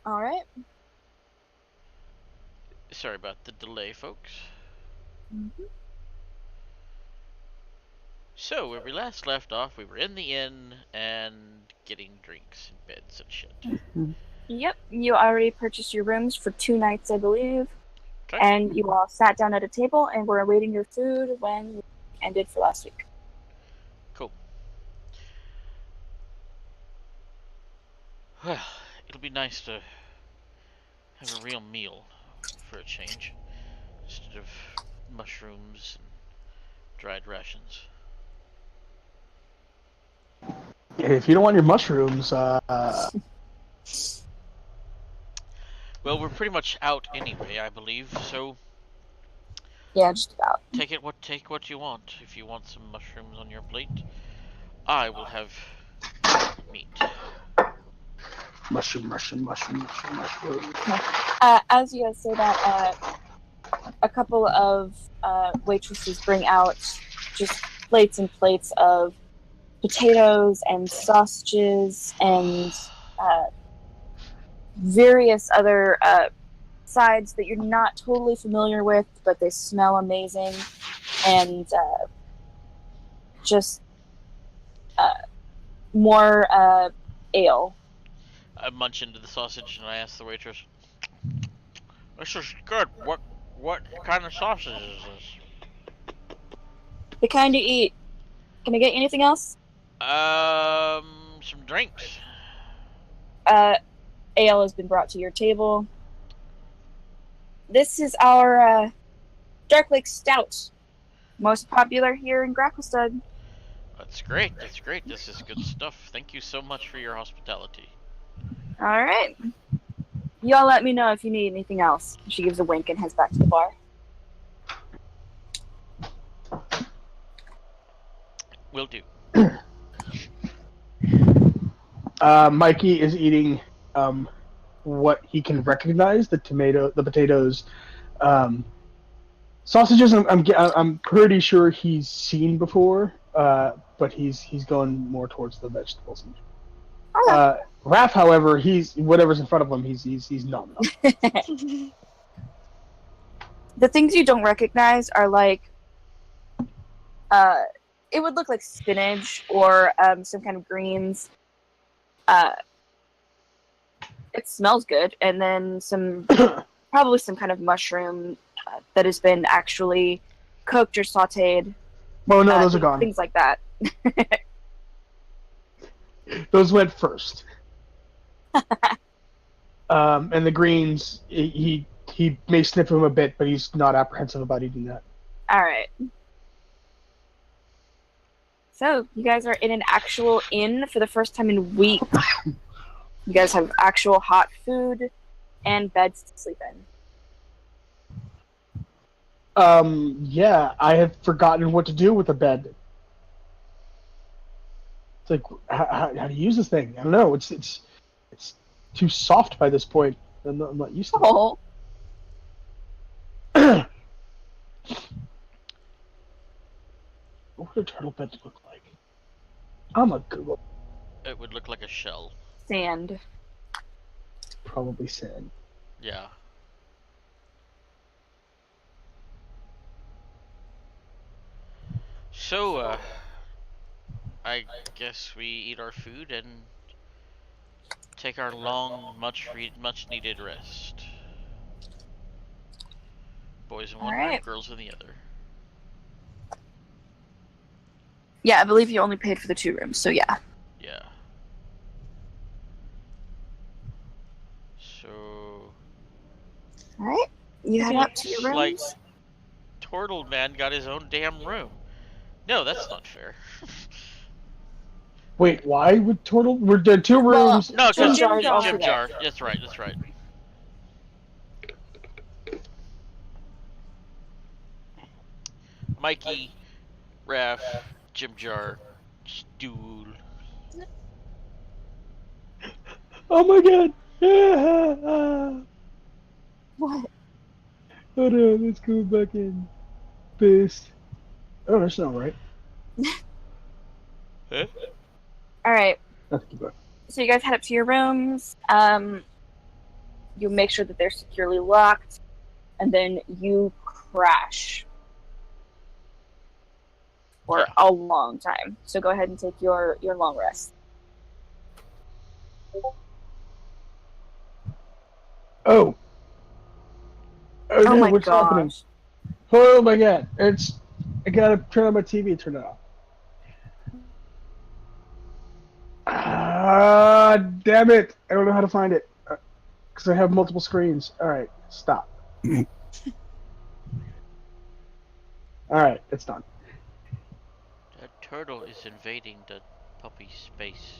All right. Sorry about the delay, folks. Mm-hmm. So, where we last left off, we were in the inn and getting drinks and beds and shit. Yep. You already purchased your rooms for 2 nights, I believe, Okay, and you all sat down at a table and were awaiting your food when we ended for last week. cool. Well, it'll be nice to have a real meal for a change, instead of mushrooms and dried rations. If you don't want your mushrooms, Well, we're pretty much out anyway, I believe, so Yeah, just about. take what you want. If you want some mushrooms on your plate, I will have meat. mushroom. As you guys say that, a couple of waitresses bring out just plates and plates of potatoes and sausages and various other sides that you're not totally familiar with, but they smell amazing, and just more ale. I munch into the sausage and I ask the waitress, "This is good. What kind of sausage is this?" The kind you eat. Can I get you anything else? Some drinks. Uh, Ale has been brought to your table. This is our Dark Lake Stout, most popular here in Gracklestad. That's great. That's great. This is good stuff. Thank you so much for your hospitality. All right. Y'all let me know if you need anything else. She gives a wink and heads back to the bar. Will do. Mikey is eating what he can recognize: the potatoes, sausages. I'm pretty sure he's seen before, but he's going more towards the vegetables. Okay. Raph, however, he's whatever's in front of him. He's nomming on. The things you don't recognize are like, it would look like spinach or some kind of greens. It smells good, and then probably some kind of mushroom that has been actually cooked or sautéed. Oh no, those are gone. Things like that. Those went first. And the greens, he may sniff him a bit, but he's not apprehensive about eating that. All right. So you guys are in an actual inn for the first time in weeks. You guys have actual hot food and beds to sleep in. Yeah, I have forgotten what to do with the bed. It's like, how do you use this thing? I don't know. It's too soft by this point. I'm not used to it. Oh. What would a turtle bed look like? I'm a Google. It would look like a shell. Sand. Probably sand. Yeah. So, I guess we eat our food and take our long, much needed rest. Boys in one room, girls in the other. Yeah, I believe you only paid for the 2 rooms, so yeah. Yeah. So. Alright. You head up to your rooms. Like, Turtle Man got his own damn room. No, that's not fair. Wait, why would Turtle? We're doing 2 rooms. No, because Jim Jar. Jar. That's right. Mikey, Raph, Jim Jar, Stool. Oh my god! What? Hold on, let's go back in. Boost. Oh, that's not right. Huh? Alright. That's too bad. So you guys head up to your rooms. You make sure that they're securely locked, and then you crash for a long time. So go ahead and take your long rest. Oh. Oh no, my what's gosh. happening? Oh my god. I gotta turn on my TV, turn it off. Ah, damn it. I don't know how to find it. Because I have multiple screens. Alright, stop. Alright, it's done. That turtle is invading the puppy space.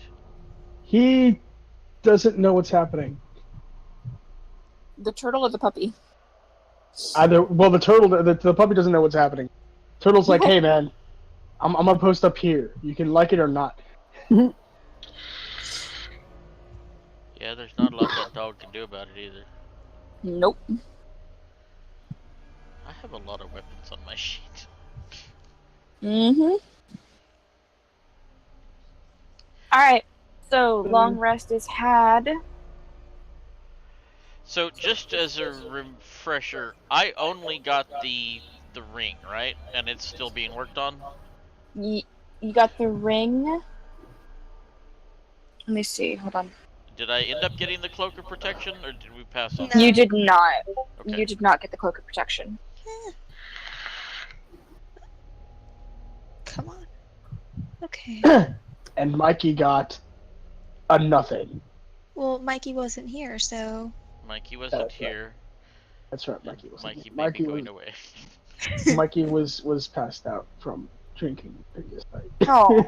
He doesn't know what's happening. The turtle or the puppy? The turtle, the puppy doesn't know what's happening. Turtle's like, hey man, I'm gonna post up here. You can like it or not. Yeah, there's not a lot that dog can do about it either. Nope. I have a lot of weapons on my sheet. Mm-hmm. Alright, so long rest is had. So just as a refresher, I only got the ring, right? And it's still being worked on? You got the ring. Let me see, hold on. Did I end up getting the cloak of protection, or did we pass on No. You did not. Okay. You did not get the cloak of protection. Come on. Okay. And Mikey got a nothing. Well, Mikey wasn't here, so. Mikey wasn't That's right. here. That's right, Mikey was. Mikey may be going away. Mikey was passed out from drinking the previous night. Oh.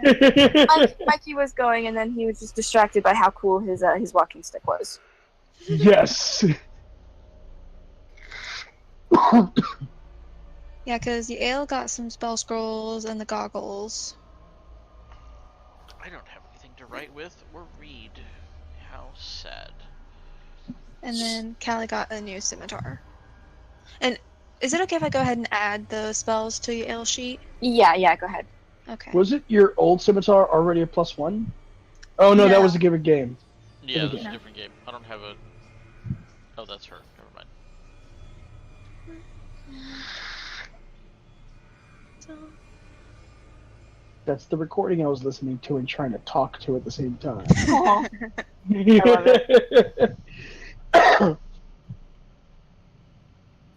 Mikey was going, and then he was just distracted by how cool his walking stick was. Yes. Yeah, because Yael got some spell scrolls and the goggles. I don't have anything to write with or read. How sad. And then Callie got a new scimitar. And is it okay if I go ahead and add the spells to Yael's sheet? Yeah, go ahead. Okay. Was it your old scimitar already a +1? Oh no, that No. was a given game. Yeah, Okay. that's a different game. I don't have a... Oh, that's her. Never mind. So, That's the recording I was listening to and trying to talk to at the same time. Aw. love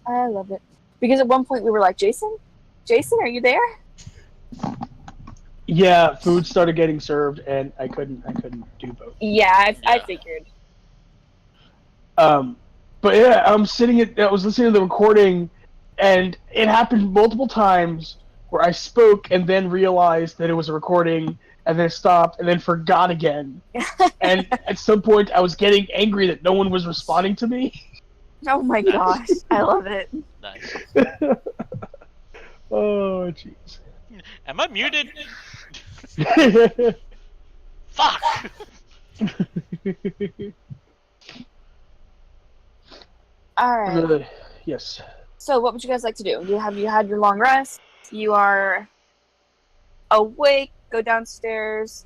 I love it. Because at one point we were like, Jason, are you there? Yeah, food started getting served and I couldn't do both. Yeah, I Yeah. figured. But yeah, I was listening to the recording, and it happened multiple times where I spoke and then realized that it was a recording, and then stopped, and then forgot again. And at some point, I was getting angry that no one was responding to me. Oh my gosh, I love it. Nice. Oh, jeez. Am I muted? Fuck! All right. Yes. So, what would you guys like to do? You had your long rest. You are awake. Go downstairs.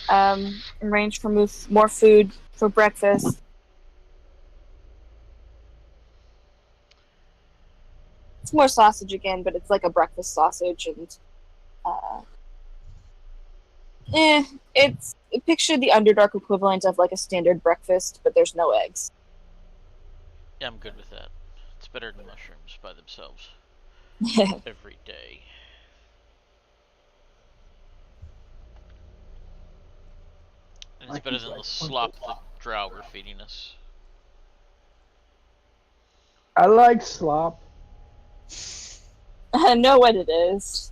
Arrange for more food for breakfast. It's more sausage again, but it's like a breakfast sausage, and it's picture the Underdark equivalent of like a standard breakfast, but there's no eggs. Yeah, I'm good with that. It's better than mushrooms by themselves. Every day. And it's better than the slop that drow were feeding us. I like slop. I know what it is.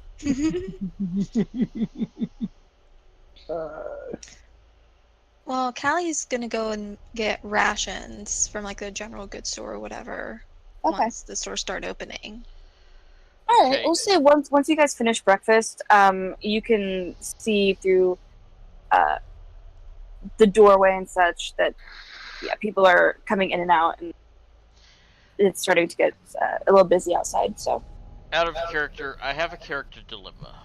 well, Callie's gonna go and get rations from like the general goods store or whatever. Okay. Once the stores start opening. All right. Okay. We'll say once you guys finish breakfast, you can see through the doorway and such that people are coming in and out, and it's starting to get a little busy outside. So. Out of character, I have a character dilemma.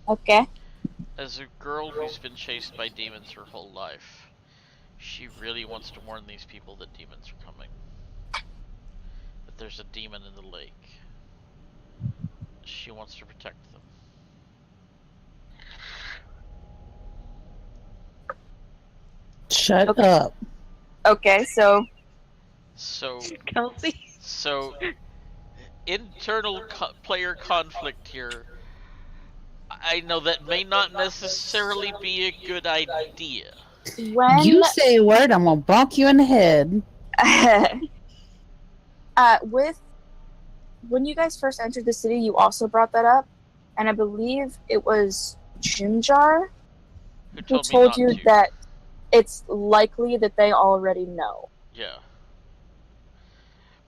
Okay. As a girl who's been chased by demons her whole life, She really wants to warn these people that demons are coming. That there's a demon in the lake. She wants to protect them. Shut up. Okay, so So, Kelsey. internal player conflict here. I know that may not necessarily be a good idea. when You say a word, I'm gonna bonk you in the head. with when you guys first entered the city, you also brought that up, and I believe it was Jinjar Who who told me told not you to. that it's likely that they already know. Yeah.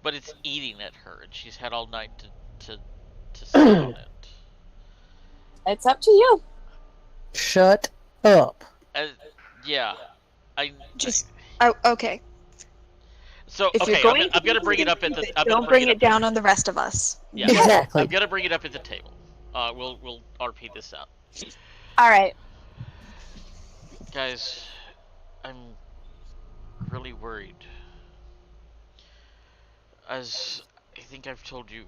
But it's eating at her, and she's had all night to sit on it. It's up to you. Shut up. Yeah. Just oh, okay. So If okay, you're going I'm gonna bring it up at the. I'm gonna don't bring bring it down on the rest of us. Yeah. Exactly. I'm gonna bring it up at the table. We'll RP this out, All right. guys. I'm really worried. As I think I've told you,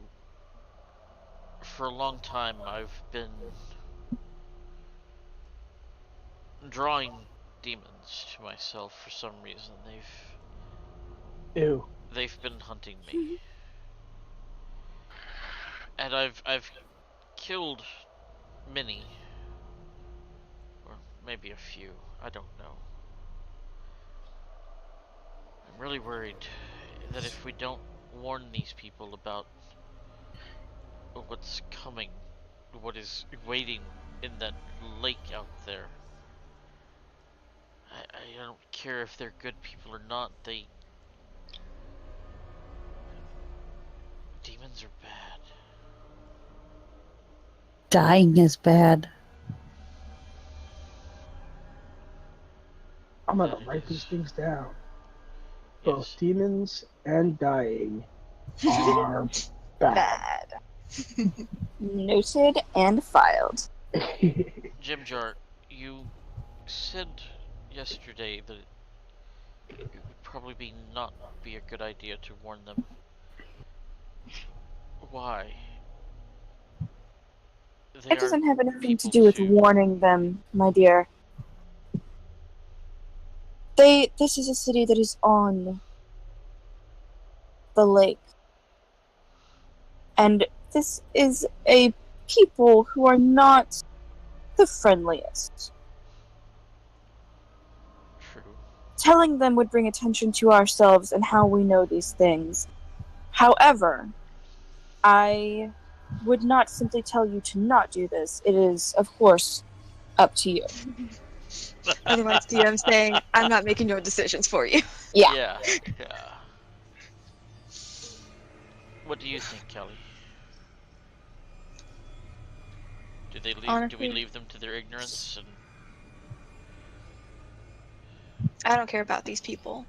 for a long time I've been drawing demons to myself for some reason. Ew. They've been hunting me. And I've killed many. Or maybe a few. I don't know. I'm really worried that if we don't warn these people about what's coming, what is waiting in that lake out there, I don't care if they're good people or not, demons are bad. Dying is bad. I'm gonna That write is- these things down. Both Yes. demons and dying are bad. Bad. Noted and filed. Jim Jar, you said yesterday that it would probably not be a good idea to warn them. Why? They It doesn't have anything to people do with too. warning them, my dear. This is a city that is on the lake. And this is a people who are not the friendliest. True. Telling them would bring attention to ourselves and how we know these things. However, I would not simply tell you to not do this. It is, of course, up to you. Otherwise, DM saying, "I'm not making your decisions for you." Yeah. Yeah. What do you think, Kelly? Do we Honestly- leave them to their ignorance? And I don't care about these people.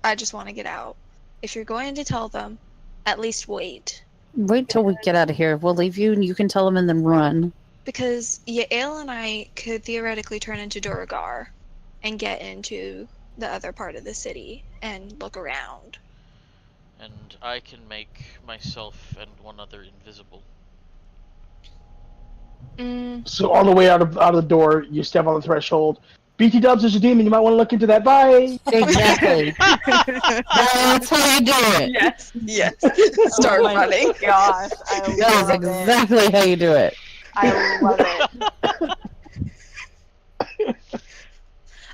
I just want to get out. If you're going to tell them, at least wait. Wait till we get out of here. We'll leave you and you can tell them and then run. Because Yael and I could theoretically turn into Duragar and get into the other part of the city and look around. and I can make myself and one other invisible. So on the way out of the door, you step on the threshold. BT Dubs, there's a demon. You might want to look into that. Bye. Exactly. That's how you do it. Yes. Start Oh my running. Gosh, I That is love it. exactly how you do it. I love it.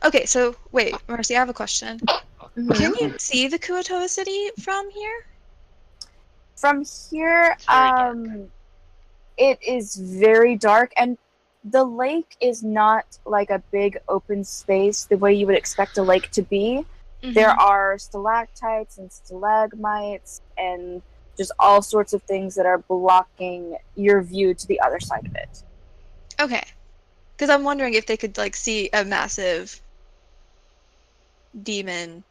Okay, so wait, Marcy, I have a question. Mhm. Can you see the Kuotoa city from here? From here, It's very dark. it is very dark, and the lake is not like a big open space the way you would expect a lake to be. There are stalactites and stalagmites and just all sorts of things that are blocking your view to the other side of it. Okay. Because I'm wondering if they could like see a massive demon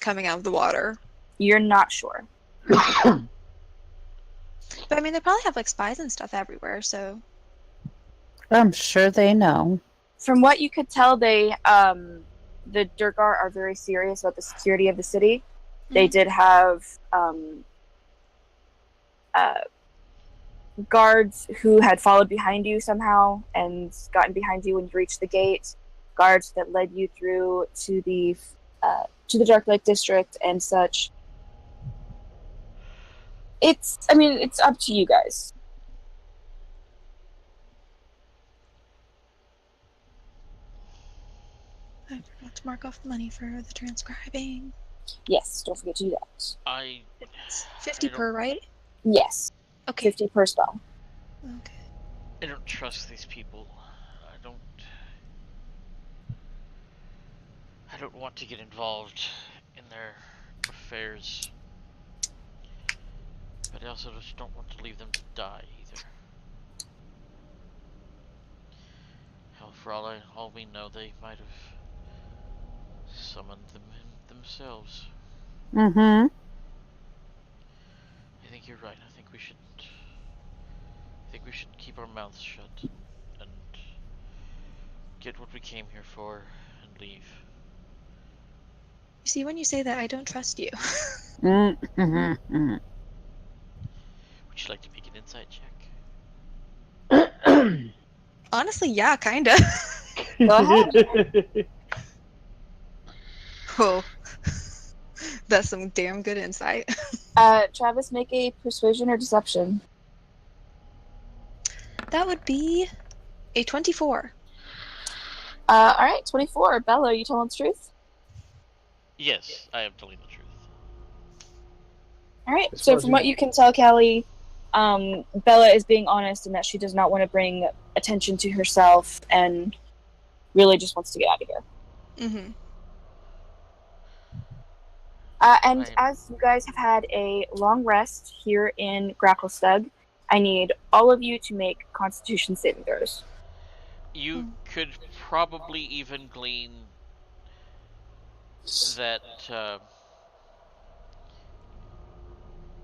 coming out of the water. You're not sure. But I mean, they probably have like spies and stuff everywhere, so I'm sure they know. from what you could tell, the Durgar are very serious about the security of the city. They did have guards who had followed behind you somehow and gotten behind you when you reached the gate. Guards that led you through to the Dark Lake District and such. It's up to you guys. I forgot to mark off money for the transcribing. Yes, don't forget to do that. It's 50 per, right? Yes, Okay. 50 per spell. Okay. I don't trust these people. I don't want to get involved in their affairs. But I also just don't want to leave them to die either. Hell, for all we know, they might have summoned them themselves. Mm-hmm. I think you're right. I think we should keep our mouths shut and get what we came here for and leave. You see, when you say that, I don't trust you. Mm-hmm. Would you like to make an insight check? Honestly, yeah, kinda. Go ahead. Oh. That's some damn good insight. Travis, make a persuasion or deception. That would be a 24. All right, 24. Bella, are you telling the truth? Yes, I am telling the truth. All right. As So far as from you what know. you can tell, Callie, Bella is being honest in that she does not want to bring attention to herself and really just wants to get out of here. Mm-hmm. And Right. as you guys have had a long rest here in Gracklestug, I need all of you to make Constitution saving throws. You could probably even glean that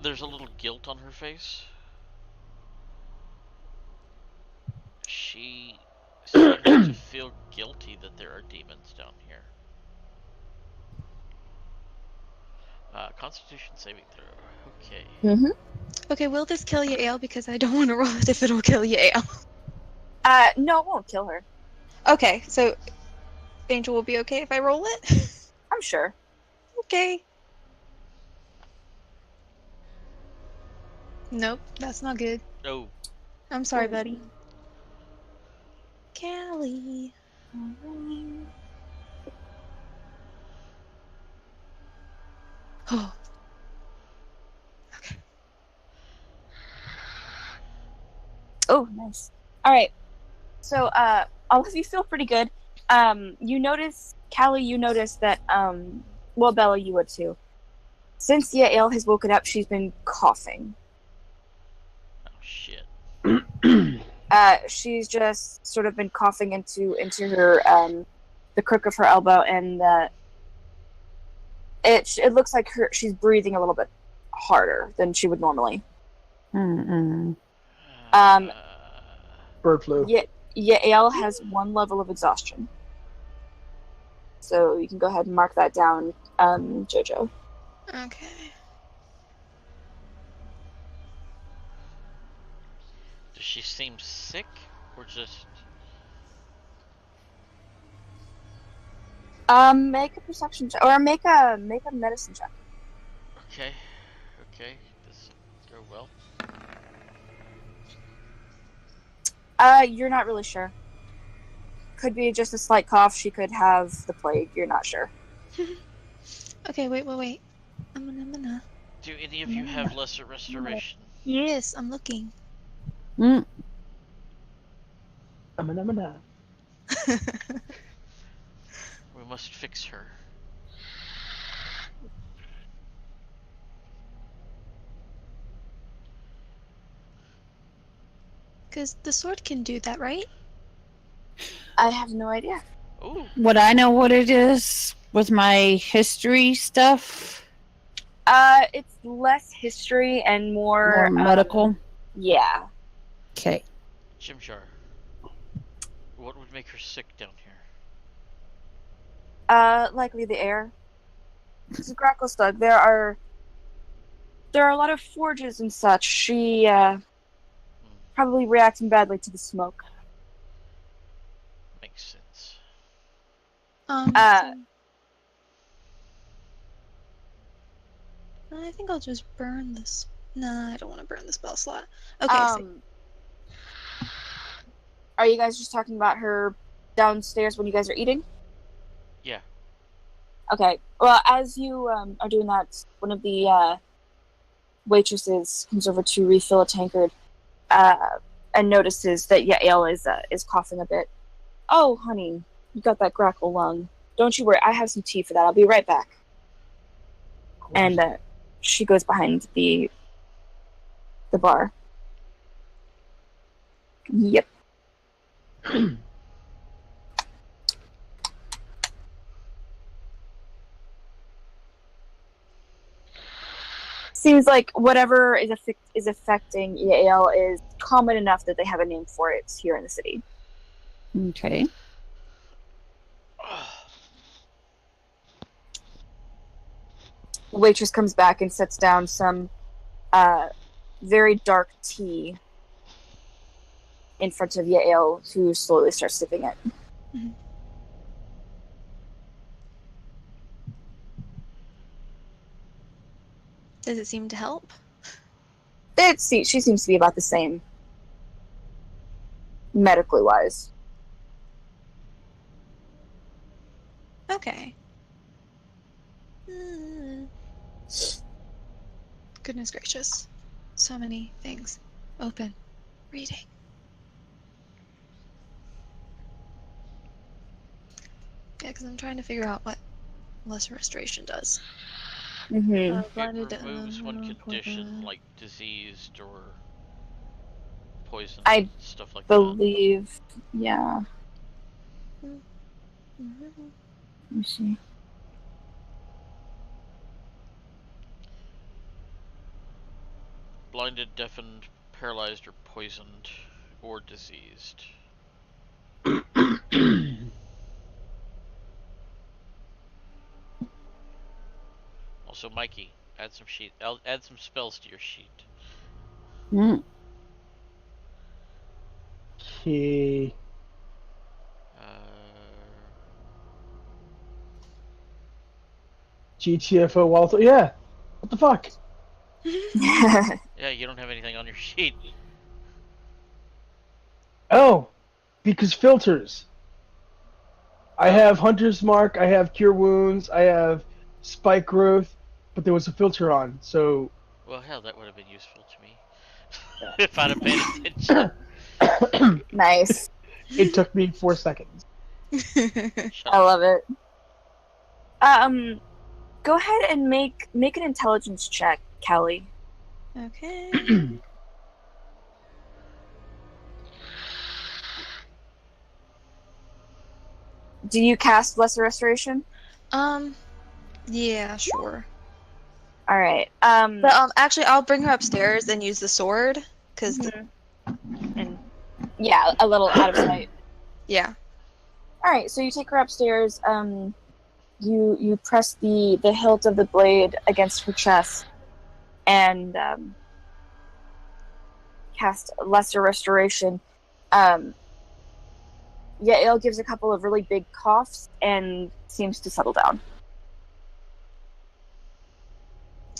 there's a little guilt on her face. She seems to feel guilty that there are demons down here. Constitution saving throw. Okay. Mm-hmm. Okay, will this kill you, Ale? Because I don't want to roll it if it'll kill you, Ale. No, it won't kill her. Okay, so Angel will be okay if I roll it? I'm sure. Okay. Nope, that's not good. Oh, I'm sorry, buddy. Callie. Oh. Oh, nice. All right. So, all of you feel pretty good. You notice, Callie, you notice that, well, Bella, you would too. Since Yael has woken up, she's been coughing. oh shit. She's just sort of been coughing into her, the crook of her elbow, and, it looks like she's breathing a little bit harder than she would normally. Mm-mm. Bird flu. Yael has 1 level of exhaustion. So you can go ahead and mark that down, Jojo. Okay. Does she seem sick or just? Make a perception check, or make a medicine check. Okay. This will go well. You're not really sure. Could be just a slight cough. She could have the plague. You're not sure. Okay, wait. I'm gonna. Do any of you have lesser restoration? Yes, I'm looking. Mm. We must fix her. Because the sword can do that, right? I have no idea. Ooh. Would I know what it is with my history stuff? It's less history and more Or medical? Yeah. Okay. Chimchar. What would make her sick down here? Likely the air. This is Gracklestug. There are a lot of forges and such. She probably reacting badly to the smoke. Makes sense. Uh, I think I'll just burn this. Nah, I don't want to burn the spell slot. Okay, so Are you guys just talking about her downstairs when you guys are eating? Yeah. Okay. Well, as you are doing that, one of the waitresses comes over to refill a tankard, and notices that Yael is coughing a bit. Oh, honey, you got that grackle lung. Don't you worry. I have some tea for that. I'll be right back. And she goes behind the bar. Yep. Seems like whatever is affecting Yael is common enough that they have a name for it here in the city. Okay. The waitress comes back and sets down some very dark tea in front of Yael, who slowly starts sipping it. Mm-hmm. Does it seem to help? She seems to be about the same, medically wise. Okay. Goodness gracious. So many things. Open. Reading. Yeah, because I'm trying to figure out what Lesser Restoration does. Mm-hmm. Blinded, It removes one condition, poison. like diseased or poison, I stuff like believe, yeah. Mhm. Let me see. that. Blinded, deafened, paralyzed, or poisoned, or diseased. Also, Mikey, add some add some spells to your sheet. Mm. Okay. GTFO Walter. Yeah. What the fuck? Yeah, you don't have anything on your sheet. Oh, because filters. I have Hunter's Mark, I have Cure Wounds, I have Spike Growth, but there was a filter on, so... Well, hell, that would have been useful to me. If I'd have paid attention. Nice. It took me 4 seconds. Shut I up. love it. Go ahead and make an intelligence check, Kelly. Okay. Do you cast Lesser Restoration? Yeah, sure. All right. But actually, I'll bring her upstairs and use the sword, cause and yeah, a little out of sight. yeah. All right. So you take her upstairs. You press the hilt of the blade against her chest, and cast Lesser Restoration. Yael gives a couple of really big coughs and seems to settle down.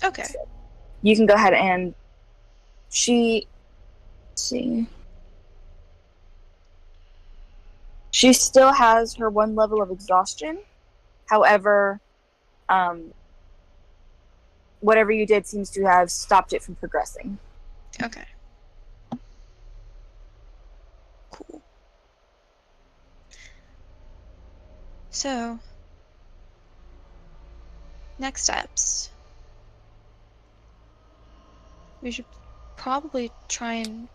Okay. So you can go ahead and let's see. She still has her one level of exhaustion. However, whatever you did seems to have stopped it from progressing. Okay. Cool. So, next steps. We should probably try and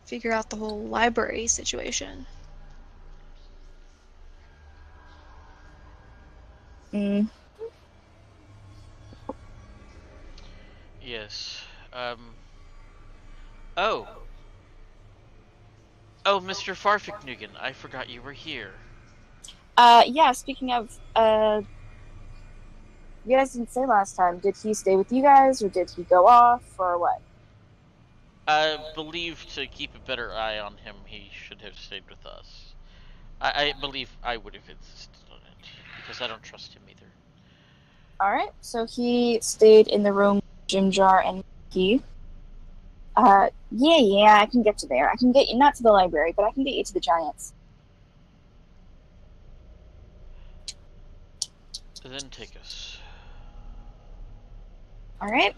figure out the whole library situation. Mm. Yes. Oh. Oh, Mr. Farfiknugan, I forgot you were here. Yeah, speaking of, you guys didn't say last time. Did he stay with you guys, or did he go off, or what? I believe to keep a better eye on him, he should have stayed with us. I believe I would have insisted on it, because I don't trust him either. Alright, so he stayed in the room with Jimjar and he. Yeah, I can get you there. I can get you, not to the library, but I can get you to the Giants. Then take us. Alright,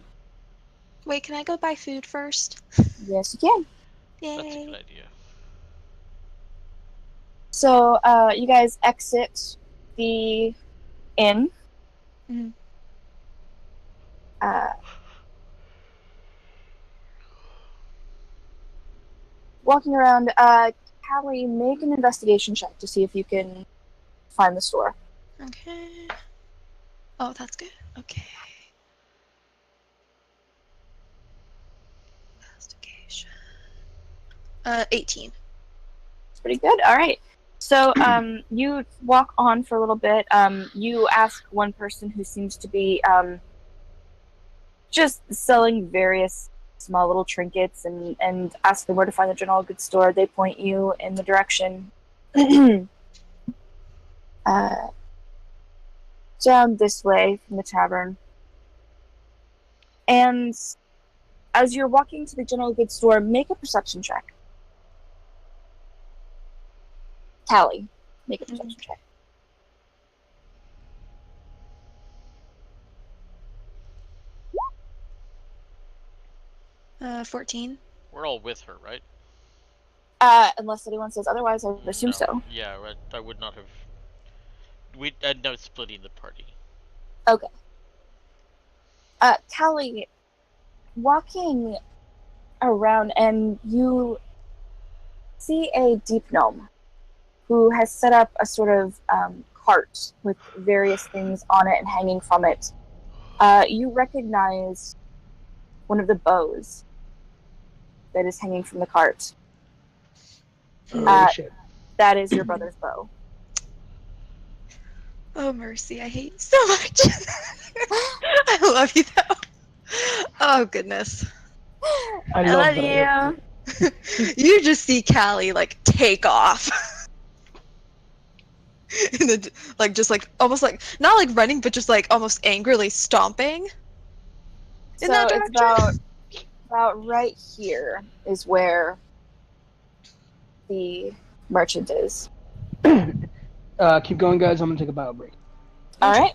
Wait, can I go buy food first? yes you can. That's a Yay. good idea. So, you guys exit the inn. Mhm. Walking around, Callie, make an investigation check to see if you can find the store. Okay. Oh, that's good. Okay. Investigation. 18. It's pretty good. All right. So, you walk on for a little bit. You ask one person who seems to be just selling various small little trinkets and ask them where to find the general goods store. They point you in the direction down this way from the tavern. And as you're walking to the general goods store, make a perception check. Callie, make a perception check. 14. We're all with her, right? Unless anyone says otherwise, I would assume No. so. Yeah, I would not have... I'd no splitting the party. Okay. Callie, walking around and you see a deep gnome who has set up a sort of cart with various things on it and hanging from it. You recognize one of the bows that is hanging from the cart. Oh, shit. That is your brother's bow. Oh, mercy. I hate you so much. I love you, though. Oh, goodness. I love that. you. You just see Callie, like, take off. And then, like, just, like, almost, like, not, like, running, but just, like, almost angrily stomping. In So that it's direction. about right here is where the merchant is. Keep going, guys. I'm gonna take a bio break. All right.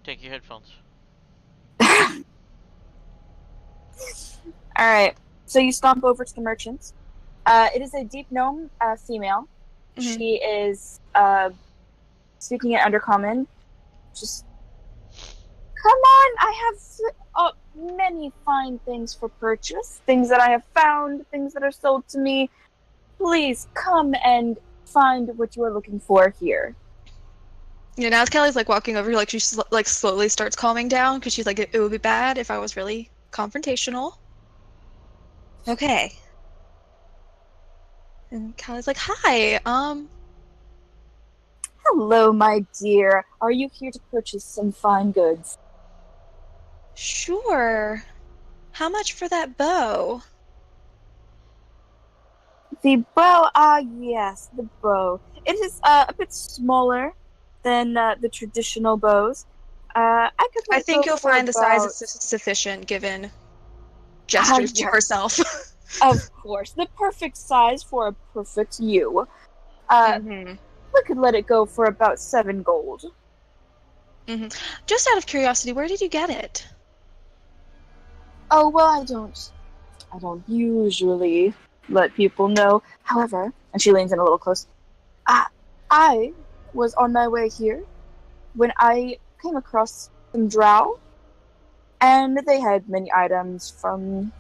Take your headphones. All right. So you stomp over to the merchant. It is a deep gnome female. Mhm. She is speaking in Undercommon. Just come on! I have many fine things for purchase. Things that I have found. Things that are sold to me. Please come and find what you are looking for here. Yeah, now as Callie's, like, walking over, like, she, like, slowly starts calming down, because she's like, it would be bad if I was really confrontational. Okay. And Callie's like, hi, Hello, my dear. Are you here to purchase some fine goods? sure. How much for that bow? The bow, yes, the bow. It is a bit smaller than the traditional bows. I could let I it think go you'll for find the size about- is sufficient given gestures to yes. herself. Of course, the perfect size for a perfect you. Mhm. We could let it go for about 7 gold. Just out of curiosity, where did you get it? Oh, well, I don't usually let people know. However, and she leans in a little close, I was on my way here when I came across some drow, and they had many items from,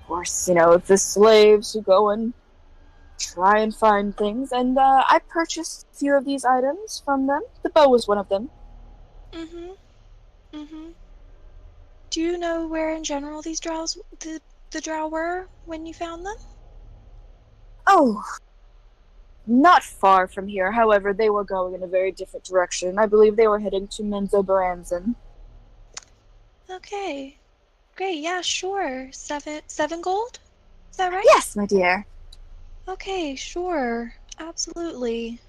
of course, the slaves who go and try and find things, and I purchased a few of these items from them. The bow was one of them. Do you know where in general these drows, the drow were when you found them? Oh, not far from here. However, they were going in a very different direction. I believe they were heading to Menzoberranzan. Okay. Great, yeah, sure. Seven gold? Is that right? Yes, my dear. Okay, sure. Absolutely.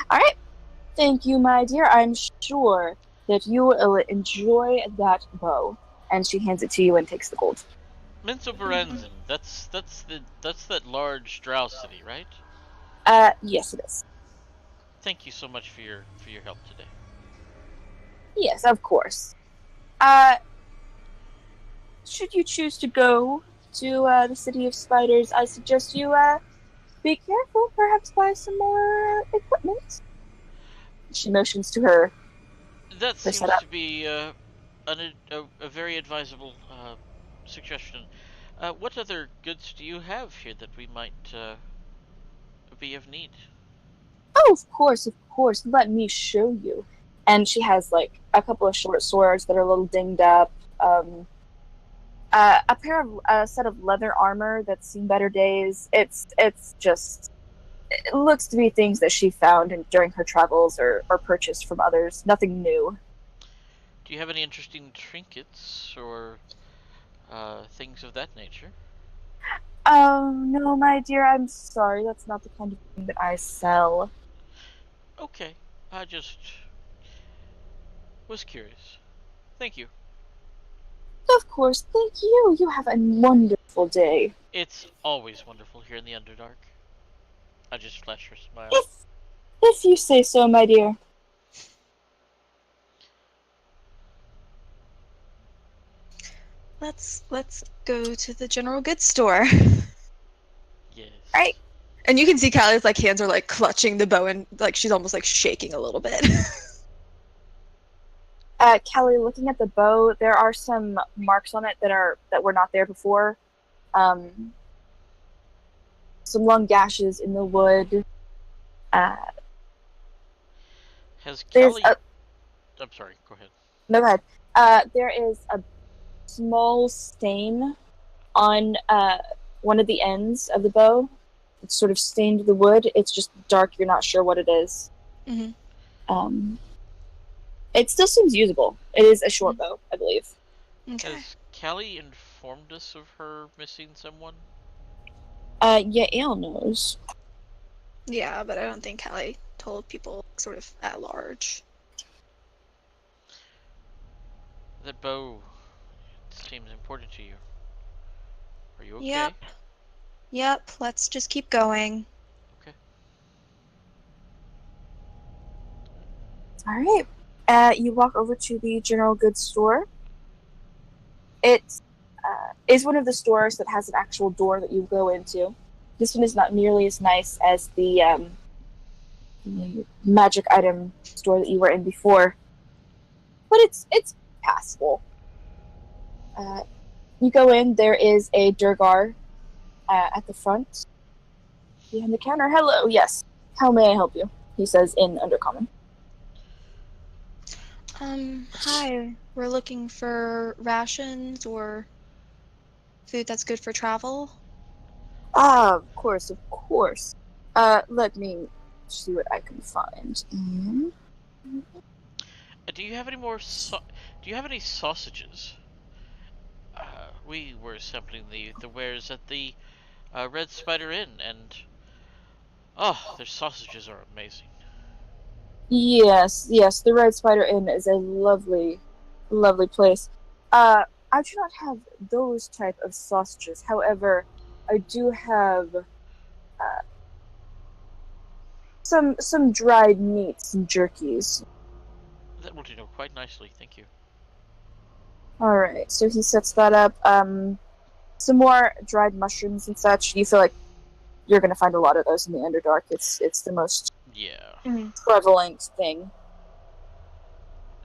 All right. Thank you, my dear. I'm sure that you will enjoy that bow. And she hands it to you and takes the gold. Menzoberranzan, that's that large drow city, right? Yes, it is. Thank you so much for your help today. Yes, of course. Should you choose to go to the City of Spiders, I suggest you be careful. Perhaps buy some more equipment. She motions to her. That They're seems set up. to be a very advisable suggestion. What other goods do you have here that we might be of need? Oh, of course, of course. Let me show you. And she has like a couple of short swords that are a little dinged up. A set of leather armor that's seen better days. It looks to be things that she found during her travels or purchased from others. Nothing new. Do you have any interesting trinkets or things of that nature? Oh, no, my dear, I'm sorry. That's not the kind of thing that I sell. Okay, I just was curious. Thank you. Of course, thank you. You have a wonderful day. It's always wonderful here in the Underdark. I just flash her smile. If you say so, my dear. Let's go to the general goods store. Yes. Right. And you can see Callie's like hands are like clutching the bow and like she's almost like shaking a little bit. Kelly, looking at the bow, there are some marks on it that were not there before. Some long gashes in the wood. Has There's Kelly... I'm sorry, go ahead. No, go ahead. There is a small stain on one of the ends of the bow. It's sort of stained the wood. It's just dark. You're not sure what it is. Mm-hmm. It still seems usable. It is a short bow, I believe. Okay. Has Callie informed us of her missing someone? Yeah, Ale knows. Yeah, but I don't think Callie told people sort of at large. That bow seems important to you. Are you okay? Yep. Yep, let's just keep going. Okay. All right. You walk over to the general goods store. It is one of the stores that has an actual door that you go into. This one is not nearly as nice as the magic item store that you were in before, but it's passable. You go in. There is a Durgar at the front behind the counter. Hello, yes. How may I help you? He says in Undercommon. Hi. We're looking for rations or food that's good for travel. Ah, of course, of course. Let me see what I can find. Do you have any more do you have any sausages? We were sampling the wares at the Red Spider Inn, and their sausages are amazing. Yes, the Red Spider Inn is a lovely, lovely place. I do not have those type of sausages. However, I do have some dried meats and jerkies. That will do quite nicely, thank you. All right, so he sets that up. Some more dried mushrooms and such. You feel like you're going to find a lot of those in the Underdark. It's the most prevalent thing.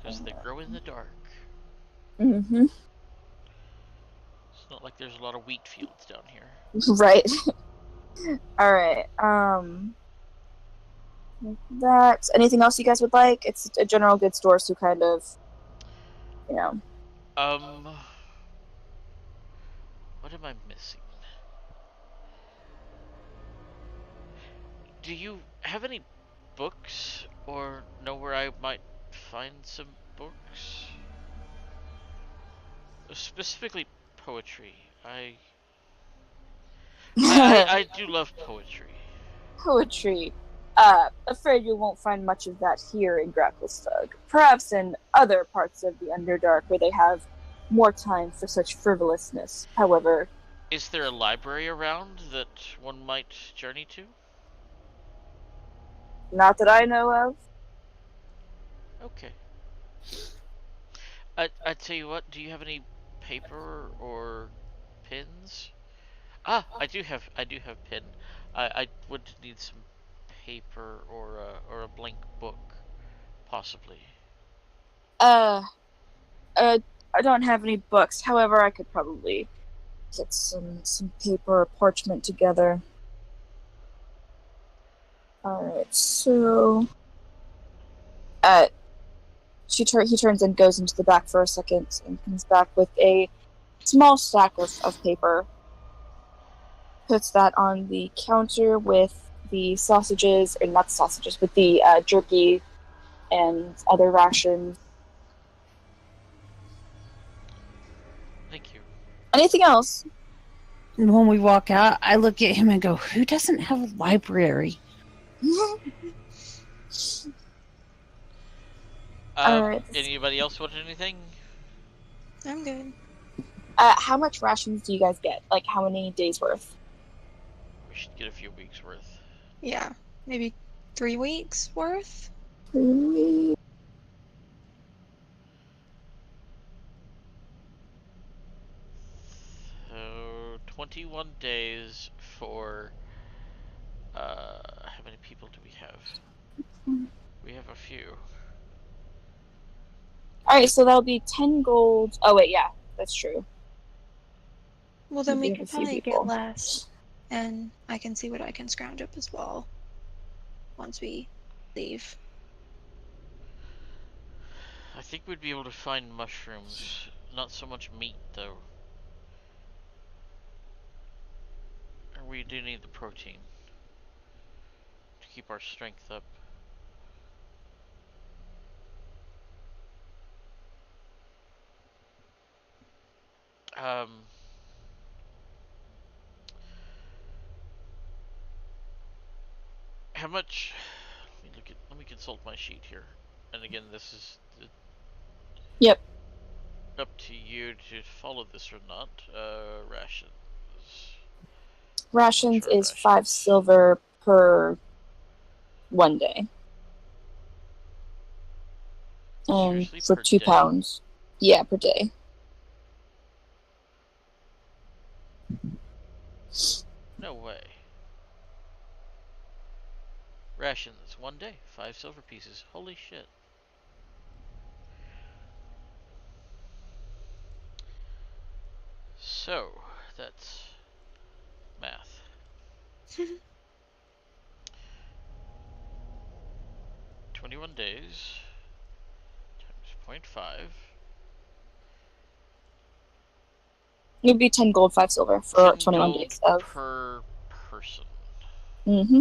Because they grow in the dark. Mm-hmm. It's not like there's a lot of wheat fields down here. Right. All right. That. Anything else you guys would like? It's a general goods store, so kind of, What am I missing? Do you have any books, or know where I might find some books? Specifically poetry. I do love poetry. Poetry. Afraid you won't find much of that here in Gracklestug. Perhaps in other parts of the Underdark where they have more time for such frivolousness. However, Is there a library around that one might journey to? not that I know of. Okay. I tell you what, do you have any paper or pens? Ah, I do have pen. I would need some paper or a blank book, possibly. Uh, I don't have any books. However, I could probably get some paper or parchment together. Alright, so... he turns and goes into the back for a second and comes back with a small stack of paper. Puts that on the counter with the sausages, or not the sausages, but the jerky and other rations. Thank you. Anything else? And when we walk out, I look at him and go, "Who doesn't have a library?" Alright. Anybody else want anything? I'm good. How much rations do you guys get? Like, how many days worth? We should get a few weeks worth. Yeah, maybe 3 weeks worth. So 21 days for how many people do we have? We have a few. Alright, so that'll be 10 gold. Oh, wait, yeah, that's true. Well, then we have can a few probably people. get less, and I can see what I can scrounge up as well once we leave. I think we'd be able to find mushrooms. Not so much meat, though. We do need the protein to keep our strength up. How much? Let me consult my sheet here. And again, this is Yep. up to you to follow this or not. Rations. Rations Sure, is 5 silver per 1 day. And Seriously, for per 2 day? pounds. Yeah, per day. No way. Rations, 1 day, 5 silver pieces. Holy shit. So, that's math. 21 days times 0.5. It would be 10 gold, 5 silver for 10 21 gold days of. per person. Mm-hmm.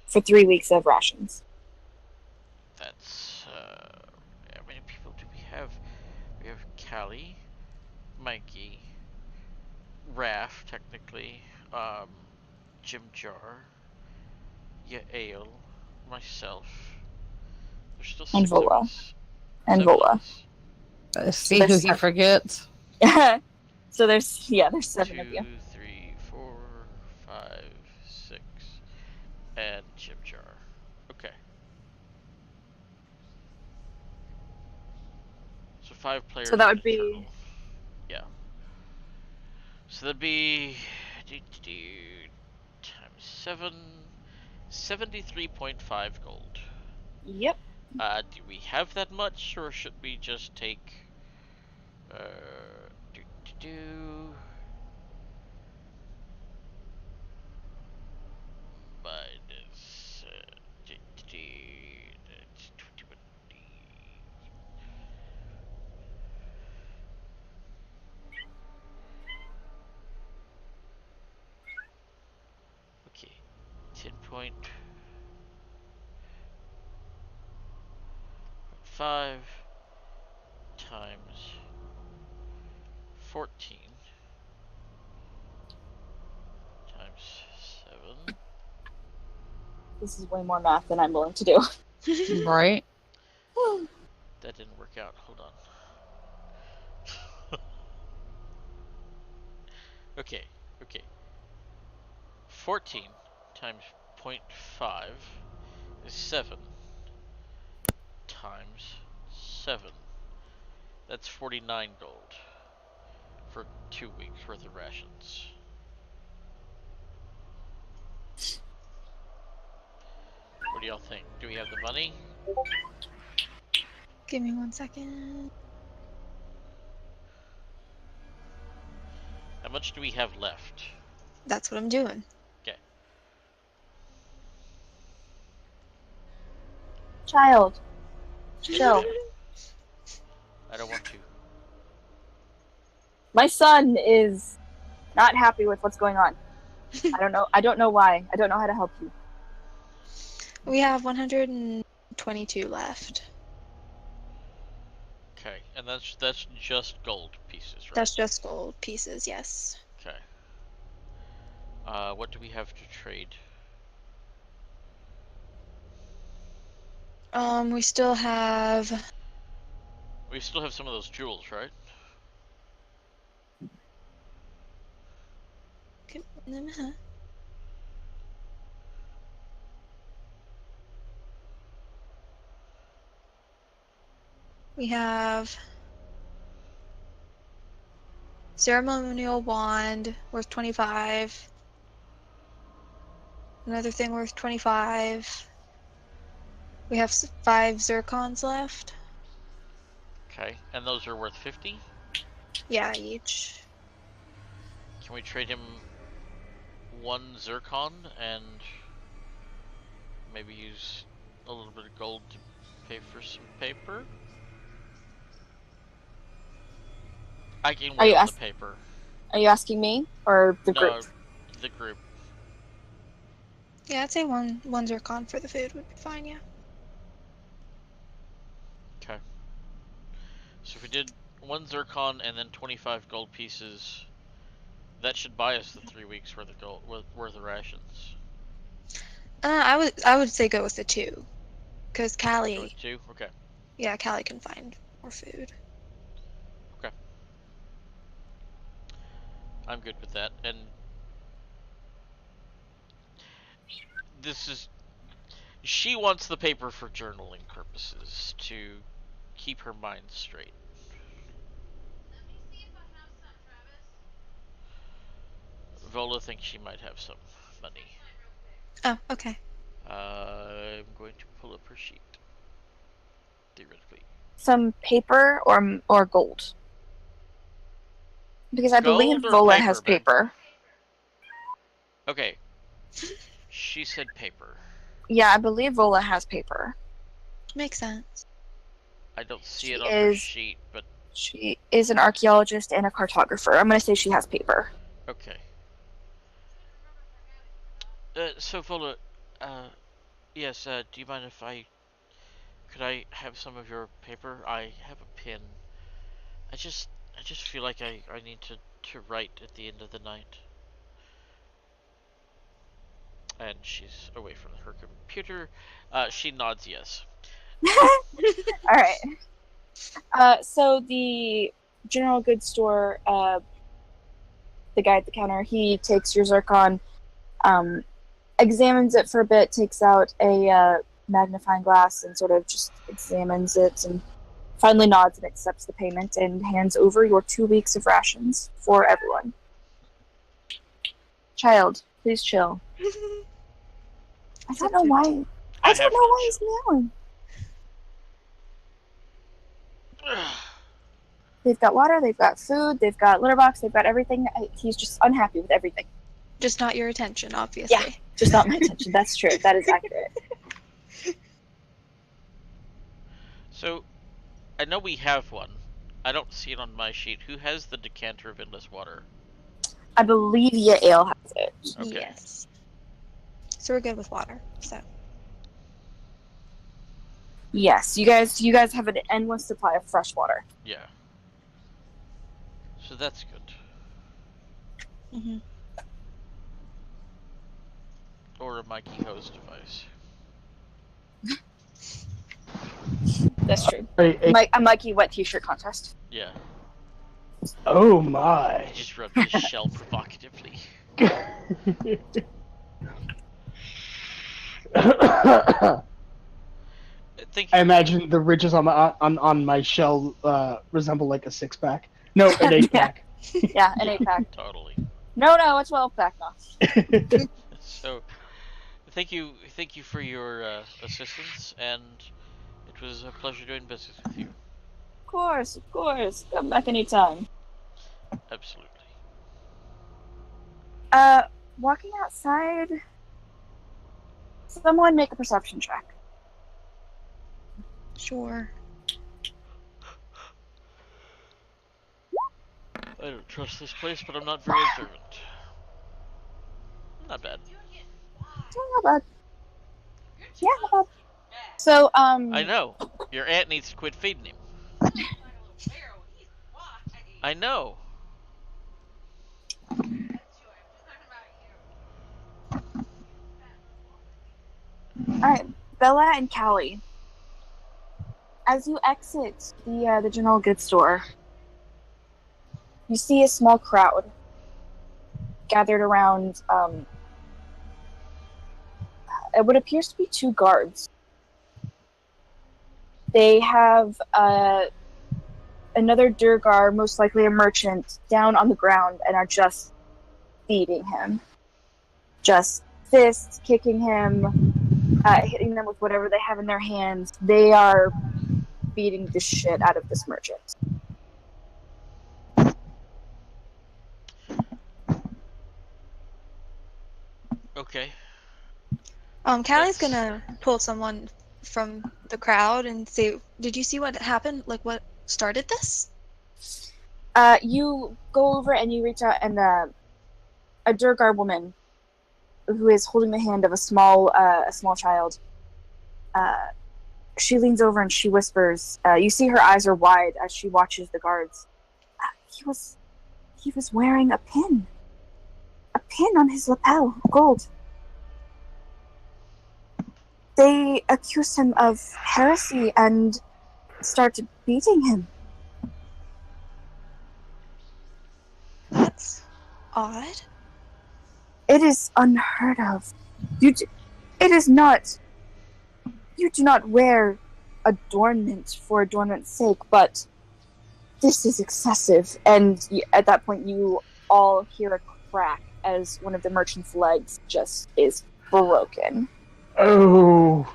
For 3 weeks of rations. That's, how many people do we have? We have Callie, Mikey, Raph, technically, Jim Jar, Yael, myself. There's still And 6 of Vola. us. And 7 of Vola. us. See there's who he 7. forgets. So there's 7 of 2, you. 3, 4, 5, 6, and Jim Jar. Okay. So 5 players. So that would in be total. Yeah. So that'd be times 7, 73.5 gold. Yep. Do we have that much, or should we just take minus that's 21. 10.5 times 14 times 7. This is way more math than I'm willing to do. Right? That didn't work out. Hold on. Okay. 14 times 0.5 is 7 times 7. That's 49 gold for 2 weeks worth of rations. What do y'all think? Do we have the money? Give me 1 second. How much do we have left? That's what I'm doing. Okay. Child, chill. I don't want to. My son is not happy with what's going on. I don't know why. I don't know how to help you. We have 122 left. Okay, and that's just gold pieces, right? That's just gold pieces, yes. Okay. What do we have to trade? We still have... We still have some of those jewels, right? We have ceremonial wand worth 25. Another thing worth 25. We have 5 zircons left. Okay, and those are worth 50? Yeah, each. Can we trade him 1 zircon and maybe use a little bit of gold to pay for some paper? I can wait on the paper. Are you asking me or the group? No, the group. Yeah, I'd say one zircon for the food would be fine, yeah. Okay. So if we did 1 zircon and then 25 gold pieces, that should buy us the 3 weeks worth of gold worth of rations. I would say go with the 2, because Callie. Go with 2? Okay. Yeah, Callie can find more food. Okay. I'm good with that, and this is... She wants the paper for journaling purposes, to keep her mind straight. Vola thinks she might have some money. Oh, okay. I'm going to pull up her sheet. Theoretically. Some paper or gold? Because I believe Gold or Vola paper, has babe? paper. Okay. She said paper. Yeah, I believe Vola has paper. Makes sense. I don't see She it on her is- sheet, but She is an archaeologist and a cartographer. I'm gonna say she has paper. okay. So Vola, yes, do you mind if could I have some of your paper? I have a pen. I just feel like I need to write at the end of the night. And she's away from her computer. She nods yes. All right. So the general goods store, the guy at the counter, he takes your zircon, examines it for a bit, takes out a magnifying glass and sort of just examines it, and finally nods and accepts the payment and hands over your 2 weeks of rations for everyone. Child, please chill. I don't know why. I don't know why he's meowing. They've got water, they've got food, they've got litter box, they've got everything. He's just unhappy with everything. Just not your attention, obviously. Yeah, just not my attention. That's true. That is accurate. So, I know we have one. I don't see it on my sheet. Who has the decanter of endless water? I believe Yael has it. Okay. Yes. So we're good with water. So Yes, you guys have an endless supply of fresh water. Yeah. So that's good. hmm Or a Mikey hose device. That's true. A- A Mikey wet t-shirt contest. Yeah. oh my. He just rubbed his shell provocatively. Thank I you. imagine the ridges on my shell resemble like a 6-pack. No, an 8-pack. Yeah, an 8-pack. Totally. No, a 12-pack now. So, thank you for your assistance, and it was a pleasure doing business with you. Of course. Come back anytime. Absolutely. Walking outside. Someone make a perception check. sure. I don't trust this place, but I'm not very observant. Not bad. Not bad. Yeah, not bad. So, I know. Your aunt needs to quit feeding him. I know. Alright, Bella and Callie. As you exit the general goods store, you see a small crowd gathered around what appears to be 2 guards. They have another Durgar, most likely a merchant, down on the ground and are just beating him. Just fists, kicking him, hitting them with whatever they have in their hands. They are beating the shit out of this merchant. Okay. Callie's That's- gonna pull someone from the crowd and say, "Did you see what happened? Like, what started this?" You go over and you reach out, and a Durgar woman who is holding the hand of a small child. She leans over and she whispers. You see her eyes are wide as she watches the guards. He was wearing a pin on his lapel, gold. They accused him of heresy and started beating him. That's odd. It is unheard of. It is not. You do not wear adornment for adornment's sake, but this is excessive. And at that point, you all hear a crack as one of the merchant's legs just is broken. Oh.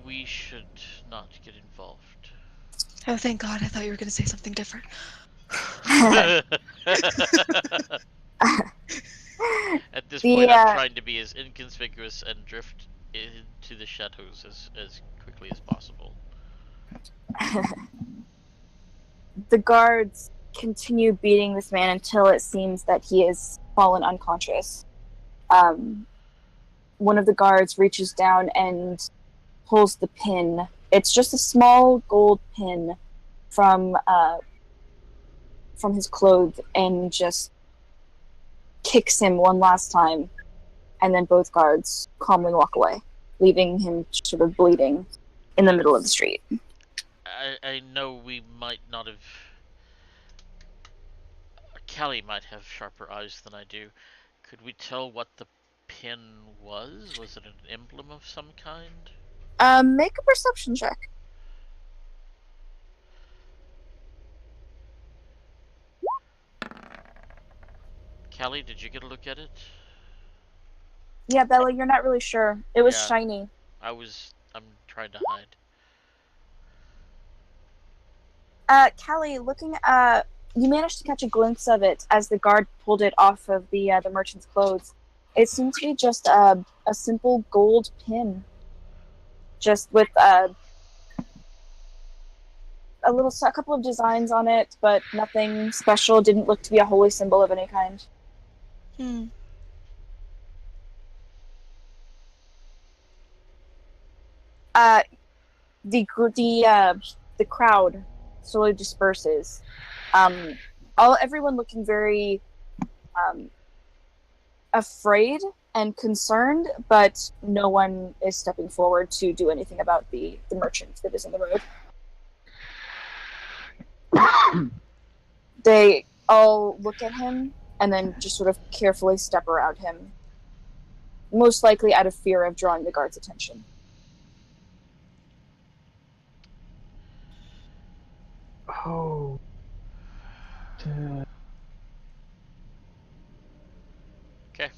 We should not get involved. Oh, thank God! I thought you were gonna say something different. At this The, point, I'm trying to be as inconspicuous and drift into the shadows as quickly as possible. The guards continue beating this man until it seems that he is fallen unconscious. One of the guards reaches down and pulls the pin. It's just a small gold pin from his clothes and just kicks him one last time, and then both guards calmly walk away, leaving him sort of bleeding in the middle of the street. I know we might not have... Callie might have sharper eyes than I do. Could we tell what the pin was? Was it an emblem of some kind? Make a perception check. Callie, did you get a look at it? Yeah, Bella, you're not really sure. It was Yeah. shiny. I'm trying to hide. Callie, you managed to catch a glimpse of it as the guard pulled it off of the merchant's clothes. It seemed to be just a simple gold pin, just with a couple of designs on it, but nothing special. Didn't look to be a holy symbol of any kind. Hmm. The crowd slowly disperses. Everyone looking very afraid and concerned, but no one is stepping forward to do anything about the merchant that is in the road. They all look at him and then just sort of carefully step around him, most likely out of fear of drawing the guard's attention. Oh. Okay.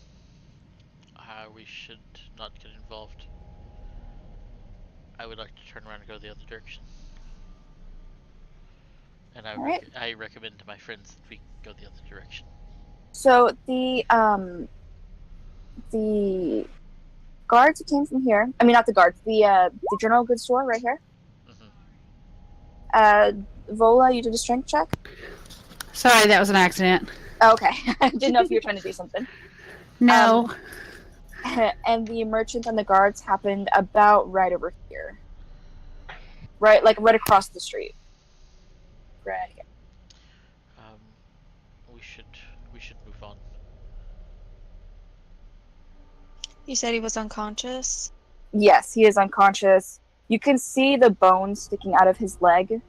We should not get involved. I would like to turn around and go the other direction. And I recommend to my friends that we go the other direction. So the guards who came from here, I mean not the guards, the general goods store right here. Vola, you did a strength check? Sorry, that was an accident. Oh, okay. I didn't know if you were trying to do something. No. And the merchant and the guards happened about right over here. Right across the street. Right here. We should move on. You said he was unconscious? Yes, he is unconscious. You can see the bones sticking out of his leg.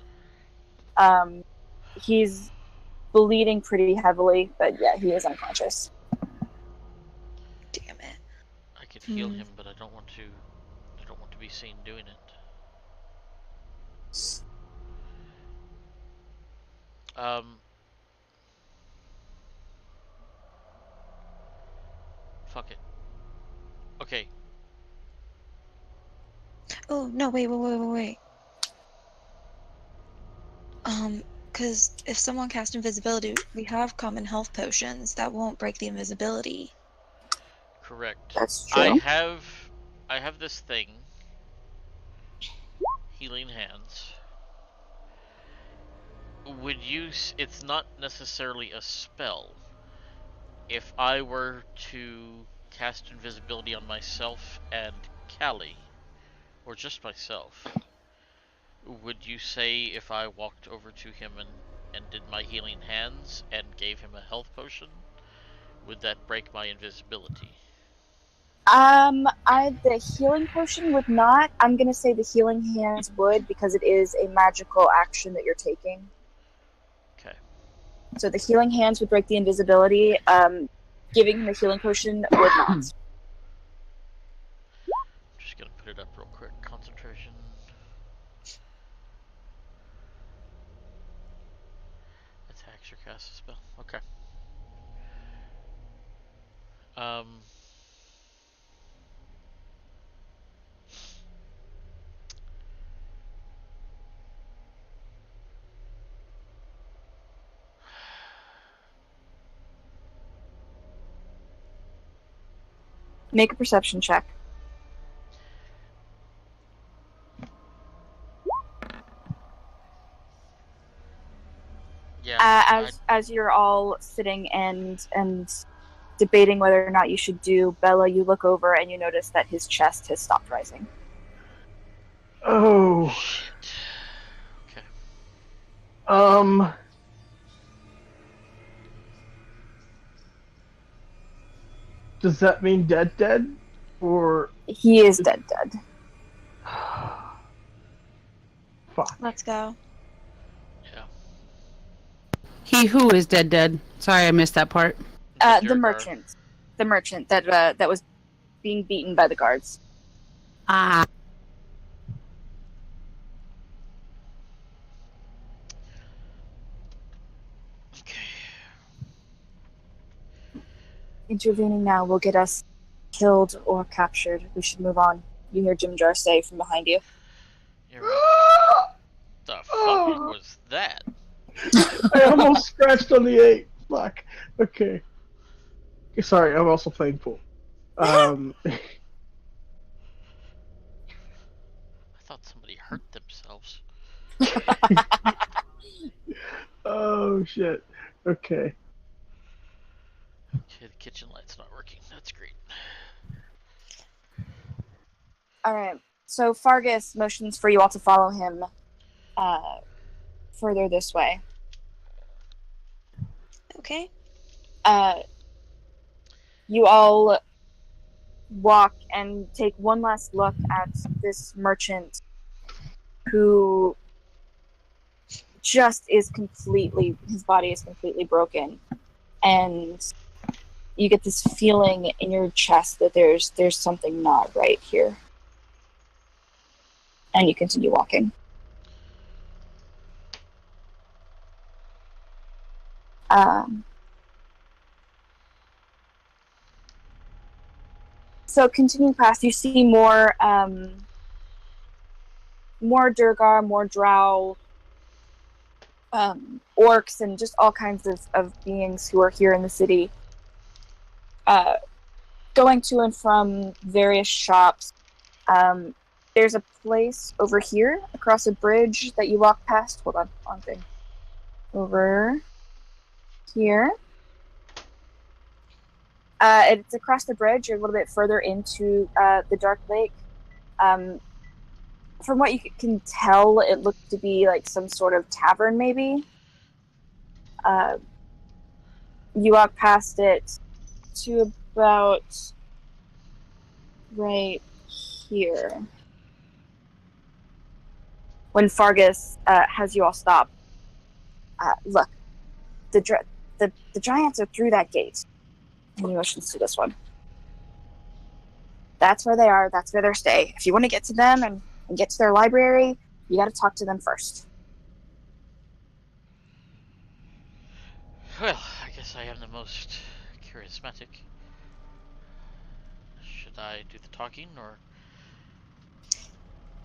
He's bleeding pretty heavily, but yeah, he is unconscious. Damn it. I could heal him, but I don't want to be seen doing it. Fuck it. Okay. Oh, no, wait. Because if someone casts invisibility, we have common health potions that won't break the invisibility. Correct. That's true. I have this thing. Healing Hands. It's not necessarily a spell. If I were to cast invisibility on myself and Callie, or just myself, would you say if I walked over to him and did my Healing Hands and gave him a health potion, would that break my invisibility? The healing potion would not. I'm gonna say the healing hands would, because it is a magical action that you're taking. Okay. So the healing hands would break the invisibility. Giving him a healing potion would not. I'm just gonna put it up real quick. Concentration. Attacks or cast a spell. Okay. Make a perception check. Yeah. As you're all sitting and debating whether or not you should do Bella, you look over and you notice that his chest has stopped rising. Oh. Shit. Okay. Does that mean dead? Or He is dead. fuck. Let's go. Yeah. He who is dead. Sorry, I missed that part. The merchant that was being beaten by the guards. Ah. Okay. Intervening now will get us killed or captured. We should move on. You hear Jimjar say from behind you. You're right. The fuck was that? I almost scratched on the 8. Fuck. Okay. Sorry, I'm also playing pool. I thought somebody hurt themselves. Oh shit. Okay. Kid kitchen light's not working. That's great. All right. So Fargus motions for you all to follow him further this way. Okay. You all walk and take one last look at this merchant who just is completely, his body is completely broken. And you get this feeling in your chest that there's something not right here. And you continue walking. So continuing past, you see more Durgar, more Drow, orcs, and just all kinds of beings who are here in the city. Going to and from various shops. There's a place over here, across a bridge that you walk past. Hold on, wrong thing. Over here. It's across the bridge, a little bit further into the Dark Lake. From what you can tell, it looked to be like some sort of tavern, maybe. You walk past it to about right here. When Fargus has you all stop. Look, the giants are through that gate. And he motions to this one. That's where they are. That's where they stay. If you want to get to them and get to their library, you got to talk to them first. Well, I guess I am the most charismatic. Should I do the talking, or...?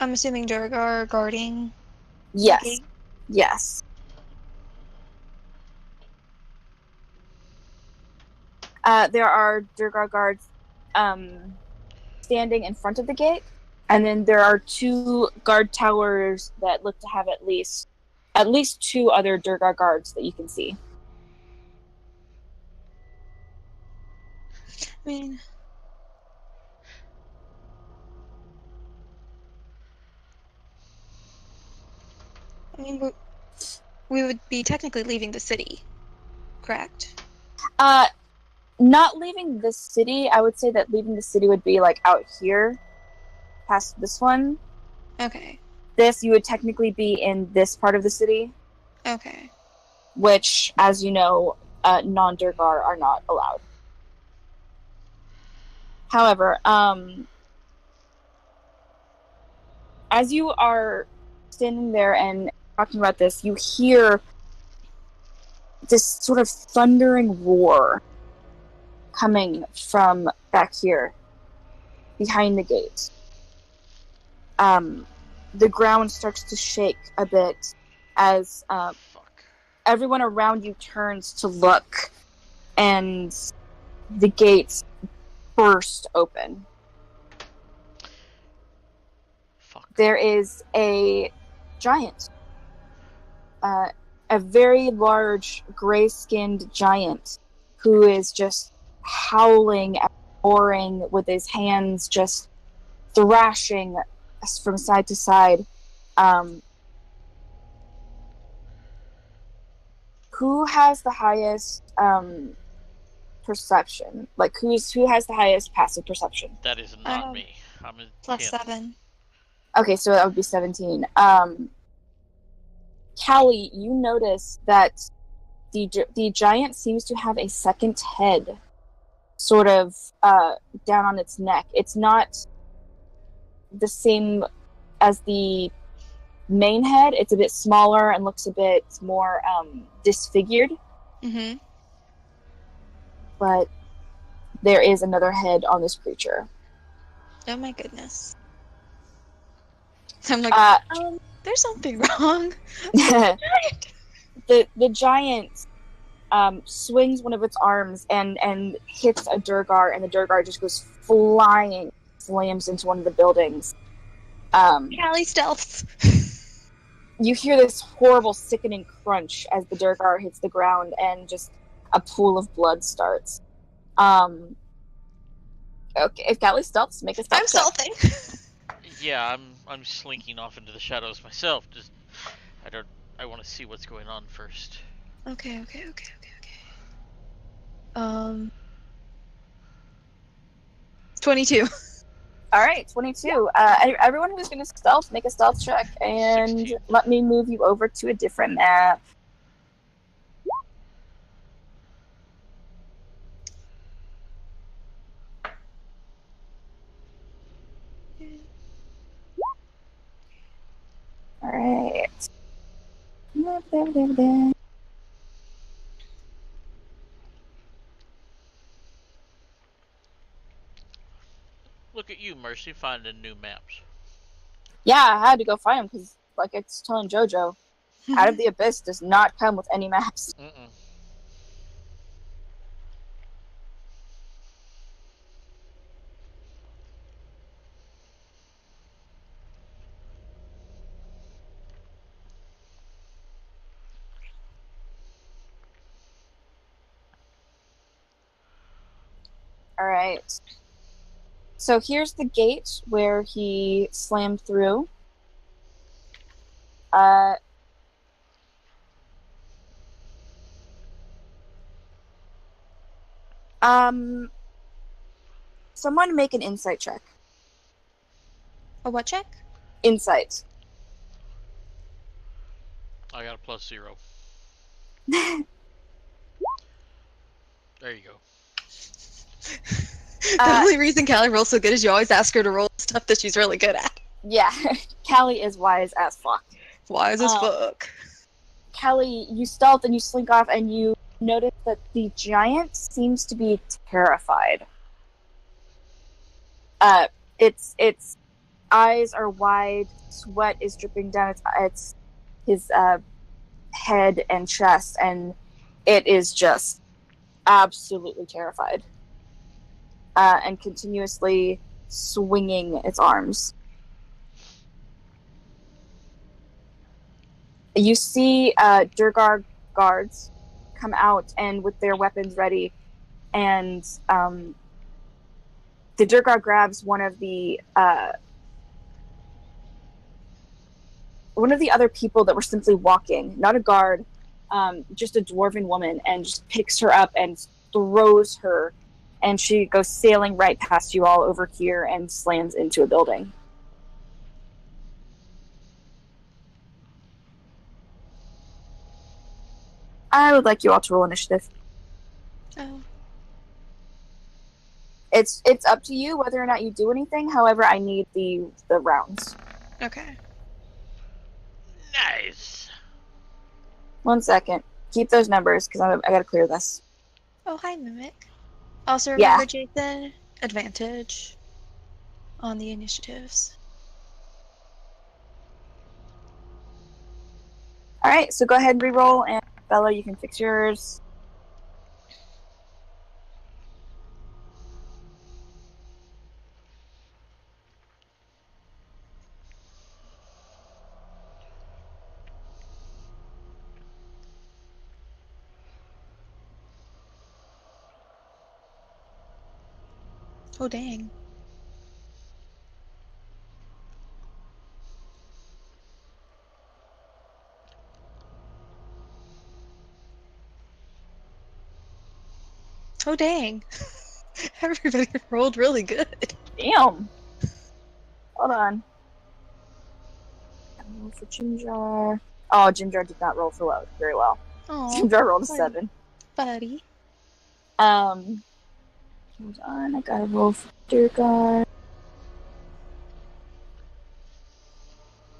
I'm assuming Durgar are guarding. Yes. the gate? Yes. There are Durgar guards standing in front of the gate, and then there are 2 guard towers that look to have at least 2 other Durgar guards that you can see. I mean, we would be technically leaving the city, correct? Not leaving the city. I would say that leaving the city would be like out here, past this one. Okay. You would technically be in this part of the city, Okay. which, as you know, non-Durgar are not allowed. However, as you are standing there and talking about this, you hear this sort of thundering roar coming from back here, behind the gate. The ground starts to shake a bit as everyone around you turns to look, and the gates burst open. Fuck. There is a giant, a very large, gray-skinned giant who is just howling and roaring with his hands just thrashing from side to side. Who has the highest perception? Like, who has the highest passive perception? That is not me. I'm a Plus 10. 7. Okay, so that would be 17. Callie, you notice that the giant seems to have a second head, sort of down on its neck. It's not the same as the main head. It's a bit smaller and looks a bit more disfigured. Mm-hmm. But there is another head on this creature. Oh my goodness. I'm like, there's something wrong. The giant swings one of its arms and hits a Durgar, and the Durgar just goes flying, slams into one of the buildings. Callie stealth. You hear this horrible, sickening crunch as the Durgar hits the ground, and just a pool of blood starts. Okay, if Callie stealths, make a stealth I'm check. stealthing. Yeah, I'm slinking off into the shadows myself. Just I want to see what's going on first. Okay. 22. All right, 22. Everyone who's going to stealth, make a stealth check, and 16. let me move you over to a different map. All right. Look at you, Mercy, finding new maps. Yeah, I had to go find them because, like it's telling JoJo, Out of the Abyss does not come with any maps. Mm-mm. All right. So here's the gate where he slammed through. Uh, someone make an insight check. A what check? Insight. I got a +0. There you go. The only reason Callie rolls so good is you always ask her to roll stuff that she's really good at. Yeah, Callie is wise as fuck. Wise as fuck. Callie, you stealth and you slink off, and you notice that the giant seems to be terrified. Its eyes are wide, sweat is dripping down his head and chest, and it is just absolutely terrified, and continuously swinging its arms. You see Durgar guards come out and with their weapons ready, and the Durgar grabs one of the other people that were simply walking, not a guard, just a dwarven woman, and just picks her up and throws her, and she goes sailing right past you all over here and slams into a building. I would like you all to roll initiative. Oh. It's up to you whether or not you do anything. However, I need the rounds. Okay. Nice. 1 second. Keep those numbers because I gotta clear this. Oh, hi, Mimic. Also Yeah. remember, Jason, advantage on the initiatives. All right, so go ahead and re-roll, and Bella, you can fix yours. Oh, dang. Oh, dang. Everybody rolled really good. Damn. Hold on. Roll for Jimjar. Oh, Jimjar did not roll for very well. Oh, Jimjar rolled a sorry. 7. buddy. Hold on, I gotta roll for Durgar.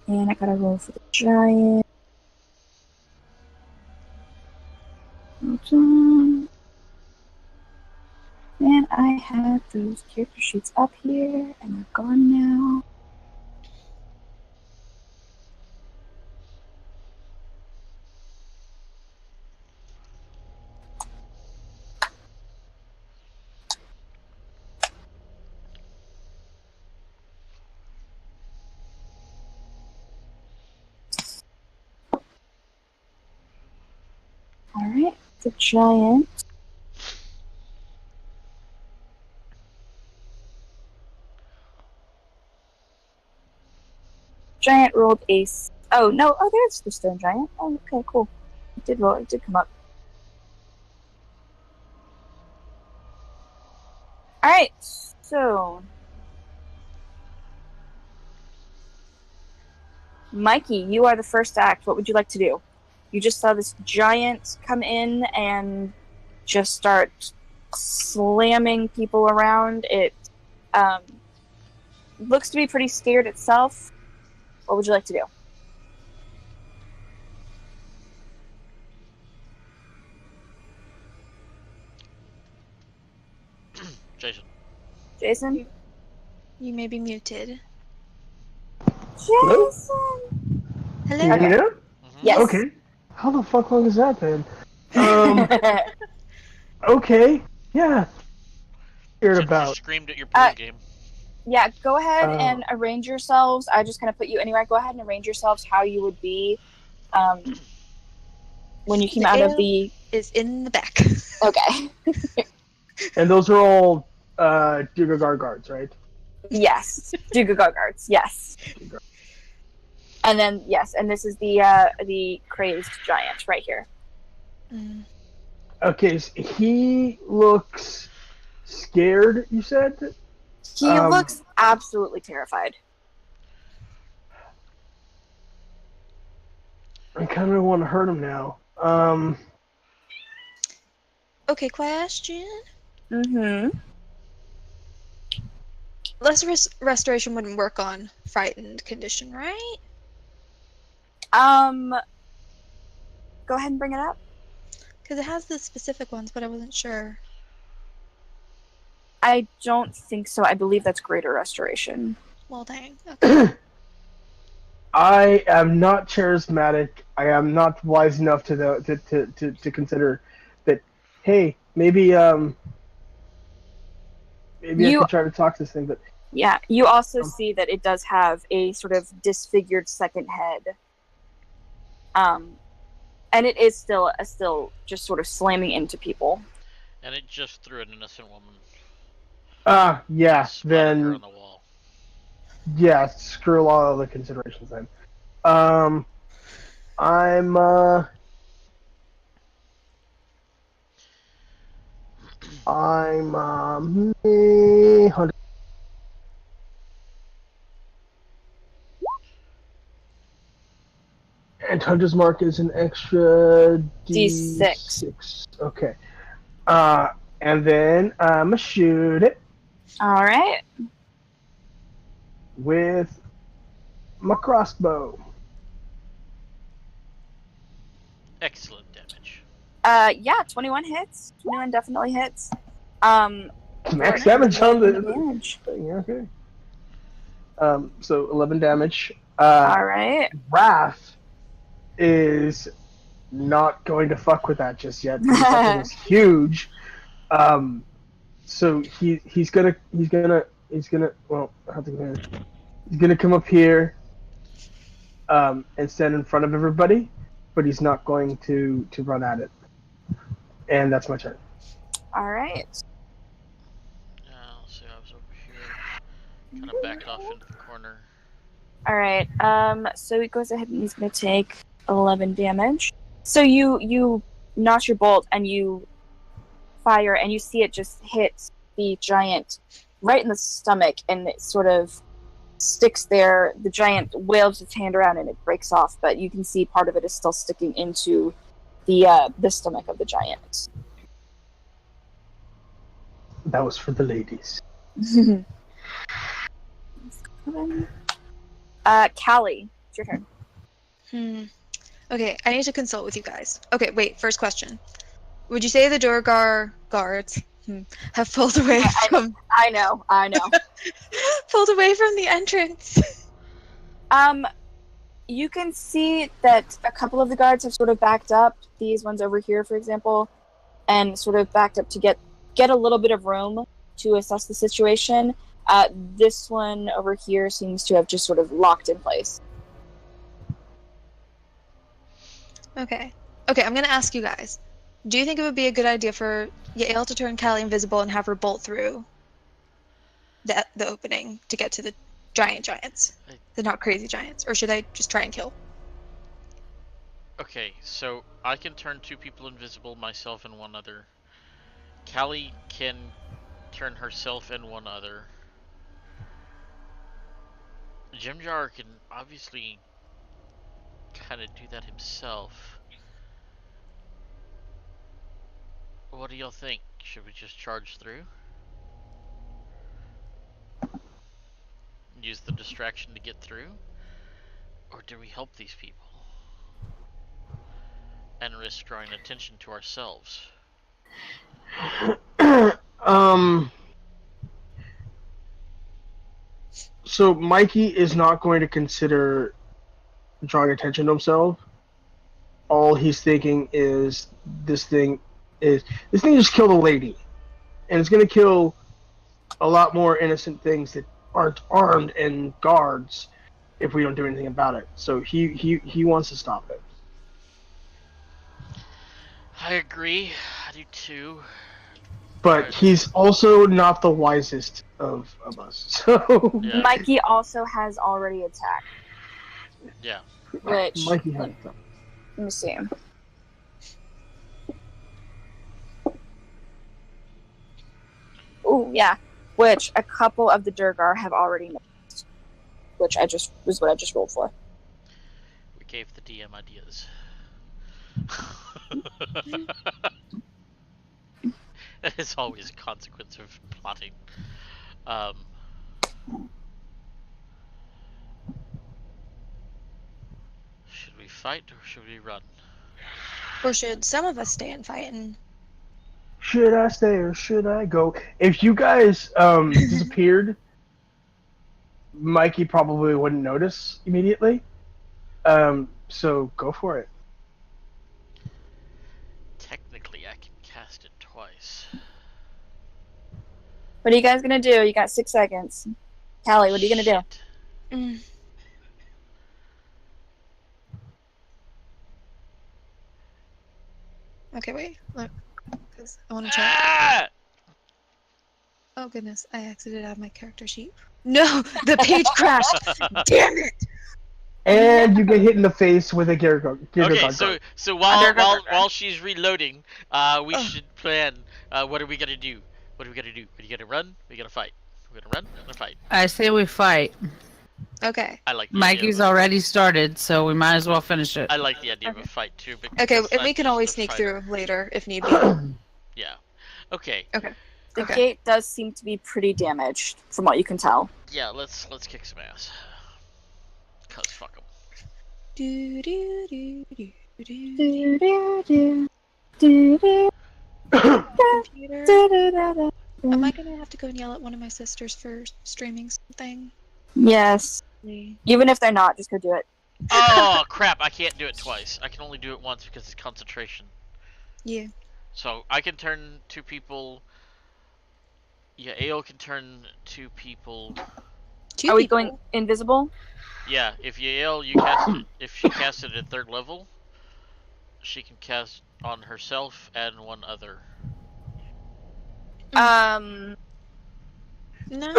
And I gotta roll for the giant. Hold on. And I had those character sheets up here, and they're gone now. Alright, the giant giant rolled ace. Oh no! Oh, there's the stone giant. Oh, okay, cool. It did roll. It did come up. All right. So, Mikey, you are the first act. What would you like to do? You just saw this giant come in and just start slamming people around. It looks to be pretty scared itself. What would you like to do? Jason. Jason? You may be muted. Hello? Jason! Can Hello. you hear me now? Mhm. Yes. Okay. How the fuck long is that then? Okay. Yeah. Scared Should've just about. screamed at your pool game. Yeah, go ahead Oh. and arrange yourselves. I just kind of put you anywhere. Go ahead and arrange yourselves how you would be when you came The out of ale- the... Is in the back. Okay. And those are all Dugagar guards, right? Yes. Dugagar guards. Yes. And then, yes, and this is the crazed giant right here. Mm. Okay, so he looks scared, you said? He looks absolutely terrified. I kind of want to hurt him now. Okay, question. Mm-hmm. Lesser restoration wouldn't work on frightened condition, right? Go ahead and bring it up. Because it has the specific ones, but I wasn't sure. I don't think so. I believe that's greater restoration. Well, dang. Okay. I am not charismatic. I am not wise enough to consider that. Hey, maybe I could try to talk to this thing, but Yeah, you also see that it does have a sort of disfigured second head. And it is still just sort of slamming into people. And it just threw an innocent woman. yeah, Splattered her then on the wall. yeah, screw all other considerations then. I'm hunter. And Hunter's Mark is an extra D6. Okay. And then I'm gonna shoot it All right. with my crossbow. Excellent damage. Yeah, 21 hits. 21 definitely hits. Max damage on the damage. thing, okay. So 11 damage. All right. Wrath is not going to fuck with that just yet. That thing is huge. So he's gonna well, he's gonna come up here and stand in front of everybody, but he's not going to run at it. And that's my turn. All right. I'll see. I was over here. Kind of backed off into the corner. All right. So he goes ahead and he's going to take 11 damage. So you notch your bolt and you fire and you see it just hit the giant right in the stomach and it sort of sticks there. The giant wails its hand around and it breaks off, but you can see part of it is still sticking into the stomach of the giant. That was for the ladies. Callie, it's your turn. Okay, I need to consult with you guys. Okay, wait, first question. Would you say the Durgar guards have pulled away from I know. pulled away from the entrance? You can see that a couple of the guards have sort of backed up. These ones over here, for example, and sort of backed up to get a little bit of room to assess the situation. This one over here seems to have just sort of locked in place. Okay, I'm gonna ask you guys. Do you think it would be a good idea for Yael to turn Callie invisible and have her bolt through the opening to get to the giants. They're not crazy giants. Or should I just try and kill? Okay, so I can turn 2 people invisible, myself and 1 other. Callie can turn herself and 1 other. Jimjar can obviously kind of do that himself. What do y'all think? Should we just charge through? Use the distraction to get through? Or do we help these people? And risk drawing attention to ourselves? So Mikey is not going to consider drawing attention to himself. All he's thinking is this thing just killed a lady, and it's gonna kill a lot more innocent things that aren't armed and guards if we don't do anything about it. So he wants to stop it. I agree. I do too. But he's also not the wisest of us. So Yeah. Mikey also has already attacked. Yeah. Which, Mikey has let me see. Ooh, yeah. Which a couple of the Durgar have already missed. Which was what I just rolled for. We gave the DM ideas. It's always a consequence of plotting. Should we fight or should we run? Or should some of us stay and fight and... should I stay or should I go? If you guys disappeared, Mikey probably wouldn't notice immediately. So go for it. Technically, I can cast it twice. What are you guys gonna do? You got 6 seconds. Callie, what are you gonna do? Shit. Mm. Okay, wait. Look. Because I want to check. Ah! Oh, goodness. I exited out of my character sheet. No! The page crashed! Damn it! And you get hit in the face with a Gyarados. Okay, so while she's reloading, we should plan. What are we gonna do? What are we gonna do? We gotta run. We gotta fight. We're gonna run. We're gonna fight. I say we fight. Okay. I like. The Mikey's idea of already started, so we might as well finish it. I like the idea of a fight too. Okay, because and we I'm can just always a sneak fighter. through later if need be. Yeah. Okay. The Okay. gate does seem to be pretty damaged, from what you can tell. Yeah. Let's kick some ass. Cause fuck 'em. Do, do, do, do, do, computer. Am I gonna have to go and yell at one of my sisters for streaming something? Yes. Please. Even if they're not, just go do it. Oh crap! I can't do it twice. I can only do it once because it's concentration. Yeah. So I can turn 2 people. Yeah, Ael can turn 2 people. Two Are we people. going invisible? Yeah, if Yael, you cast it, if she casts it at 3rd level, she can cast on herself and 1 other. No.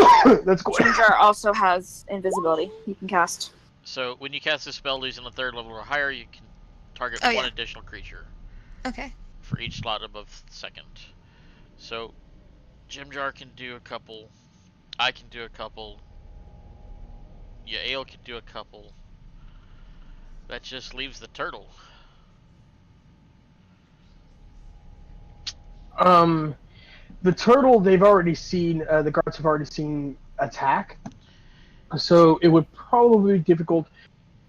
That's cool. Ginger also has invisibility. You can cast. So when you cast a spell using a 3rd level or higher, you can target Oh, 1 yeah. additional creature Okay. for each slot above 2nd. So Jimjar can do a couple. I can do a couple. Yael can do a couple. That just leaves the turtle. The turtle they've already seen. The guards have already seen attack. So it would probably be difficult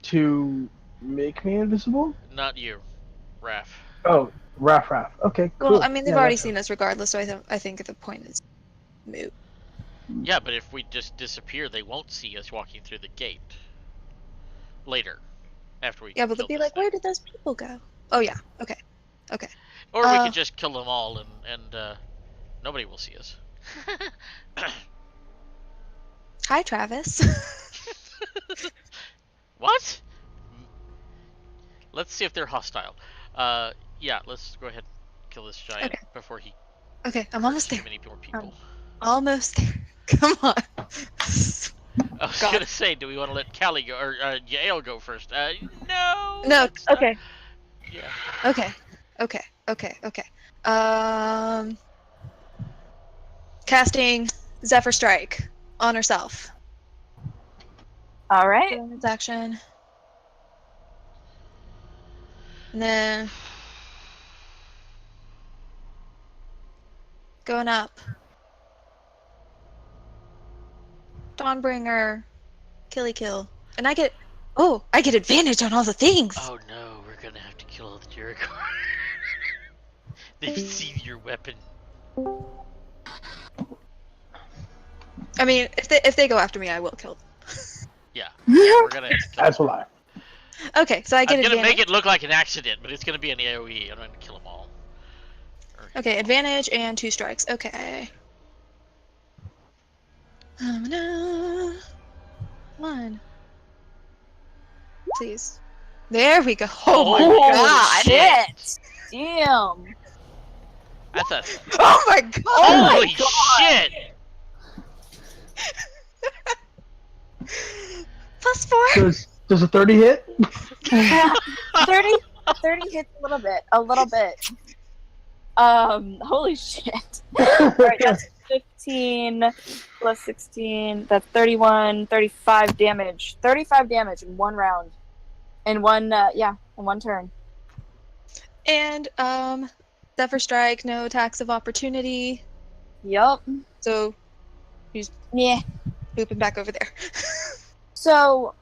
to make me invisible. Not you, Raph. Oh, Raph. Okay, cool. Well, I mean, they've Yeah, already that's- seen us regardless, so I think the point is moot. Yeah, but if we just disappear, they won't see us walking through the gate. Later. After we Yeah, but they'll kill be this like, thing. where did those people go? Oh, yeah. Okay. Okay. Or we Uh, could just kill them all and nobody will see us. Hi, Travis. What? Let's see if they're hostile. Yeah, let's go ahead and kill this giant Okay. before he Okay, I'm almost too there. many more people. Almost there. Come on. I was God. gonna say, do we want to let Callie go or Yael go first? No. No, that's not- Okay. Yeah. Okay. Casting Zephyr Strike on herself. All right. Bonus action. And then going up. Dawnbringer. Kill. And I get advantage on all the things. Oh no, we're gonna have to kill all the Jericho. They've seen your weapon. I mean, if they go after me, I will kill them. Yeah. We're gonna have to kill That's them. a lie. Okay, so I get I'm gonna advantage. make it look like an accident, but it's gonna be an AoE. I'm gonna kill them all. Okay, advantage and 2 strikes. Okay. No. 1. Please. There we go. Oh my Holy god. Shit! Damn! That's a Oh my god. holy shit! +4. Does a 30 hit? 30 hits a little bit. Holy shit. Alright, that's 15 plus 16. That's 31, 35 damage. 35 damage in one round. In one turn. And Zephyr Strike, no attacks of opportunity. Yup. So Yeah. looping back over there. So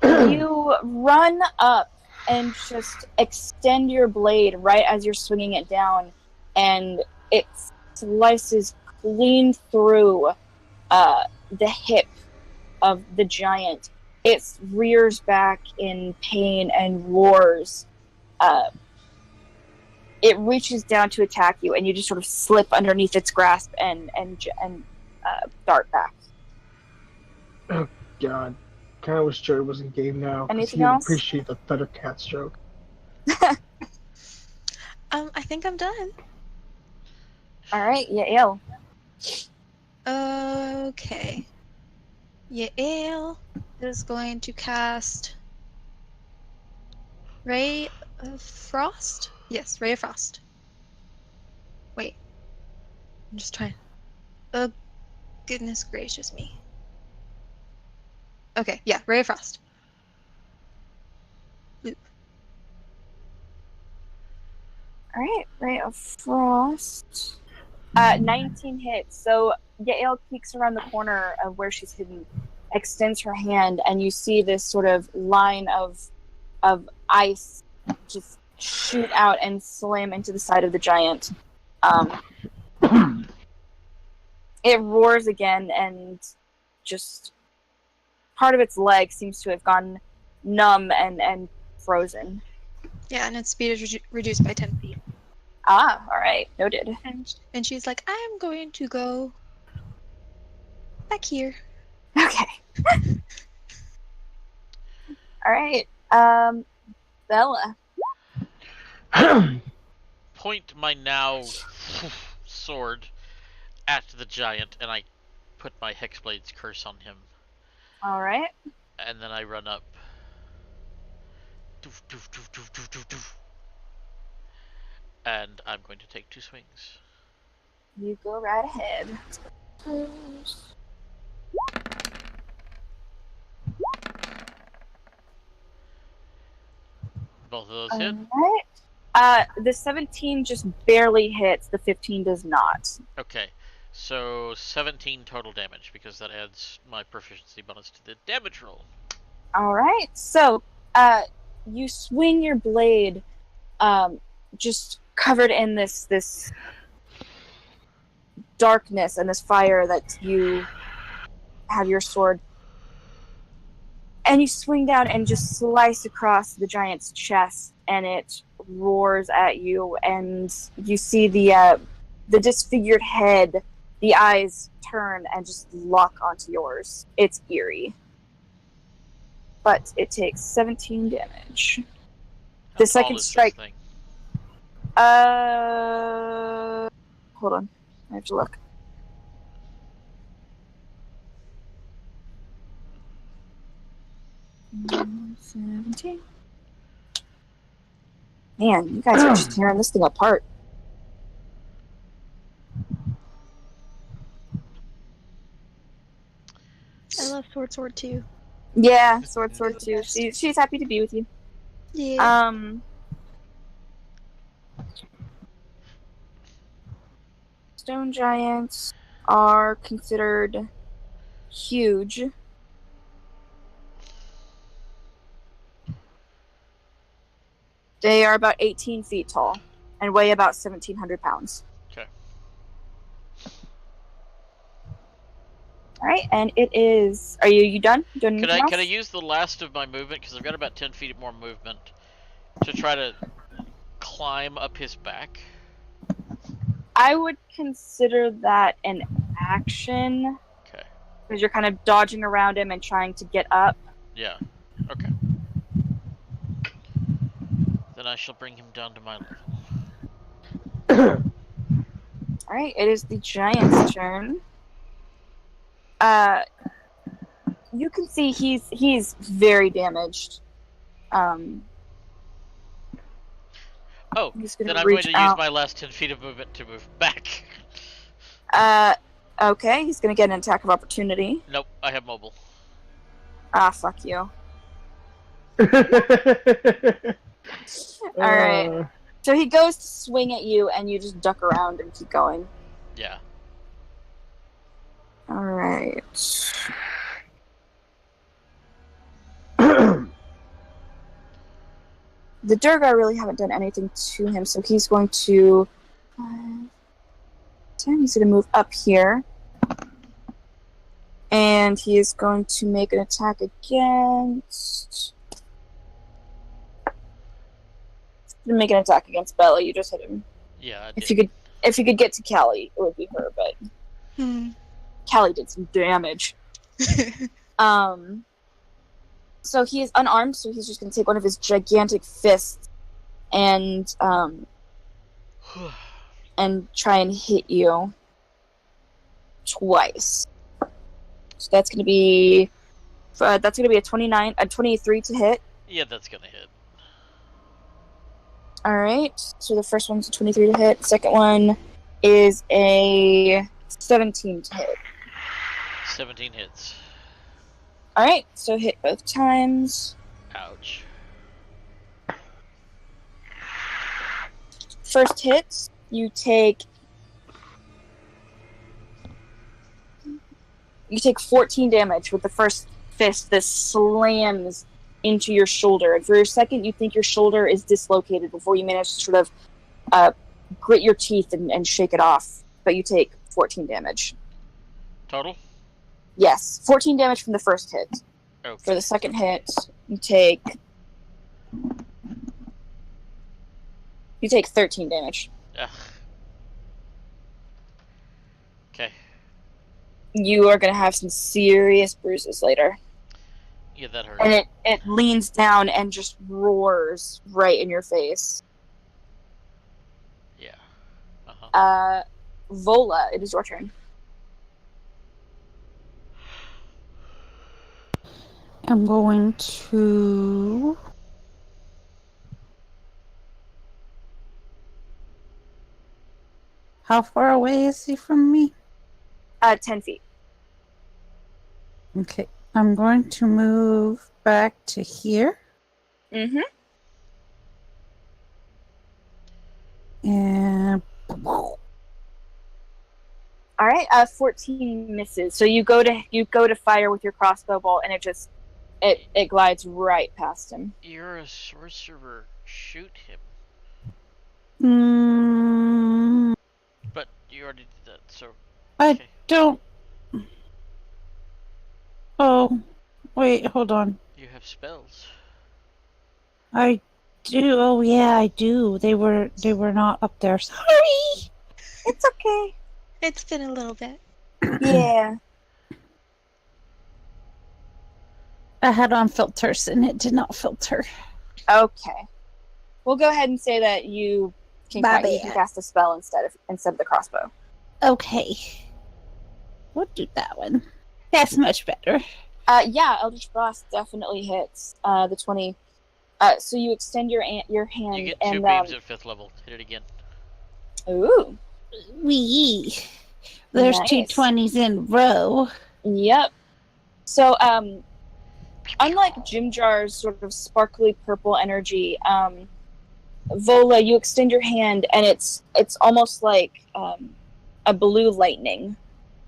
you run up and just extend your blade right as you're swinging it down, and it slices clean through the hip of the giant. It rears back in pain and roars. It reaches down to attack you, and you just sort of slip underneath its grasp and dart back. Oh God, kind of wish Joey was in game now. 'Cause Anything he'd else? appreciate the better cat stroke. I think I'm done. All right, Yael. Okay. Yael is going to cast Ray of Frost? Yes, Ray of Frost. Wait. I'm just trying. Oh, goodness gracious me. Okay, yeah, Ray of Frost. Loop. All right, Ray of Frost. 19 hits. So Yael peeks around the corner of where she's hidden, extends her hand, and you see this sort of line of ice just shoot out and slam into the side of the giant. It roars again, and just part of its leg seems to have gone numb and frozen. Yeah, and its speed is reduced by 10 feet. Ah, all right, noted. And she's like, I'm going to go back here. Okay. All right, Bella. Point my now sword at the giant, and I put my Hexblade's curse on him. All right. And then I run up. Doof, doof, doof, doof, doof, doof, doof. And I'm going to take 2 swings. You go right ahead. Both of those hit? Alright. The 17 just barely hits. The 15 does not. Okay. So 17 total damage, because that adds my proficiency bonus to the damage roll. Alright. So, you swing your blade, just covered in this darkness and this fire that you have your sword. And you swing down and just slice across the giant's chest, and it roars at you, and you see the disfigured head, the eyes turn and just lock onto yours. It's eerie. But it takes 17 damage. How The tall second is this strike. thing? Hold on. I have to look. 17. Man, you guys are just tearing this thing apart. I love Sword too. Yeah, Sword too. She's happy to be with you. Yeah. Stone giants are considered huge. They are about 18 feet tall and weigh about 1,700 pounds. Okay. All right, and it is. Are you done? Doing anything else? Can I use the last of my movement, because I've got about 10 feet more movement, to try to climb up his back? I would consider that an action. Okay. Because you're kind of dodging around him and trying to get up. Yeah. Okay. Then I shall bring him down to my level. Alright, it is the giant's turn. You can see he's very damaged. Oh, he's then gonna I'm going reach to use out. my last 10 feet of movement to move back. Okay, he's gonna get an attack of opportunity. Nope, I have mobile. Ah, fuck you. Alright. So he goes to swing at you, and you just duck around and keep going. Yeah. Alright. The Durgar really haven't done anything to him, so he's going to... he's going to move up here. And he is going to make an attack against... He's going to make an attack against Bella. You just hit him. Yeah, I did. If you could get to Callie, it would be her, but... Callie did some damage. So he is unarmed, so he's just going to take one of his gigantic fists and try and hit you twice. So that's going to be a 23 to hit. Yeah, that's gonna hit. All right. So the first one's a 23 to hit. The second one is a 17 to hit. 17 hits. Alright, so hit both times. Ouch. First hit, you take 14 damage with the first fist that slams into your shoulder. And for your second, you think your shoulder is dislocated before you manage to sort of grit your teeth and shake it off. But you take 14 damage. Total? Yes, 14 damage from the first hit. Okay. For the second hit, you take 13 damage. Ugh. Okay. You are going to have some serious bruises later. Yeah, that hurt. And it leans down and just roars right in your face. Yeah. Vola, it is your turn. I'm going to... How far away is he from me? 10 feet. Okay. I'm going to move back to here. Mm-hmm. And... All right, 14 misses. So you go to fire with your crossbow bolt, and it glides right past him. You're a sorcerer. Shoot him. But you already did that, so... I okay. don't... Oh, wait, hold on. You have spells. I do. Oh, yeah, I do. They were not up there. Sorry! It's okay. It's been a little bit. Yeah. I had on filters and it did not filter. Okay. We'll go ahead and say that you can cast a spell instead of the crossbow. Okay. We'll do that one. That's much better. Yeah, Eldritch Blast definitely hits. The 20 So you extend your hand You get 2 and beams at 5th level. Hit it again. ooh, Wee. There's two nice. 20s in a row. Yep. So unlike Jim Jar's sort of sparkly purple energy, Vola, you extend your hand and it's almost like a blue lightning.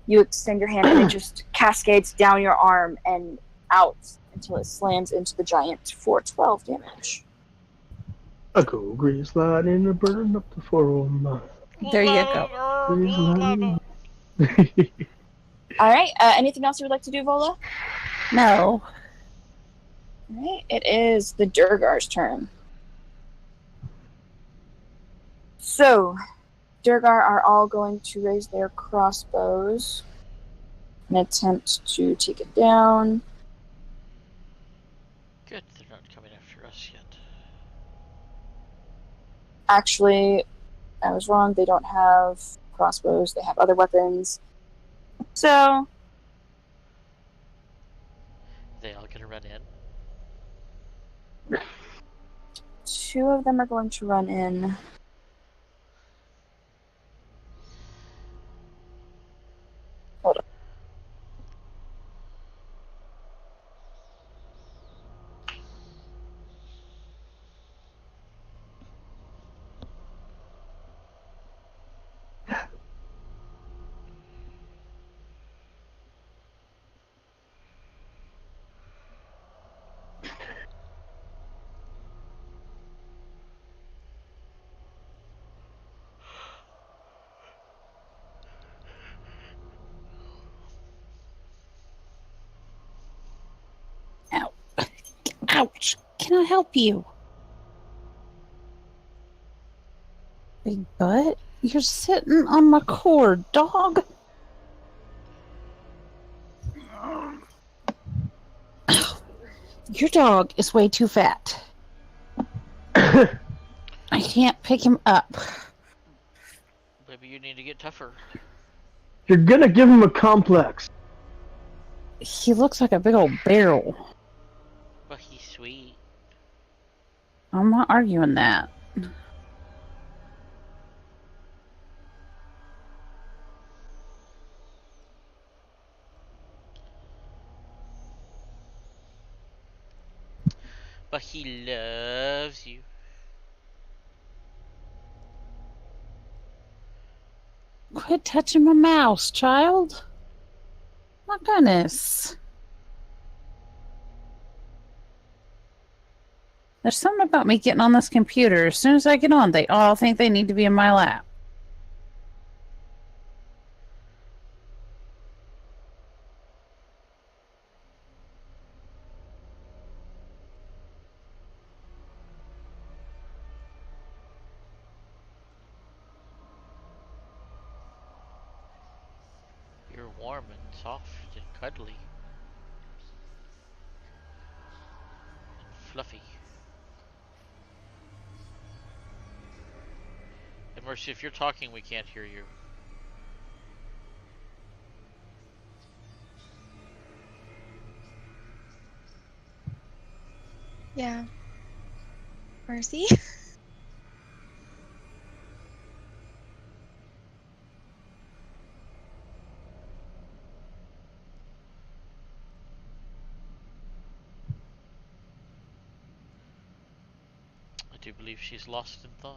You extend your hand and it just cascades down your arm and out until it slams into the giant for 12 damage. A go green slide in the burn up the forum. There you go. Green slide. All right. Anything else you would like to do, Vola? No. All right. It is the Durgar's turn. So, Durgar are all going to raise their crossbows and attempt to take it down. Good, they're not coming after us yet. Actually, I was wrong. They don't have crossbows. They have other weapons. So, They all gonna run in? 2 of them are going to run in. Hold on. Ow. Ouch. Can I help you? Big butt? You're sitting on my cord, dog. Your dog is way too fat. I can't pick him up. Maybe you need to get tougher. You're gonna give him a complex. He looks like a big old barrel. But he's sweet. I'm not arguing that. But he loves you. Quit touching my mouse, child. My goodness. There's something about me getting on this computer. As soon as I get on, they all think they need to be in my lap. You're warm and soft and cuddly. And fluffy. And Mercy, if you're talking, we can't hear you. Yeah. Mercy? I do believe she's lost in thought.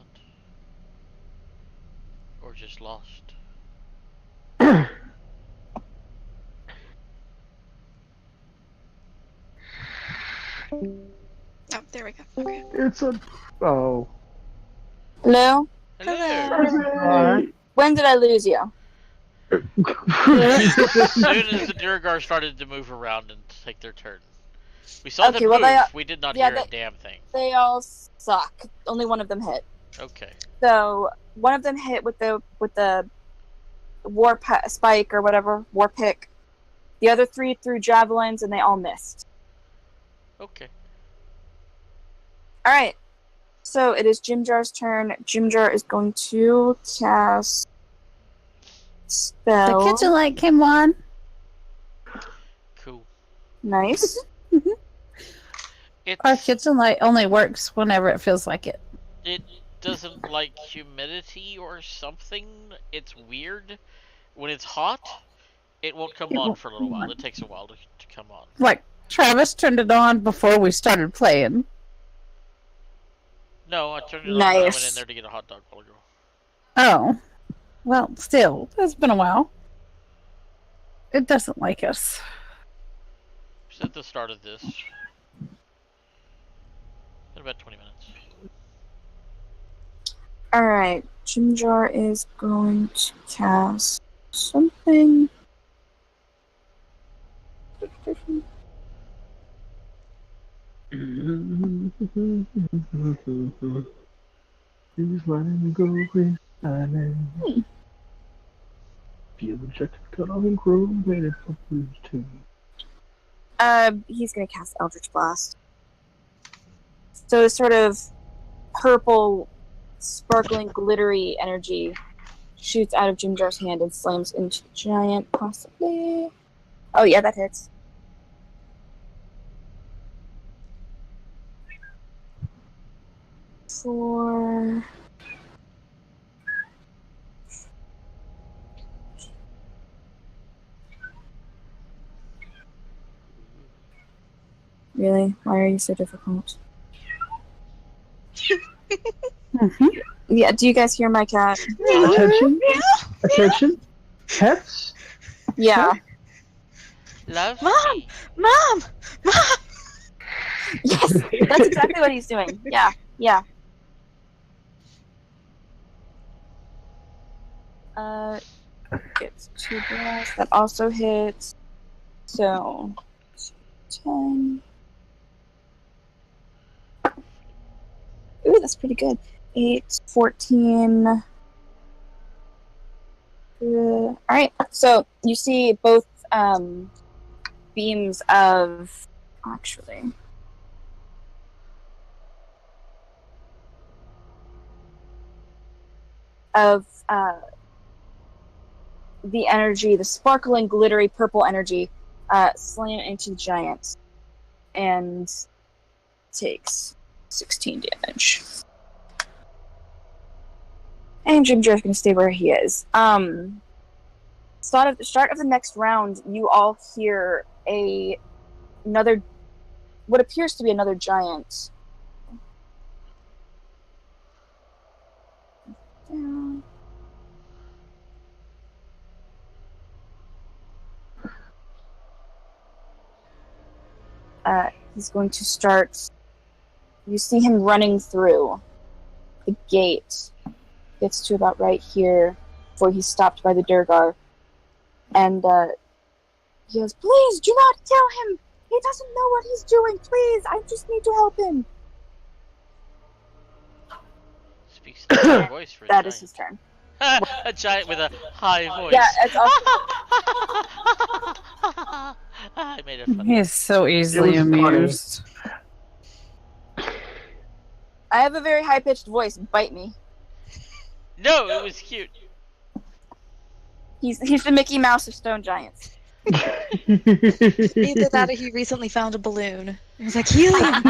Or just lost. Oh, there we go. Okay. It's a. Oh. Hello? Hello! Hey. When did I lose you? As soon as the Durgar started to move around and take their turn. We saw them move, we did not hear a damn thing. They all suck. Only one of them hit. Okay. So one of them hit with the spike or whatever, war pick. The other 3 threw javelins and they all missed. Okay. All right. So it is Jim Jar's turn. Jim Jar is going to cast spell. The kitchen light came on. Cool. Nice. Our kitchen light only works whenever it feels like it. It doesn't like humidity or something. It's weird. When it's hot, it won't come on for a little while. It takes a while to come on. Like, Travis turned it on before we started playing. No, I turned it on when I went in there to get a hot dog while ago. Oh. Well, still, it's been a while. It doesn't like us. Just at the start of this. In about 20 minutes. Alright, Jimjar is going to cast something. Please let him go with silence. Feel the objective cut off and grow made it for Blues too. He's gonna cast Eldritch Blast. So a sort of purple, sparkling, glittery energy shoots out of Jimjar's hand and slams into the giant, possibly. Oh yeah, that hits. For really? Why are you so difficult? Yeah, do you guys hear my cat? Attention! Attention! Pets! Yeah. Love Mom! me. Mom! Yes, that's exactly what he's doing. Yeah, yeah. Gets 2 blasts. That also hits. So, 10. Ooh, that's pretty good. 8, 14. Alright, so you see both beams of. Actually. Of the energy, the sparkling, glittery purple energy, slam into the giant and takes 16 damage. And Jimjar's going to stay where he is. Start of the next round, you all hear another, what appears to be another giant. He's going to start. You see him running through the gate. Gets to about right here before he's stopped by the Durgar. And he goes, "Please do not tell him! He doesn't know what he's doing! Please! I just need to help him!" Speaks in a high voice for a That giant. is his turn. A giant with a high voice. Yeah, it's also, I made it funny. He's so easily It was funny. amused. I have a very high-pitched voice. Bite me. No, it was cute. He's the Mickey Mouse of stone giants. Either that or he recently found a balloon. It was like, helium!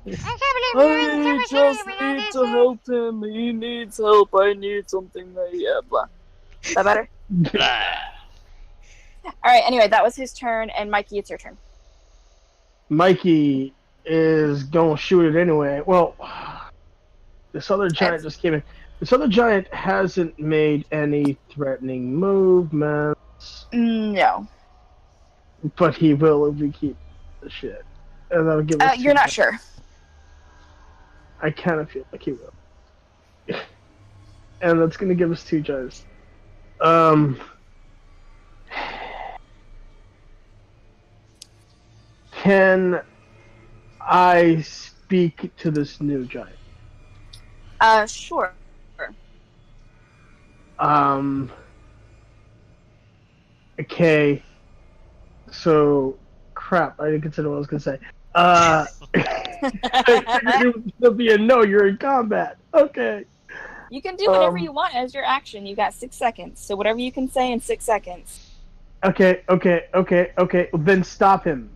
I just need to help him. He needs help. I need something. Yeah, blah. Is that better? Blah. Alright, anyway, that was his turn, and Mikey, it's your turn. Mikey is gonna shoot it anyway. Well, this other giant just came in. This other giant hasn't made any threatening movements, No. but he will if we keep the shit. And that'll give us You're not sure. I kind of feel like he will. And that's gonna give us 2 giants. Can I speak to this new giant? Sure. Okay. So, crap, I didn't consider what I was gonna say. It'll be a no, you're in combat. Okay. You can do whatever you want as your action. You got 6 seconds. So whatever you can say in 6 seconds. Okay. Then stop him.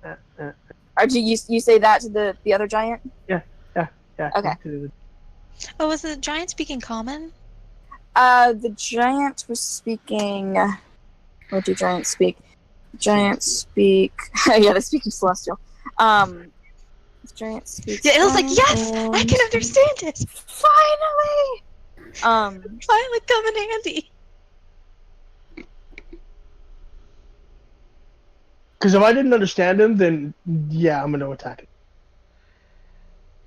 Or do you say that to the other giant? Yeah. Okay. Oh, was the giant speaking common? The giant was speaking. What do giants speak? Giants speak. Yeah, they speak in celestial. The giant speaks. Yeah, it was like, Common yes, I and- can understand it. Finally. Finally come in handy. Because if I didn't understand him, then yeah, I'm gonna attack him.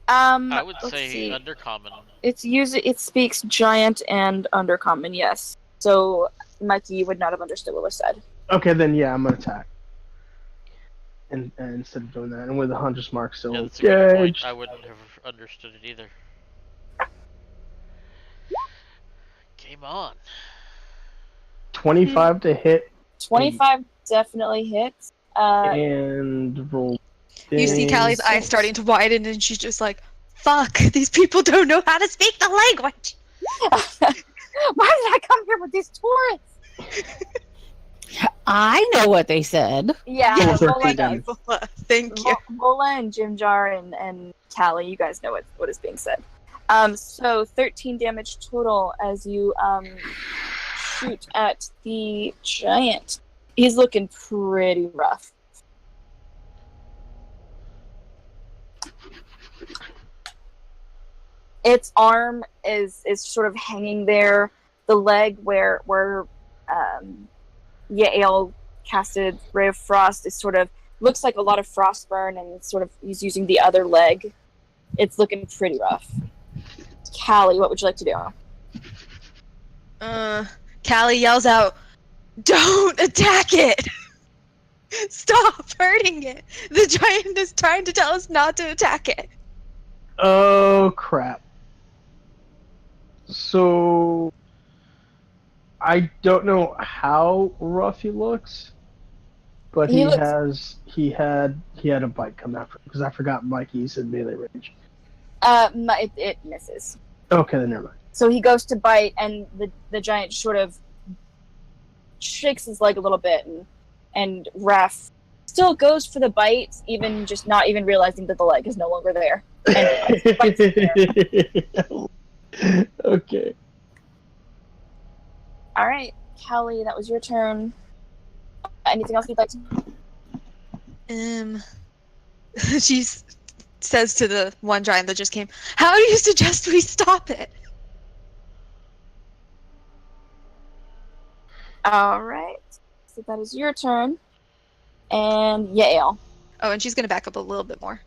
I would let's say see. undercommon. It speaks giant and undercommon. Yes. So Mikey, you would not have understood what was said. Okay, then yeah, I'm gonna attack. And instead of doing that, and with the hunter's mark, so Yeah, that's a good point. engaged. I wouldn't have understood it either. Game on. 25 to hit 25 definitely hits. and roll. You see Callie's eyes starting to widen, and she's just like, fuck, these people don't know how to speak the language. Why did I come here with these tourists? I know what they said. Yeah, Yes, Vola 13 does. damage. Thank you. Vola and Jimjar and Callie, you guys know what is being said. So 13 damage total as you shoot at the giant. He's looking pretty rough. Its arm is sort of hanging there. The leg where Yael casted Ray of Frost is sort of looks like a lot of frost burn, and sort of he's using the other leg. It's looking pretty rough. Callie, what would you like to do? Callie yells out, "Don't attack it! Stop hurting it! The giant is trying to tell us not to attack it." Oh crap. So I don't know how rough he looks, but He looks- he had a bite come after him, because I forgot Mikey said melee range. It misses. Okay, then never mind. So he goes to bite, and the giant sort of shakes his leg a little bit, and Raph still goes for the bite, even just not even realizing that the leg is no longer there. And bites it there. Okay. All right, Callie, that was your turn. Anything else you'd like to? She says to the one giant that just came, "How do you suggest we stop it?" All right, so that is your turn. And Yael. Oh, and she's gonna back up a little bit more,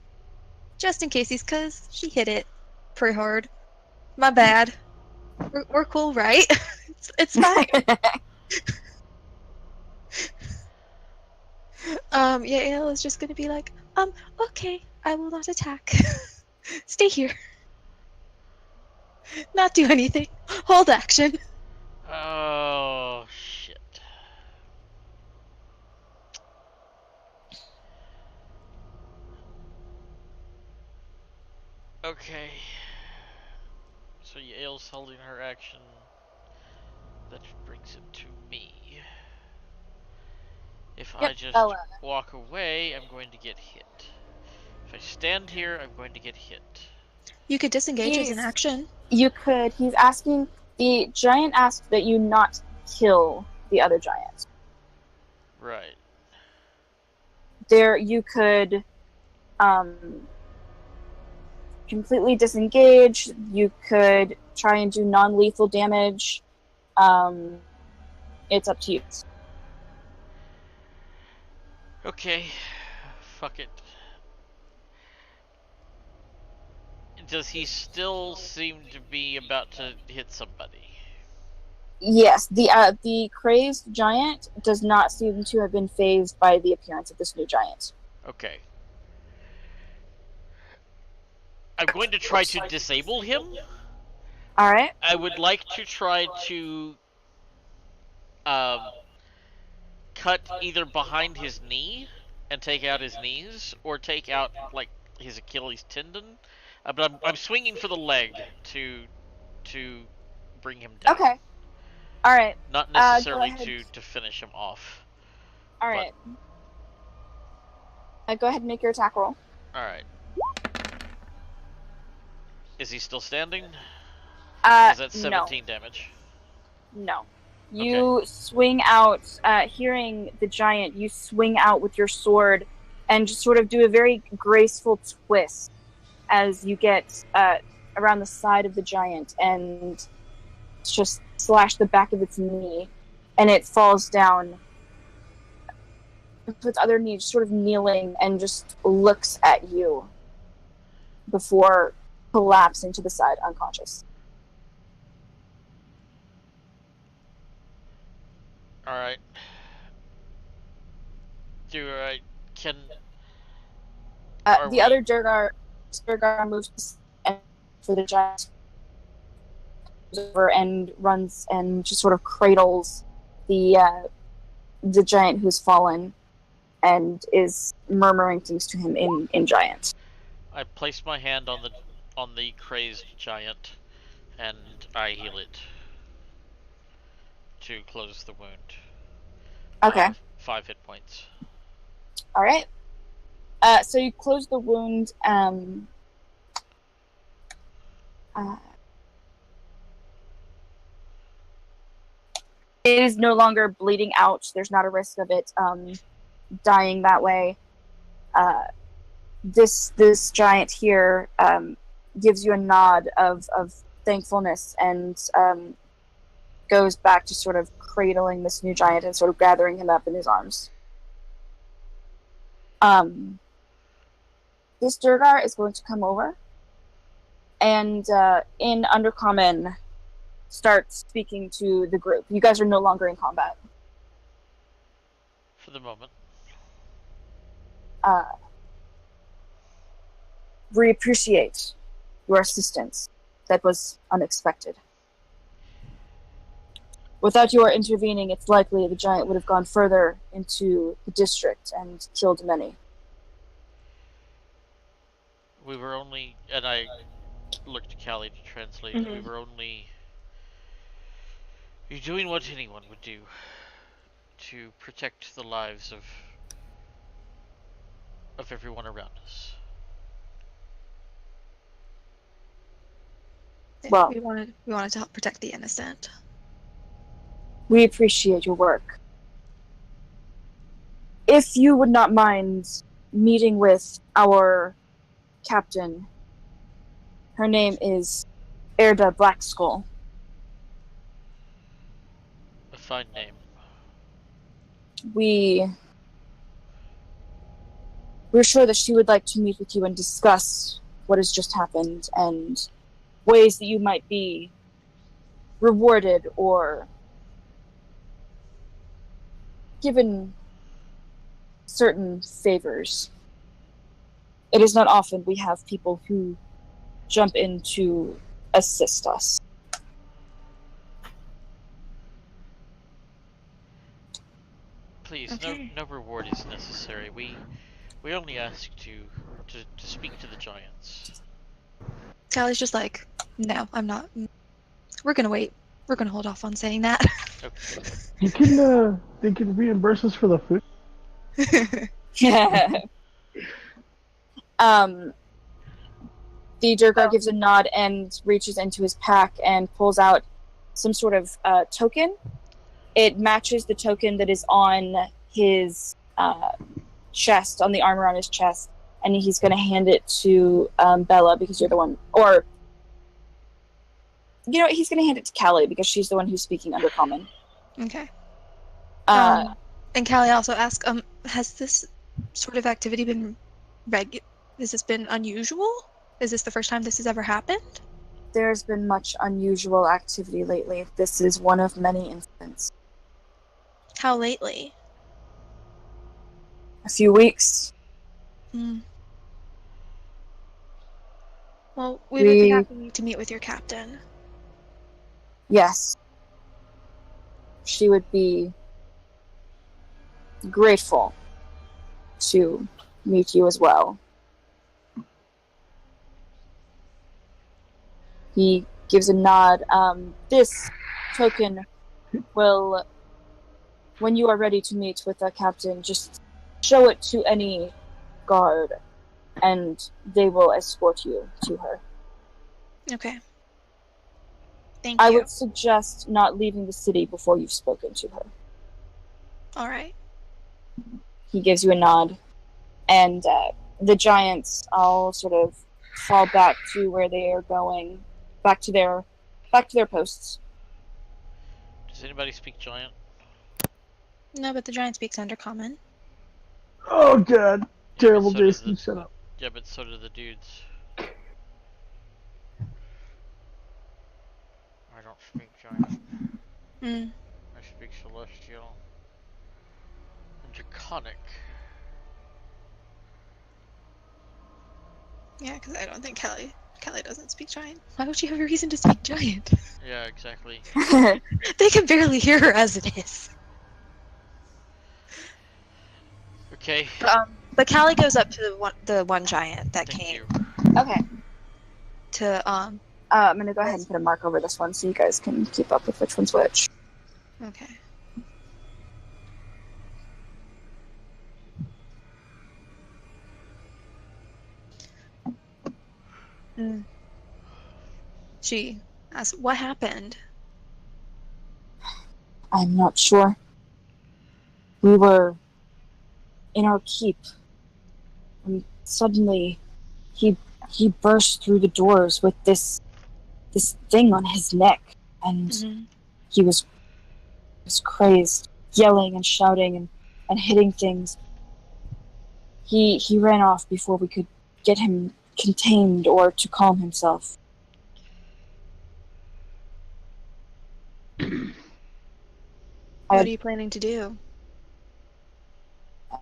just in case cause she hit it pretty hard. My bad. We're cool, right? It's fine. Yael is just gonna be like, okay, I will not attack. Stay here. Not do anything. Hold action. Oh, shit. Okay. So Yael's holding her action. That brings it to me. If I Yep, just Bella. walk away, I'm going to get hit. If I stand here, I'm going to get hit. You could disengage as an Jeez. action. You could. He's asking. The giant asked that you not kill the other giant. Right. There, you could completely disengage. You could try and do non-lethal damage. It's up to you. Okay. Fuck it. Does he still seem to be about to hit somebody? Yes, the crazed giant does not seem to have been phased by the appearance of this new giant. Okay. I'm going to try to disable him. All right. I would like to try to cut either behind his knee and take out his knees, or take out like his Achilles tendon. But I'm swinging for the leg to bring him down. Okay. All right. Not Go necessarily ahead. to finish him off. All right. Go ahead and make your attack roll. Alright. Is he still standing? Uh, Is that 17 damage? No. You swing out, hearing the giant, you swing out with your sword and just sort of do a very graceful twist as you get around the side of the giant and just slash the back of its knee, and it falls down with its other knee, just sort of kneeling, and just looks at you before collapsing to the side unconscious. Alright. Can... The other Durgar moves for the giant over and runs and just sort of cradles the giant who's fallen and is murmuring things to him in giant. I place my hand on the crazed giant and I heal it to close the wound. Okay. 5 hit points. All right. So you close the wound. It is no longer bleeding out. There's not a risk of it dying that way. This giant here gives you a nod of thankfulness and goes back to sort of cradling this new giant and sort of gathering him up in his arms. This Durgar is going to come over and in Undercommon start speaking to the group. You guys are no longer in combat. For the moment. We appreciate your assistance. That was unexpected. Without your intervening, it's likely the giant would have gone further into the district and killed many. We were only, and I looked to Callie to translate, we were only doing what anyone would do to protect the lives of everyone around us. Well, we wanted to help protect the innocent. We appreciate your work. If you would not mind meeting with our captain, her name is Erda Blackskull. A fine name. We're sure that she would like to meet with you and discuss what has just happened and ways that you might be rewarded or given certain favors. It is not often we have people who jump in to assist us. Please, Okay. no reward is necessary. We only ask to speak to the giants. Callie's just like, no, I'm not. We're gonna wait. We're gonna hold off on saying that. Okay. They can reimburse us for the food. The Durgar gives a nod and reaches into his pack and pulls out some sort of token. It matches the token that is on his chest, on the armor on his chest, and he's going to hand it to Bella because you're the one, or you know, he's going to hand it to Callie because she's the one who's speaking Undercommon. Okay. And Callie also asks, has this sort of activity been has this been unusual? Is this the first time this has ever happened? There's been much unusual activity lately. This is one of many incidents. How lately? A few weeks. Well, we would be happy to meet with your captain. Yes. She would be grateful to meet you as well. He gives a nod. This token will, when you are ready to meet with the captain, just show it to any guard, and they will escort you to her. Okay. Thank you. I would suggest not leaving the city before you've spoken to her. All right. He gives you a nod, and the giants all sort of fall back to where they are going, back to their posts. Does anybody speak giant? No, but the giant speaks Undercommon. Oh god. Yeah, Terrible but so do Jason, shut up. Yeah, but so do the dudes. I don't speak giant. Hmm. I speak celestial. And draconic. Yeah, because I don't think Kelly doesn't speak giant. Why would she have a reason to speak giant? Yeah, exactly. They can barely hear her as it is. Okay. But Callie goes up to the one giant that Thank came you. Okay. to I'm gonna go ahead and put a mark over this one so you guys can keep up with which one's which. Okay. She asks, "What happened?" I'm not sure. We were in our keep, and suddenly he burst through the doors with this thing on his neck, and Mhm. he was crazed, yelling and shouting and hitting things. He ran off before we could get him contained or to calm himself. What are you planning to do?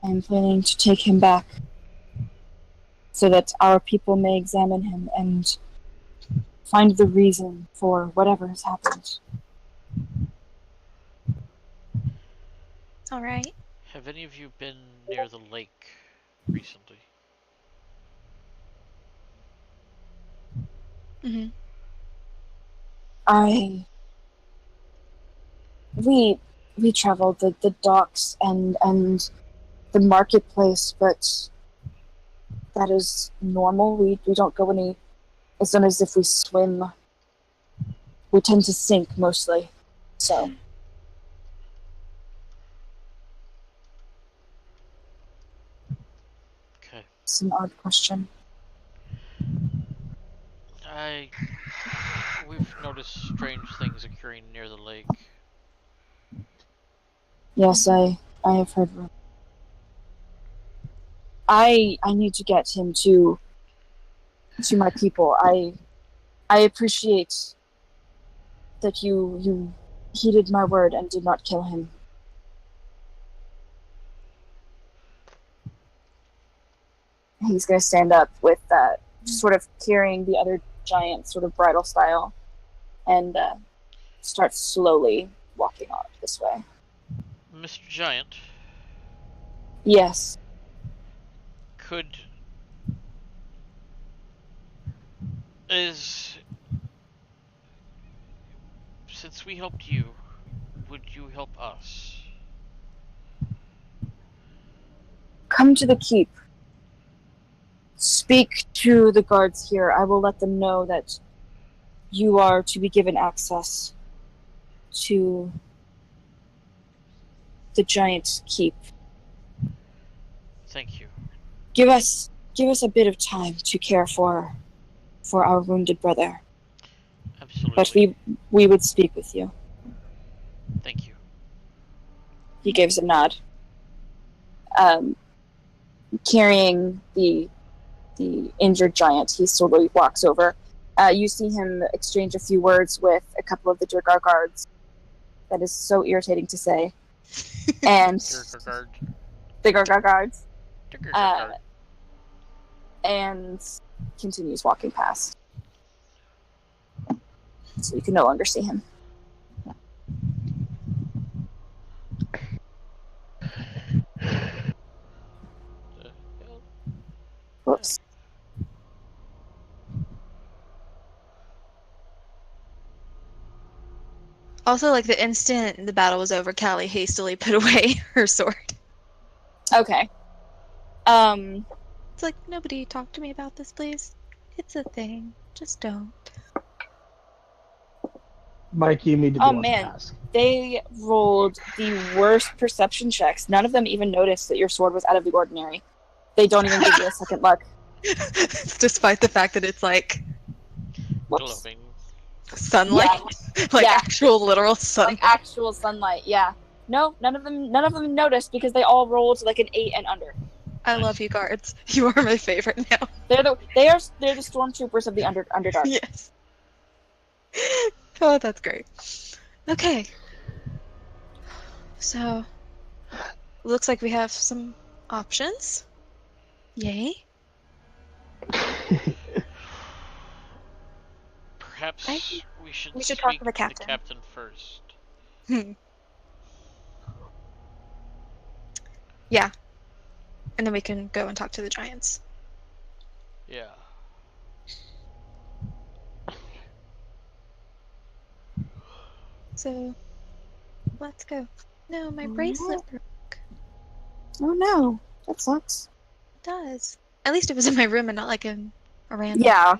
I'm planning to take him back so that our people may examine him and find the reason for whatever has happened. All right. Have any of you been near the lake recently? Mm-hmm. We traveled the docks and the marketplace, but that is normal. We don't go any. It's not as if we swim. We tend to sink mostly. So Okay. it's an odd question. We've noticed strange things occurring near the lake. Yes, I have heard. I need to get him to my people. I appreciate that you heeded my word and did not kill him. He's going to stand up with sort of carrying the other giant sort of bridal style and start slowly walking on this way. Mr. Giant, Yes. since we helped you, would you help us? Come to the keep. Speak to the guards here. I will let them know that you are to be given access to the giant keep. Thank you. Give us a bit of time to care for our wounded brother. Absolutely. But we would speak with you. Thank you. He gives a nod. Carrying the injured giant, he slowly walks over. You see him exchange a few words with a couple of the Durgar guards. That is so irritating to say. And the Durgar guards. And continues walking past. So you can no longer see him. Whoops. Also, like the instant the battle was over, Callie hastily put away her sword. Okay. It's like, nobody talk to me about this, please. It's a thing. Just don't. Mikey immediately Oh wants to man, ask. they rolled the worst perception checks. None of them even noticed that your sword was out of the ordinary. They don't even give you a second look. Despite the fact that it's like Whoops. Glowing. sunlight, like Yeah. actual literal sunlight. Like actual sunlight, yeah. No, none of them noticed because they all rolled like an 8 and under. I love you, guards. You are my favorite now. They're the stormtroopers of the Underdark. Yes. Oh, that's great. Okay. So, looks like we have some options. Yay. Perhaps we should we should speak talk to the to the captain. captain first. Yeah. And then we can go and talk to the giants. Yeah. So, let's go. No, my bracelet broke. Oh no, that sucks. It does. At least it was in my room and not like in a random. Yeah.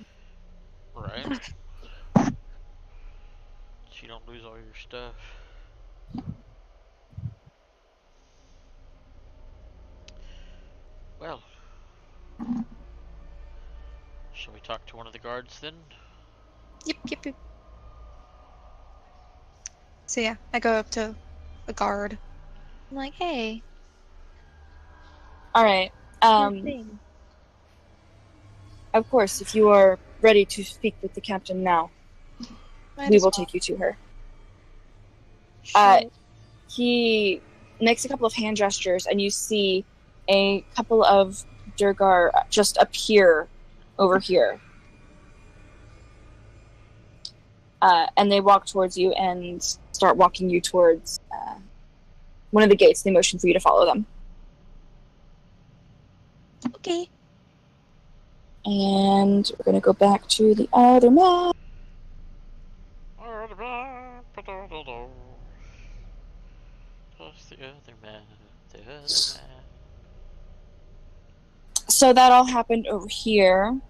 Right. So you don't lose all your stuff. Well, shall we talk to one of the guards then? Yep. So yeah, I go up to a guard. I'm like, hey. All right. Thing. Of course, if you are ready to speak with the captain now, Might we as will well. take you to her. Sure. He makes a couple of hand gestures, and you see a couple of Durgar just appear over here. And they walk towards you and start walking you towards one of the gates. They motion for you to follow them. Okay. And we're going to go back to the other map. What's the other man? The other man. So that all happened over here.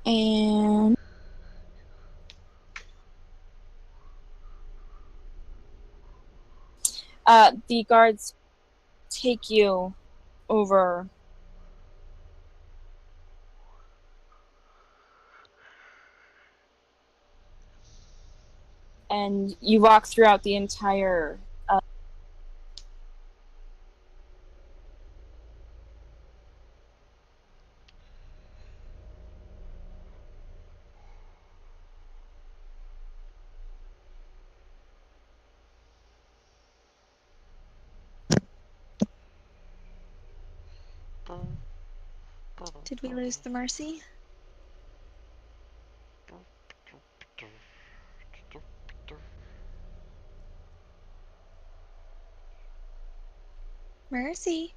And the guards take you over and you walk throughout the entire Did we lose the Mercy? Mercy.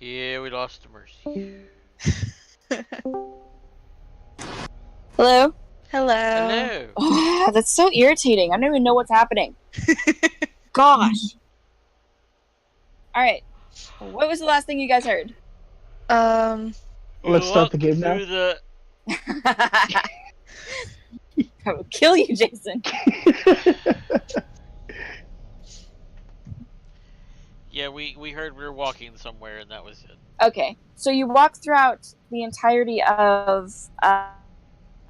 Yeah, we lost to Mercy. Hello? Hello. Hello. Oh, that's so irritating. I don't even know what's happening. Gosh. Alright. What was the last thing you guys heard? Let's start the Walk game now. through the- I will kill you, Jason. Yeah, we heard we were walking somewhere and that was it. Okay, so you walk throughout the entirety of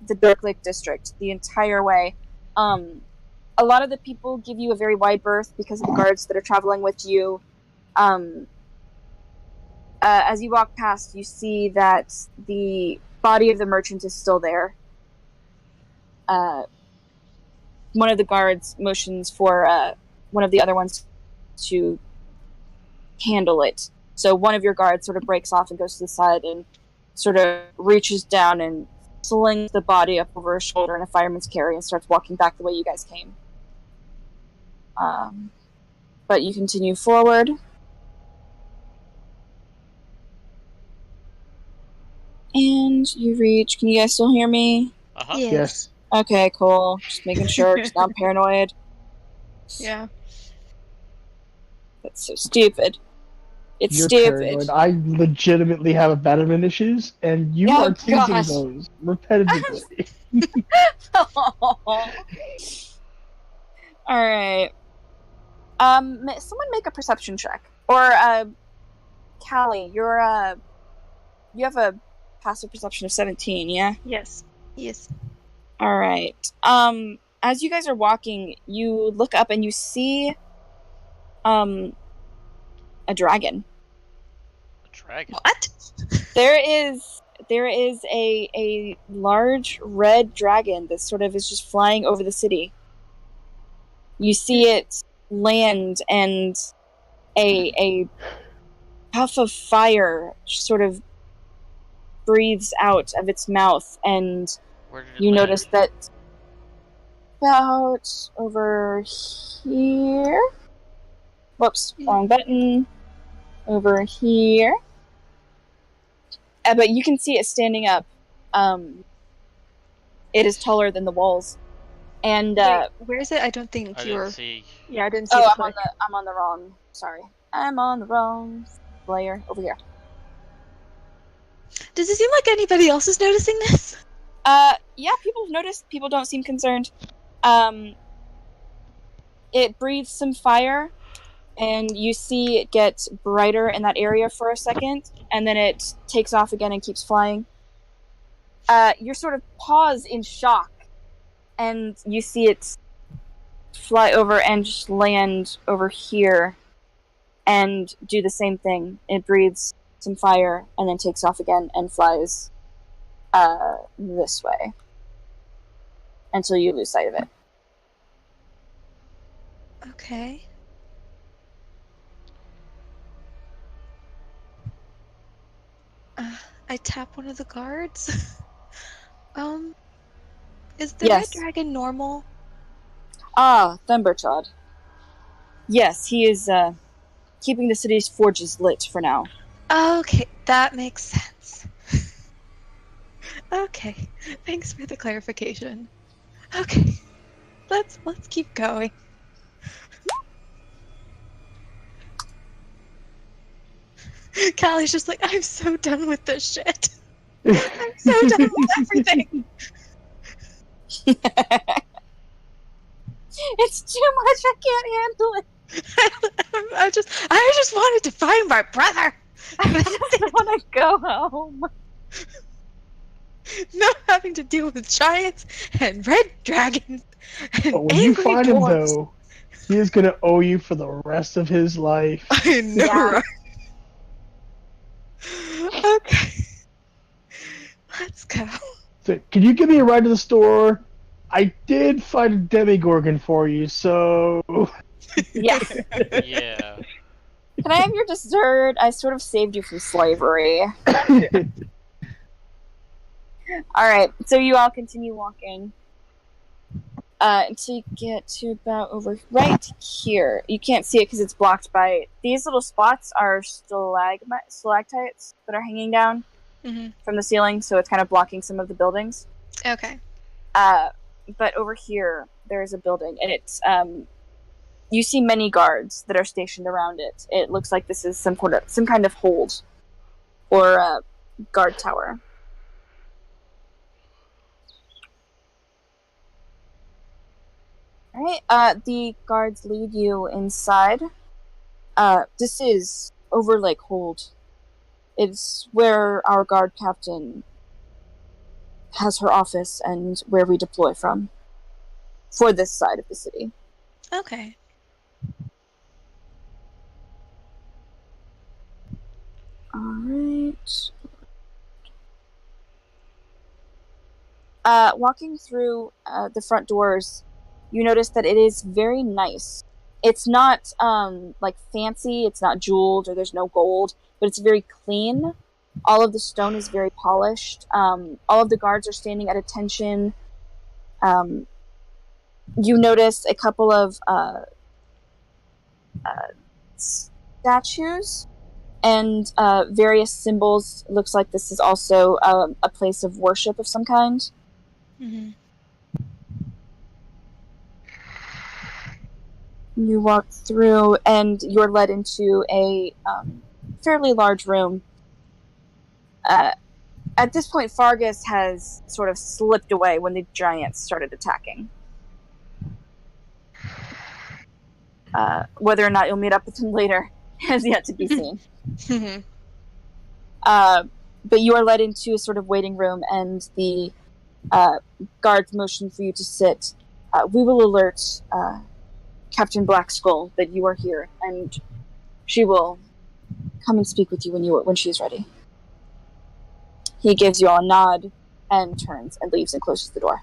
the Dark Lake District, the entire way. A lot of the people give you a very wide berth because of the guards that are traveling with you. As you walk past, you see that the body of the merchant is still there. One of the guards motions for one of the other ones to handle it. So one of your guards sort of breaks off and goes to the side and sort of reaches down and slings the body up over his shoulder in a fireman's carry and starts walking back the way you guys came. But you continue forward. And you reach... Can you guys still hear me? Uh-huh. Yes. Okay, cool. Just making sure, because now I'm paranoid. Yeah. That's so stupid. It's You're stupid. paranoid. I legitimately have abandonment issues, and you Oh, are teasing gosh. those repetitively. Alright. Someone make a perception check. Or, Callie, you have a passive perception of 17, yeah? Yes. Yes. Alright. As you guys are walking, you look up and you see, a dragon. A dragon. What? There is a large red dragon that sort of is just flying over the city. You see it land, and a puff of fire sort of breathes out of its mouth, and Where did it you land? notice that about over here. Whoops, wrong button. Over here. But you can see it standing up. It is taller than the walls. And Wait, where is it? I don't think I you're. didn't see. Yeah, I didn't see oh, the I'm on click. the wrong. Sorry, I'm on the wrong layer over here. Does it seem like anybody else is noticing this? Yeah, people have noticed. People don't seem concerned. It breathes some fire, and you see it get brighter in that area for a second, and then it takes off again and keeps flying. You're sort of pause in shock, and you see it fly over and just land over here and do the same thing. It breathes some fire and then takes off again and flies this way until you lose sight of it. Okay. I tap one of the guards. Is the Yes. red dragon normal? Ah, Thumberchod. Yes, he is keeping the city's forges lit for now. Okay, that makes sense. Okay, thanks for the clarification. Okay, let's keep going. Callie's just like, I'm so done with this shit. I'm so done with everything. It's too much. I can't handle it. I just wanted to find my brother. I just want to go home. Not having to deal with giants and red dragons and But when you angry find him, dwarves. though, he is going to owe you for the rest of his life. I know, Yeah. right? Okay. Let's go. So, can you give me a ride to the store? I did find a Demigorgon for you, so... Yes. Yeah. Can I have your dessert? I sort of saved you from slavery. Alright, so you all continue walking. Until you get to about over right here. You can't see it because it's blocked by... These little spots are stalactites that are hanging down from the ceiling, so it's kind of blocking some of the buildings. Okay. But over here, there's a building, and it's... you see many guards that are stationed around it. It looks like this is some kind of hold or guard tower. Alright, the guards lead you inside. This is Overlake Hold. It's where our guard captain has her office and where we deploy from. For this side of the city. Okay. Alright. Walking through the front doors, you notice that it is very nice. It's not like fancy, it's not jeweled, or there's no gold, but it's very clean. All of the stone is very polished. All of the guards are standing at attention. You notice a couple of statues and various symbols. It looks like this is also a place of worship of some kind. Mm-hmm. You walk through, and you're led into a fairly large room. At this point, Fargus has sort of slipped away when the giants started attacking. Whether or not you'll meet up with him later has yet to be seen. Mm-hmm. But you are led into a sort of waiting room, and the guards motion for you to sit. We will alert Captain Blackskull that you are here, and she will come and speak with you when she is ready. He gives you all a nod and turns and leaves and closes the door.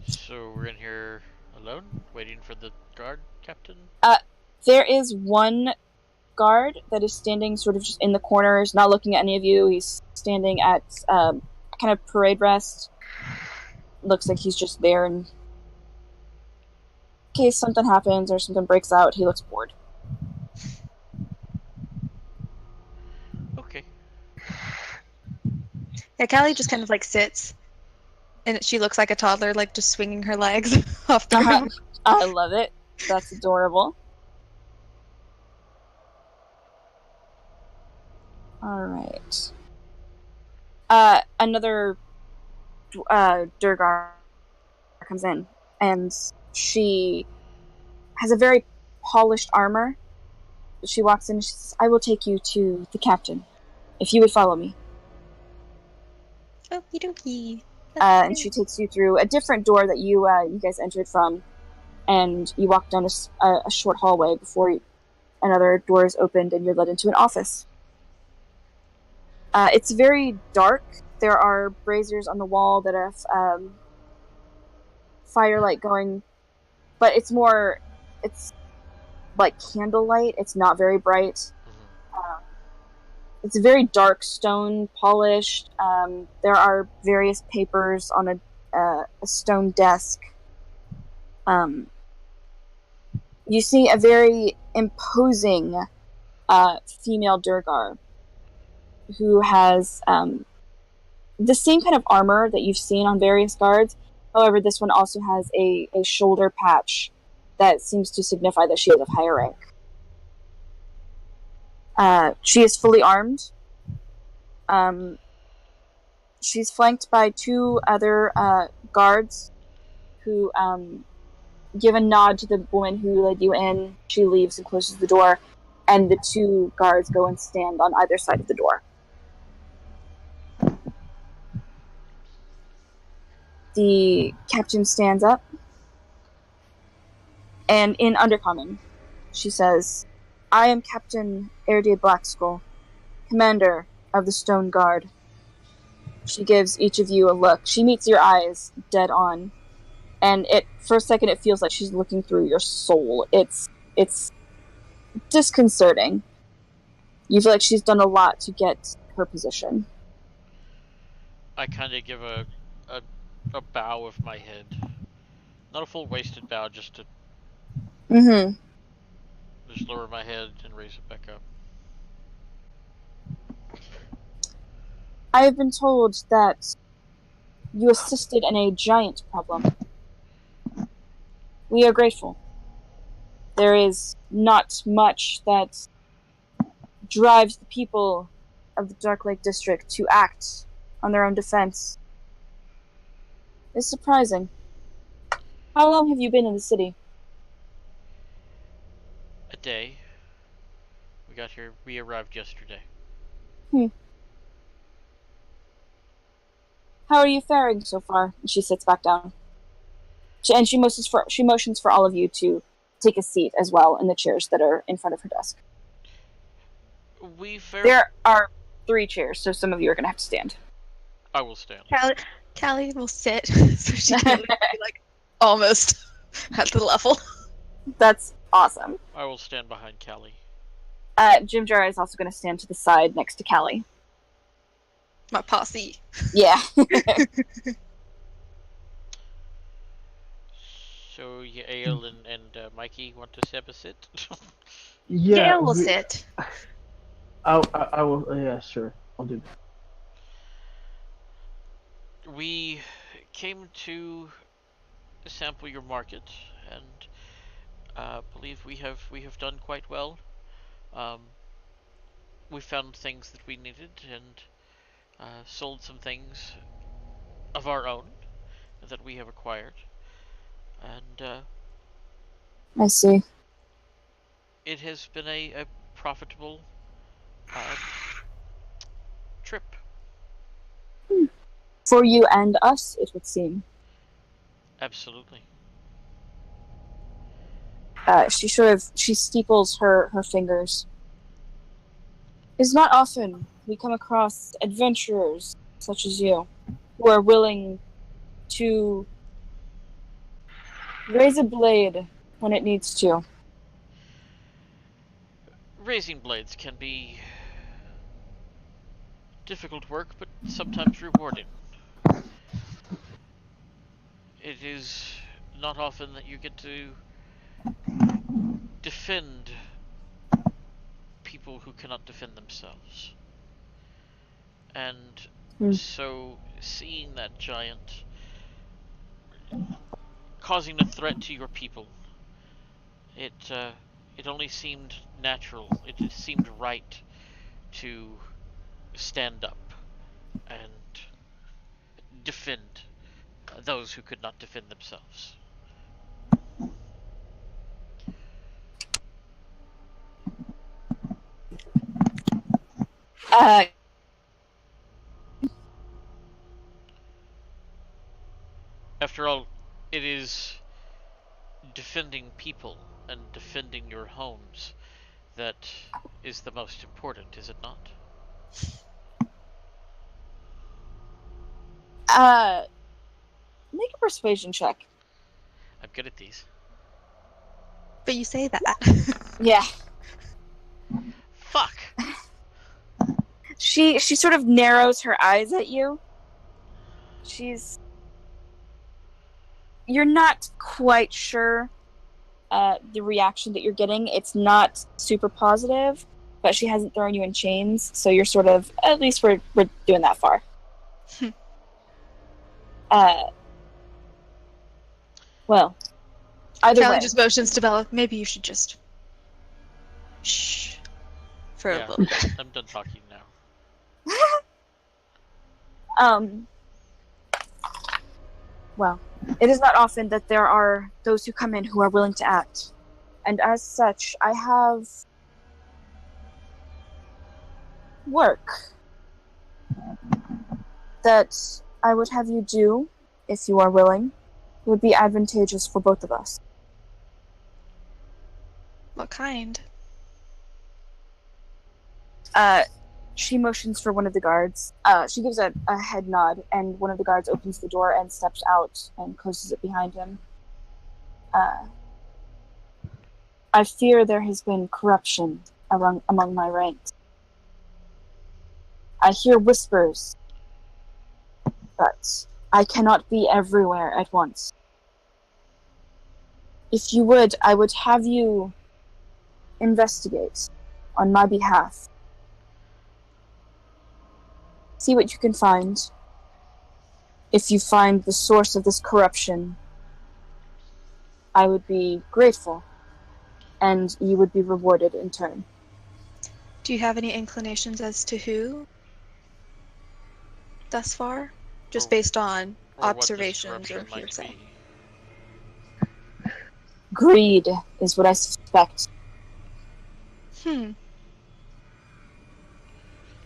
So we're in here alone, waiting for the guard captain? There is one guard that is standing sort of just in the corners, not looking at any of you. He's standing at kind of parade rest. Looks like he's just there in case something happens or something breaks out. He looks bored. Okay. Yeah, Callie just kind of like sits, and she looks like a toddler, like just swinging her legs off the ground. I love it. That's adorable. Alright. Another Durgar comes in, and she has a very polished armor. She walks in and she says, I will take you to the captain, if you would follow me. Okie dokie. And she takes you through a different door that you guys entered from, and you walk down a short hallway before another door is opened, and you're led into an office. It's very dark. There are braziers on the wall that have firelight going, but it's like candlelight. It's not very bright. It's a very dark stone polished. There are various papers on a stone desk. You see a very imposing female Durgar who has the same kind of armor that you've seen on various guards. However, this one also has a shoulder patch that seems to signify that she is of higher rank. She is fully armed. She's flanked by two other guards who give a nod to the woman who led you in. She leaves and closes the door, and the two guards go and stand on either side of the door. The captain stands up, and in Undercommon, she says, I am Captain Erdia Blackskull, commander of the Stone Guard. She gives each of you a look. She meets your eyes dead on, and for a second it feels like she's looking through your soul. It's disconcerting. You feel like she's done a lot to get her position. I kind of give a bow of my head. Not a full wasted bow, just to just lower my head and raise it back up. I have been told that you assisted in a giant problem. We are grateful. There is not much that drives the people of the Dark Lake District to act on their own defense. It's surprising. How long have you been in the city? A day. We arrived yesterday. How are you faring so far? And she sits back down. She motions for all of you to take a seat as well in the chairs that are in front of her desk. There are 3 chairs, so some of you are going to have to stand. I will stand. Callie will sit so she can be like almost at the level. That's awesome. I will stand behind Callie. Jim Jara is also going to stand to the side next to Callie. My posse. Yeah. So, yeah, Ale and Mikey want to have a sit? Yeah, Gale will sit. I will. Yeah, sure. I'll do that. We came to sample your market, and believe we have done quite well. Um, we found things that we needed, and sold some things of our own that we have acquired, and I see. it has been a profitable uh, trip. For you and us, it would seem. Absolutely. She steeples her fingers. It's not often we come across adventurers such as you, who are willing to raise a blade when it needs to. Raising blades can be difficult work, but sometimes rewarding. It is not often that you get to defend people who cannot defend themselves. And so, seeing that giant causing a threat to your people, it only seemed natural. It just seemed right to stand up and defend those who could not defend themselves. After all, it is defending people and defending your homes that is the most important, is it not? Make a persuasion check. I'm good at these. But you say that. Yeah. Fuck! She sort of narrows her eyes at you. You're not quite sure the reaction that you're getting. It's not super positive, but she hasn't thrown you in chains, so you're sort of, at least we're doing that far. Well, either Callie way. just motions to Bella. Maybe you should just shh for a little bit. I'm done talking now. Well, it is not often that there are those who come in who are willing to act. And as such, I have work that I would have you do, if you are willing. It would be advantageous for both of us. What kind? She motions for one of the guards. She gives a head nod, and one of the guards opens the door and steps out and closes it behind him. I fear there has been corruption among my ranks. I hear whispers, but I cannot be everywhere at once. If you would, I would have you investigate on my behalf. See what you can find. If you find the source of this corruption, I would be grateful, and you would be rewarded in turn. Do you have any inclinations as to who? Thus far? Just based on observations or hearsay? Greed is what I suspect. And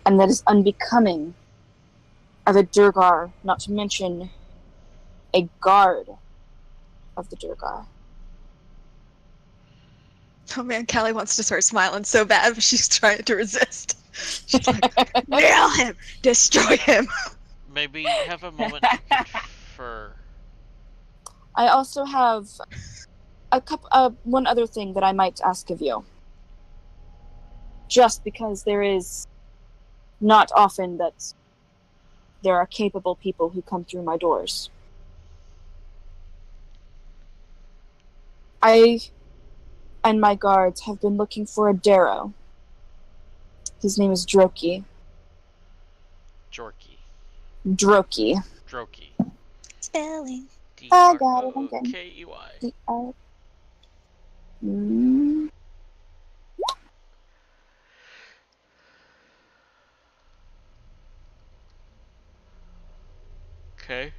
that is unbecoming of a Durgar, not to mention a guard of the Durgar. Oh man, Callie wants to start smiling so bad, but she's trying to resist. She's like, nail him! Destroy him! Maybe have a moment to confer. I also have one other thing that I might ask of you. Just because there is not often that there are capable people who come through my doors. I and my guards have been looking for a Darrow. His name is Droki. Jorky. Droki. Droki. Spelling. I got it, I'm getting D-R-O-K-E-Y. Mm. Okay.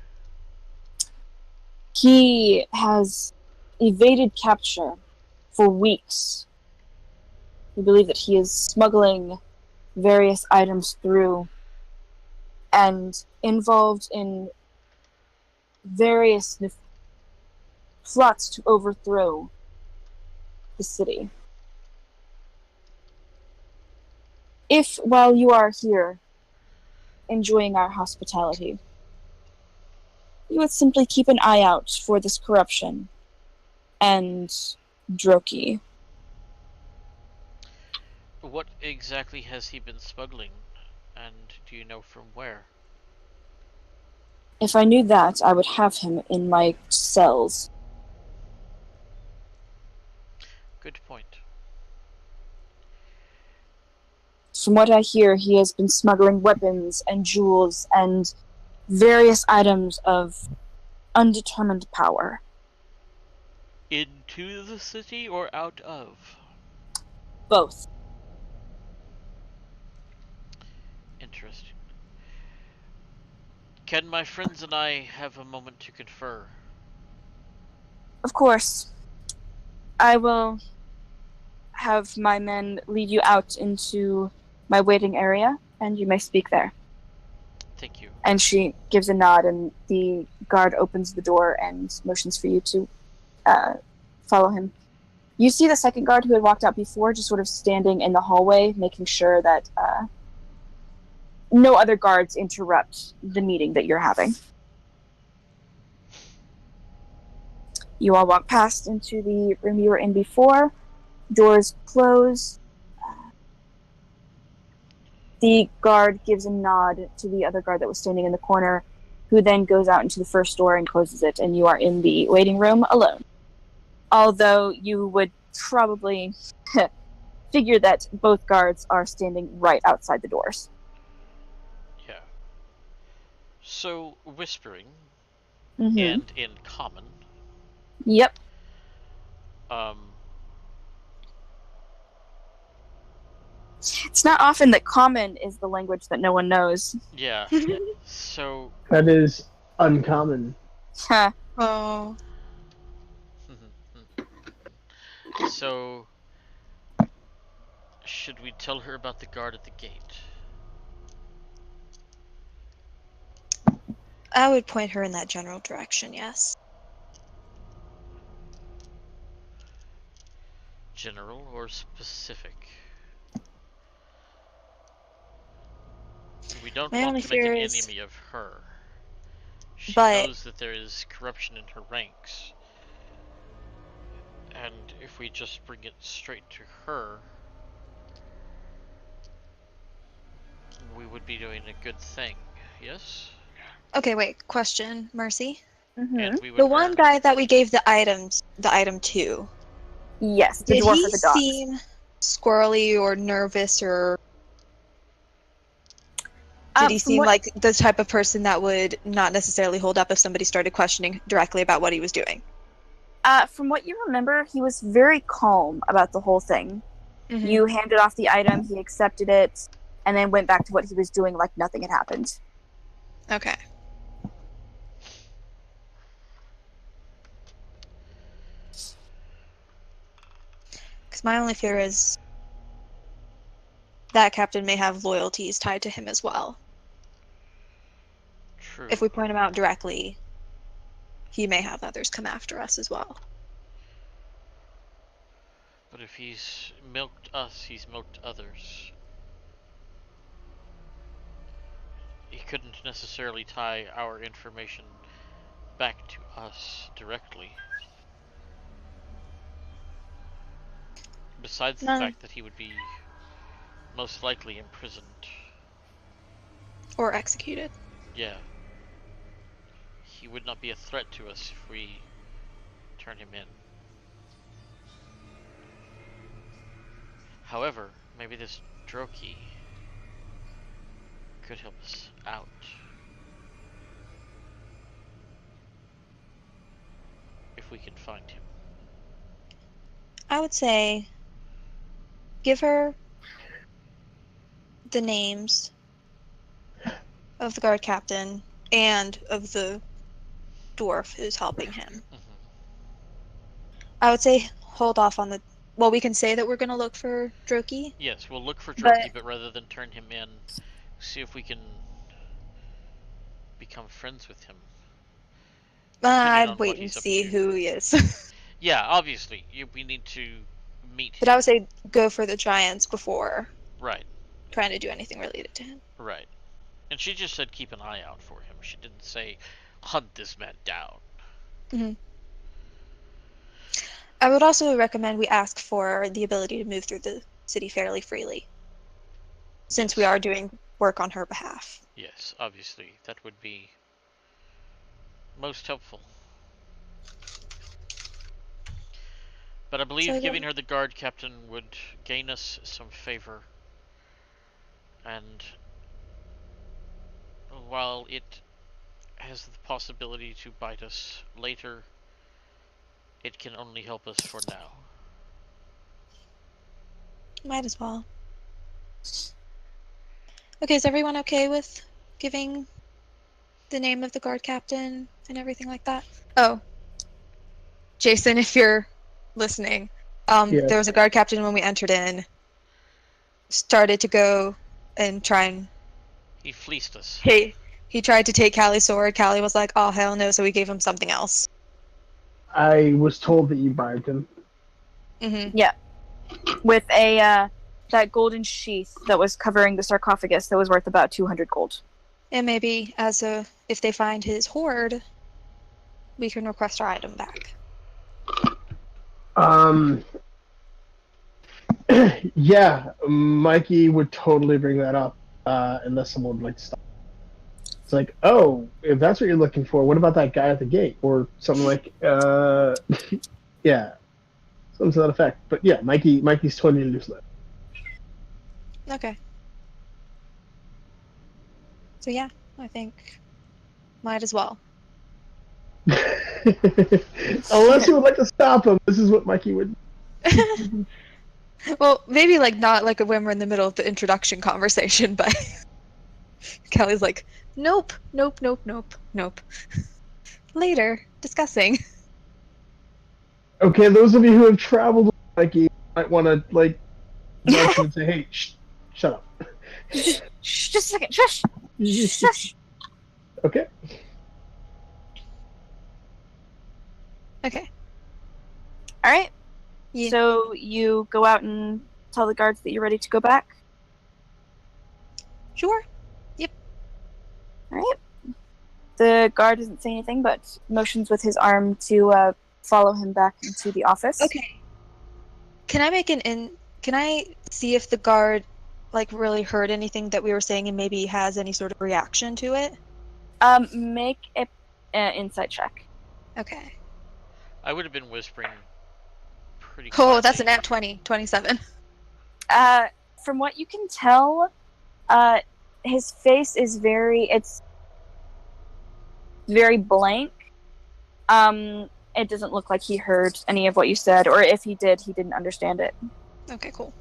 He has evaded capture for weeks. We believe that he is smuggling various items through and involved in various plots to overthrow the city. If, while you are here enjoying our hospitality, you would simply keep an eye out for this corruption and Droki. What exactly has he been smuggling? And do you know from where? If I knew that, I would have him in my cells. Good point. From what I hear, he has been smuggling weapons and jewels and various items of undetermined power. Into the city or out of? Both. Interesting. Can my friends and I have a moment to confer? Of course. I will have my men lead you out into my waiting area, and you may speak there. Thank you. And she gives a nod, and the guard opens the door and motions for you to follow him. You see the second guard who had walked out before, just sort of standing in the hallway, making sure that no other guards interrupt the meeting that you're having. You all walk past into the room you were in before. Doors close. The guard gives a nod to the other guard that was standing in the corner, who then goes out into the first door and closes it, and you are in the waiting room alone. Although you would probably figure that both guards are standing right outside the doors. Yeah. So, whispering, Mm-hmm. and in common, Yep. It's not often that common is the language that no one knows. yeah. So, That is uncommon. Huh. Oh. so, should we tell her about the guard at the gate? I would point her in that general direction, yes. General or specific? We don't My want only to make an fear is- enemy of her. She But- knows that there is corruption in her ranks. And if we just bring it straight to her, we would be doing a good thing, yes? Okay, wait. Question, Mercy. Mm-hmm. And we would The one earn- guy that we gave the item to, Yes, the did dwarf he with the dogs. seem squirrely or nervous, or did he From seem what- like the type of person that would not necessarily hold up if somebody started questioning directly about what he was doing? From what you remember, he was very calm about the whole thing. Mm-hmm. You handed off the item, he accepted it, and then went back to what he was doing like nothing had happened. Okay. Because my only fear is that captain may have loyalties tied to him as well. True. If we point him out directly, he may have others come after us as well. But if he's milked us, he's milked others. He couldn't necessarily tie our information back to us directly. Besides the No. fact that he would be most likely imprisoned. Or executed. Yeah. He would not be a threat to us if we turn him in. However, maybe this Droki could help us out. If we can find him. I would say give her the names of the guard captain and of the dwarf who's helping him. I would say hold off on the... Well, we can say that we're going to look for Droki. Yes, we'll look for Droki, but rather than turn him in, see if we can become friends with him. I'd wait and see who he is. Yeah, obviously. We need to meet him. But I would say go for the giants before Right. trying to do anything related to him. Right. And she just said keep an eye out for him. She didn't say hunt this man down. Mm-hmm. I would also recommend we ask for the ability to move through the city fairly freely, since we are doing work on her behalf. Yes, obviously. That would be most helpful. But I believe giving her the guard captain would gain us some favor. And while it has the possibility to bite us later, it can only help us for now. Might as well. Okay, is everyone okay with giving the name of the guard captain and everything like that? Oh. Jason, if you're listening, there was a guard captain when we entered in. Started to go and try and... He fleeced us. He tried to take Callie's sword. Callie was like, oh, hell no, so we gave him something else. I was told that you bribed him. Mm-hmm. Yeah. With a, that golden sheath that was covering the sarcophagus that was worth about 200 gold. And maybe if they find his hoard, we can request our item back. Yeah, Mikey would totally bring that up, unless someone would like to stop. It's like, oh, if that's what you're looking for, what about that guy at the gate? Or something like, yeah, something to that effect. But yeah, Mikey's totally to do that. Okay. So yeah, I think might as well. Unless you would like to stop him, this is what Mikey would. Well, maybe not when we're in the middle of the introduction conversation, but Callie's like, nope. Later, discussing. Okay, those of you who have traveled with Mikey might want to nudge him and say, "Hey, shut up." Shh, just a second. Shush. Shush. Okay. Okay. All right. Yeah. So you go out and tell the guards that you're ready to go back? Sure. All right. The guard doesn't say anything, but motions with his arm to follow him back into the office. Okay. Can I see if the guard really heard anything that we were saying and maybe has any sort of reaction to it? Make an insight check. Okay. I would have been whispering pretty Oh, that's quietly. a nat 20. 27. From what you can tell, his face is very blank. It doesn't look like he heard any of what you said, or if he did, he didn't understand it. Okay, cool.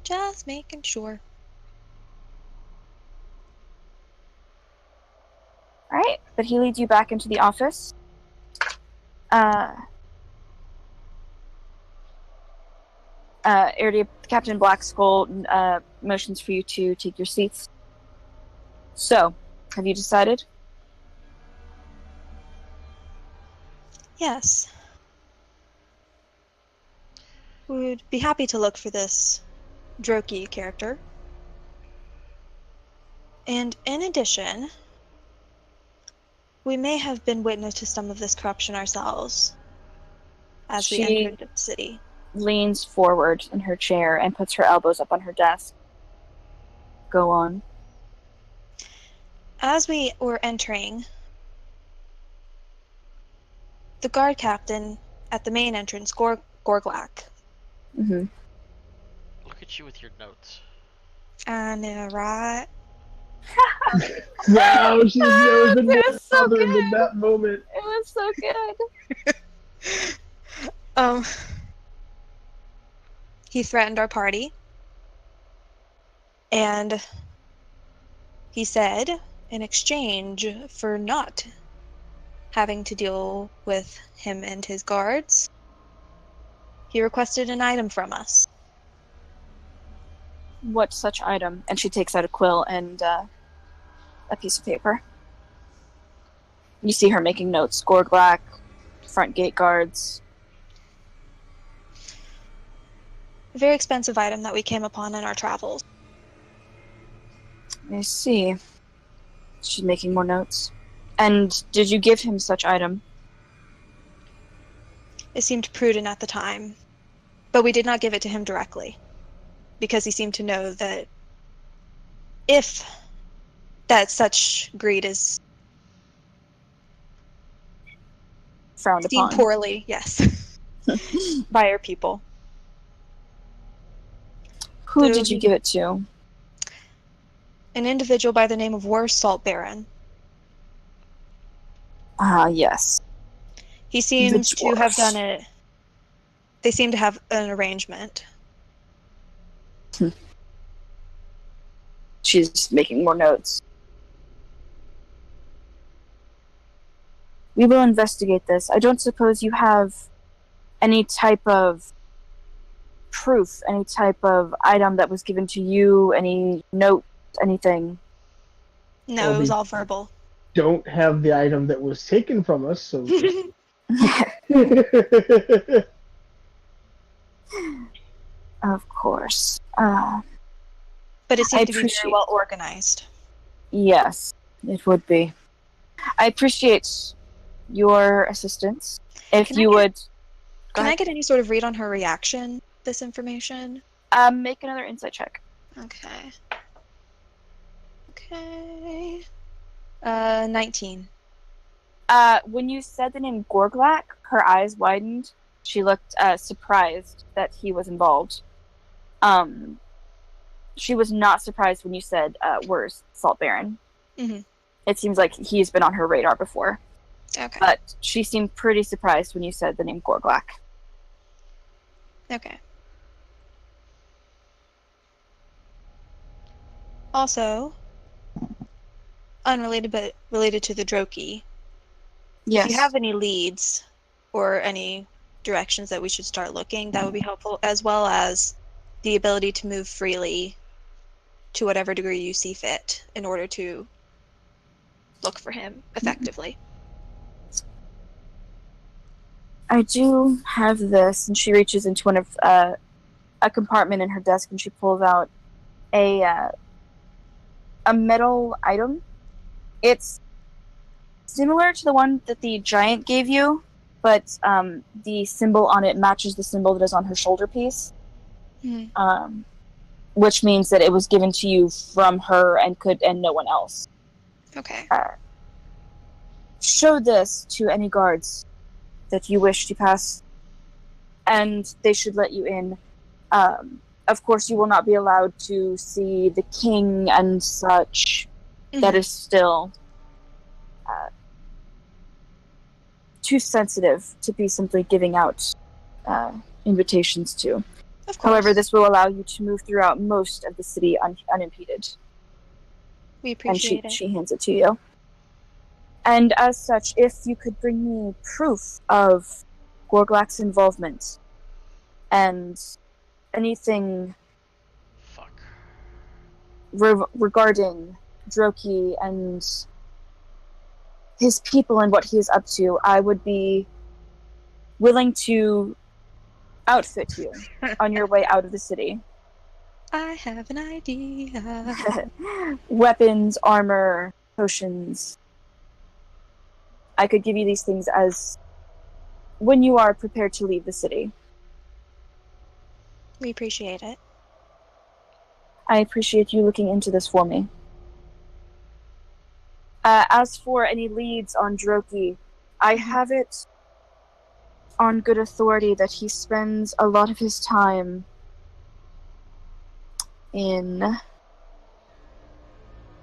Just making sure. All right, but he leads you back into the office. Captain Blackskull motions for you to take your seats. So, have you decided? Yes. We would be happy to look for this Droki character. And in addition, we may have been witness to some of this corruption ourselves as we entered the city. Leans forward in her chair and puts her elbows up on her desk. Go on. As we were entering, the guard captain at the main entrance, Gorglak. Mm-hmm. Look at you with your notes. I know, right? Wow, she's never been It more was so bothered than good. that moment. It was so good. He threatened our party. And he said, in exchange for not having to deal with him and his guards, he requested an item from us. What such item? And she takes out a quill and a piece of paper. You see her making notes. Gorglak, front gate guards. A very expensive item that we came upon in our travels. I see. She's making more notes. And did you give him such item? It seemed prudent at the time, but we did not give it to him directly, because he seemed to know that if that such greed is Frowned seen upon. poorly, yes, by our people. Who So did you give it to? an individual by the name of War Salt Baron. Ah, yes. He seems The to have dwarf. done it. They seem to have an arrangement. She's making more notes. We will investigate this. I don't suppose you have any type of proof, any type of item that was given to you, any note, anything. No, Well, it was we- all verbal. Don't have the item that was taken from us, so. Of course. But it seemed I to be very appreciate- well organized. Yes, it would be. I appreciate your assistance. If Can I you get- would... Can I ahead. get any sort of read on her reaction to this information? Make another insight check. Okay. Okay. 19. When you said the name Gorglak, her eyes widened. She looked surprised that he was involved. She was not surprised when you said, "Where's Salt Baron?" Mhm. It seems like he's been on her radar before, Okay. but she seemed pretty surprised when you said the name Gorglak. Okay. Also, unrelated but related to the Droki, Yes. if you have any leads or any directions that we should start looking, that would be helpful, as well as the ability to move freely to whatever degree you see fit in order to look for him effectively. I do have this, and she reaches into one of a compartment in her desk, and she pulls out a metal item. It's similar to the one that the giant gave you, but the symbol on it matches the symbol that is on her shoulder piece, Mhm. which means that it was given to you from her and no one else. Okay. Show this to any guards that you wish to pass, and they should let you in. Of course, you will not be allowed to see the king and such. That is still too sensitive to be simply giving out invitations to. Of course. However, this will allow you to move throughout most of the city unimpeded. We And appreciate it. she hands it to you. And as such, if you could bring me proof of Gorglak's involvement and anything Fuck. regarding Droki and his people and what he is up to, I would be willing to outfit you on your way out of the city. I have an idea. Weapons, armor, potions. I could give you these things as when you are prepared to leave the city. We appreciate it. I appreciate you looking into this for me. As for any leads on Droki, I have it on good authority that he spends a lot of his time in...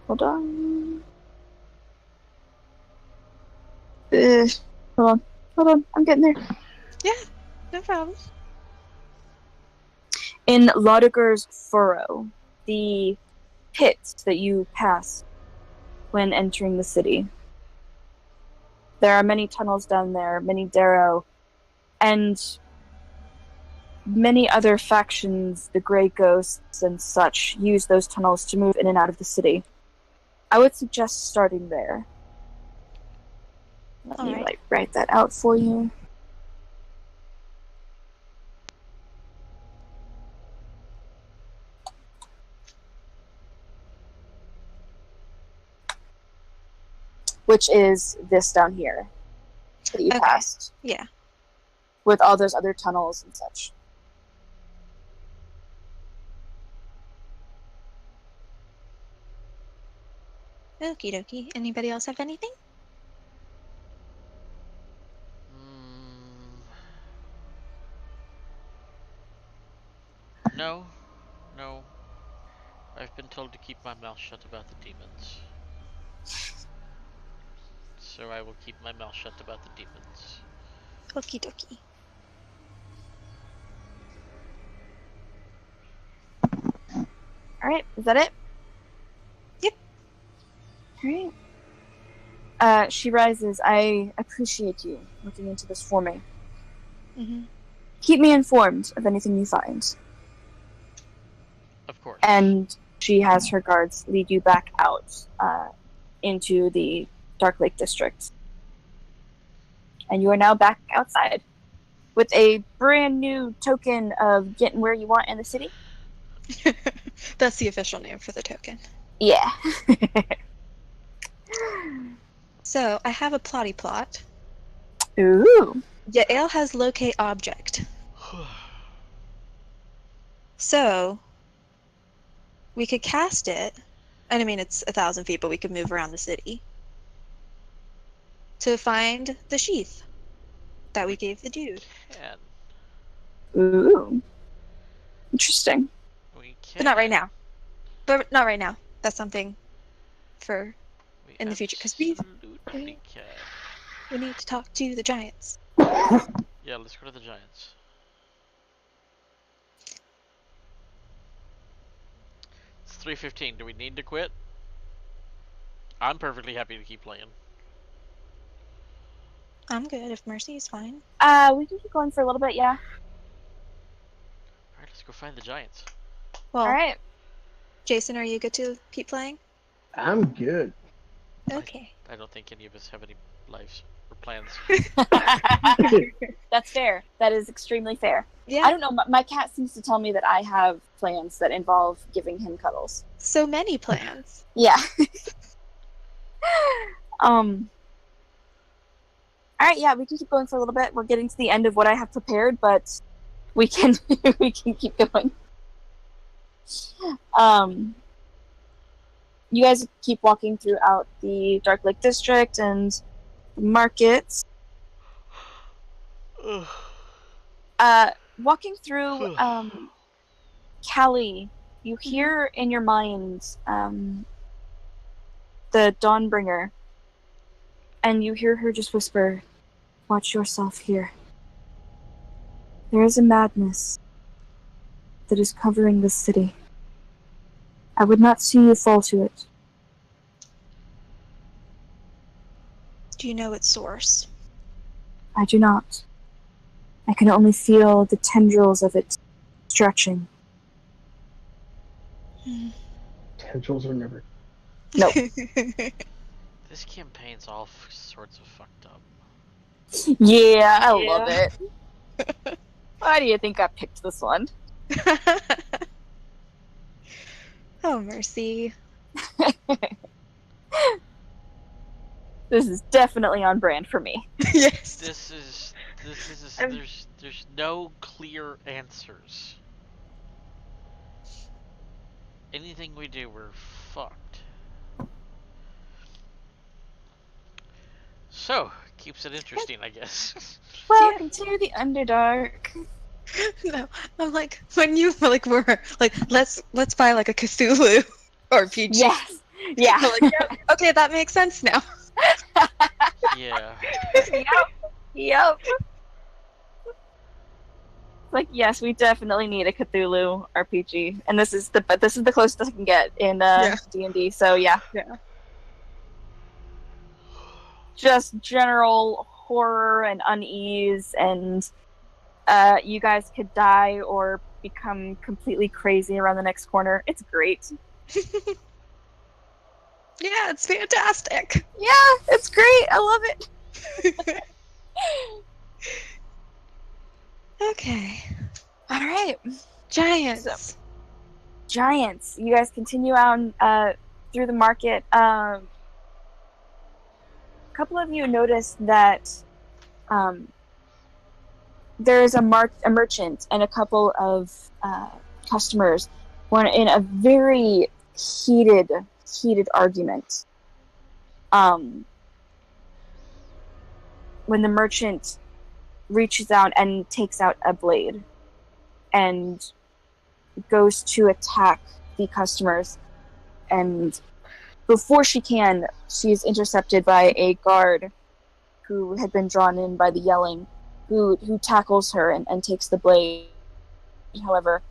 Hold on. Hold on, I'm getting there. Yeah, no problem. In Laudiger's Furrow, the pit that you pass when entering the city. There are many tunnels down there, many Darrow, and many other factions, the Grey Ghosts and such, use those tunnels to move in and out of the city. I would suggest starting there. Let me write that out for you. Which is this down here that you passed. Yeah. With all those other tunnels and such. Okie dokie. Anybody else have anything? No. No. I've been told to keep my mouth shut about the demons. So I will keep my mouth shut about the demons. Okie dokie. Alright, is that it? Yep. Alright. She rises. I appreciate you looking into this for me. Mm-hmm. Keep me informed of anything you find. Of course. And she has her guards lead you back out into the Dark Lake District. And you are now back outside with a brand new token of getting where you want in the city. That's the official name for the token. Yeah. So, I have a plotty plot. Ooh. Yael has locate object. So, we could cast it, and I mean it's 1,000 feet, but we could move around the city to find the sheath that we gave the dude. Ooh. Interesting. We can. But not right now. That's something for in the future, because we need to talk to the giants. Yeah, let's go to the giants. It's 3:15. Do we need to quit? I'm perfectly happy to keep playing. I'm good if Mercy is fine. We can keep going for a little bit, yeah. Alright, let's go find the giants. Well, Alright. Jason, are you good to keep playing? I'm good. Okay. I don't think any of us have any lives or plans. That's fair. That is extremely fair. Yeah. I don't know. My cat seems to tell me that I have plans that involve giving him cuddles. So many plans. Yeah. All right. Yeah, we can keep going for a little bit. We're getting to the end of what I have prepared, but we can we can keep going. You guys keep walking throughout the Dark Lake District and the markets. Walking through Callie, you hear in your mind the Dawnbringer, and you hear her just whisper, "Watch yourself here. There is a madness that is covering this city. I would not see you fall to it." Do you know its source? I do not. I can only feel the tendrils of it stretching. Tendrils are never. Nope. This campaign's all sorts of fucked up. Yeah, I love it. Why do you think I picked this one? Oh, Mercy. This is definitely on brand for me. Yes. This is there's no clear answers. Anything we do, we're fucked. So, keeps it interesting, I guess. Welcome to the Underdark. No, I'm like, when you were like, let's buy like a Cthulhu RPG. Yes. Yeah. I'm like, yeah, okay, that makes sense now. Yeah. Yep. Like, yes, we definitely need a Cthulhu RPG, and this is the closest I can get in D&D. So yeah. Yeah. Just general horror and unease, and you guys could die or become completely crazy around the next corner. It's great. Yeah, it's fantastic. Yeah, it's great. I love it. Okay. All right. Giants. So, giants. You guys continue on through the market. A couple of you notice that there is a merchant and a couple of customers were in a very heated argument. When the merchant reaches out and takes out a blade and goes to attack the customers, and before she can, she is intercepted by a guard who had been drawn in by the yelling, who tackles her and takes the blade. However,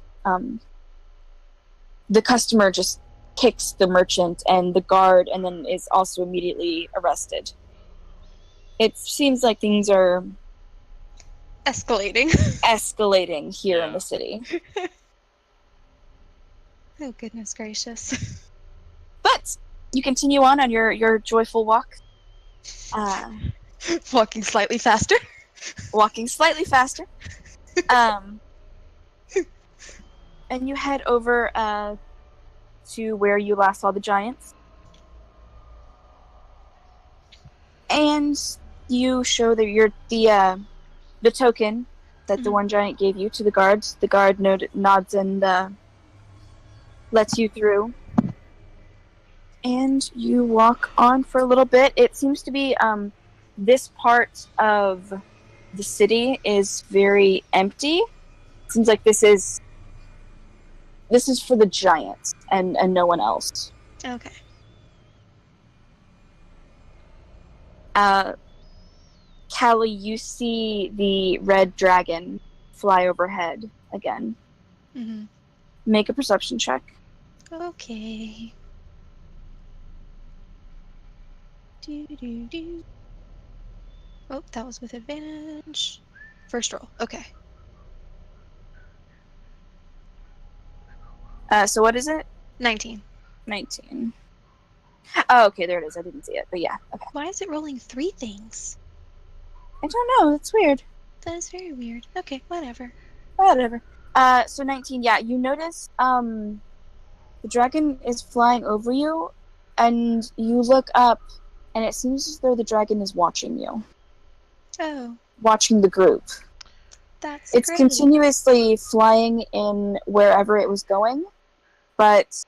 the customer just kicks the merchant and the guard, and then is also immediately arrested. It seems like things are escalating here in the city. Oh, goodness gracious. But you continue on your joyful walk. Walking slightly faster. And you head over to where you last saw the giants. And you show that you're the token that the one giant gave you to the guards. The guard nods and lets you through. And you walk on for a little bit. It seems to be this part of the city is very empty. It seems like this is for the giants and no one else. Okay. Callie, you see the red dragon fly overhead again. Mm-hmm. Make a perception check. Okay. Oh, that was with advantage. First roll. Okay. So what is it? 19. 19. Oh, okay, there it is. I didn't see it, but yeah. Okay. Why is it rolling 3 things? I don't know. That's weird. That is very weird. Okay, whatever. Whatever. So 19. Yeah, you notice the dragon is flying over you, and you look up, and it seems as though the dragon is watching you. Oh. Watching the group. It's great. continuously flying in wherever it was going, but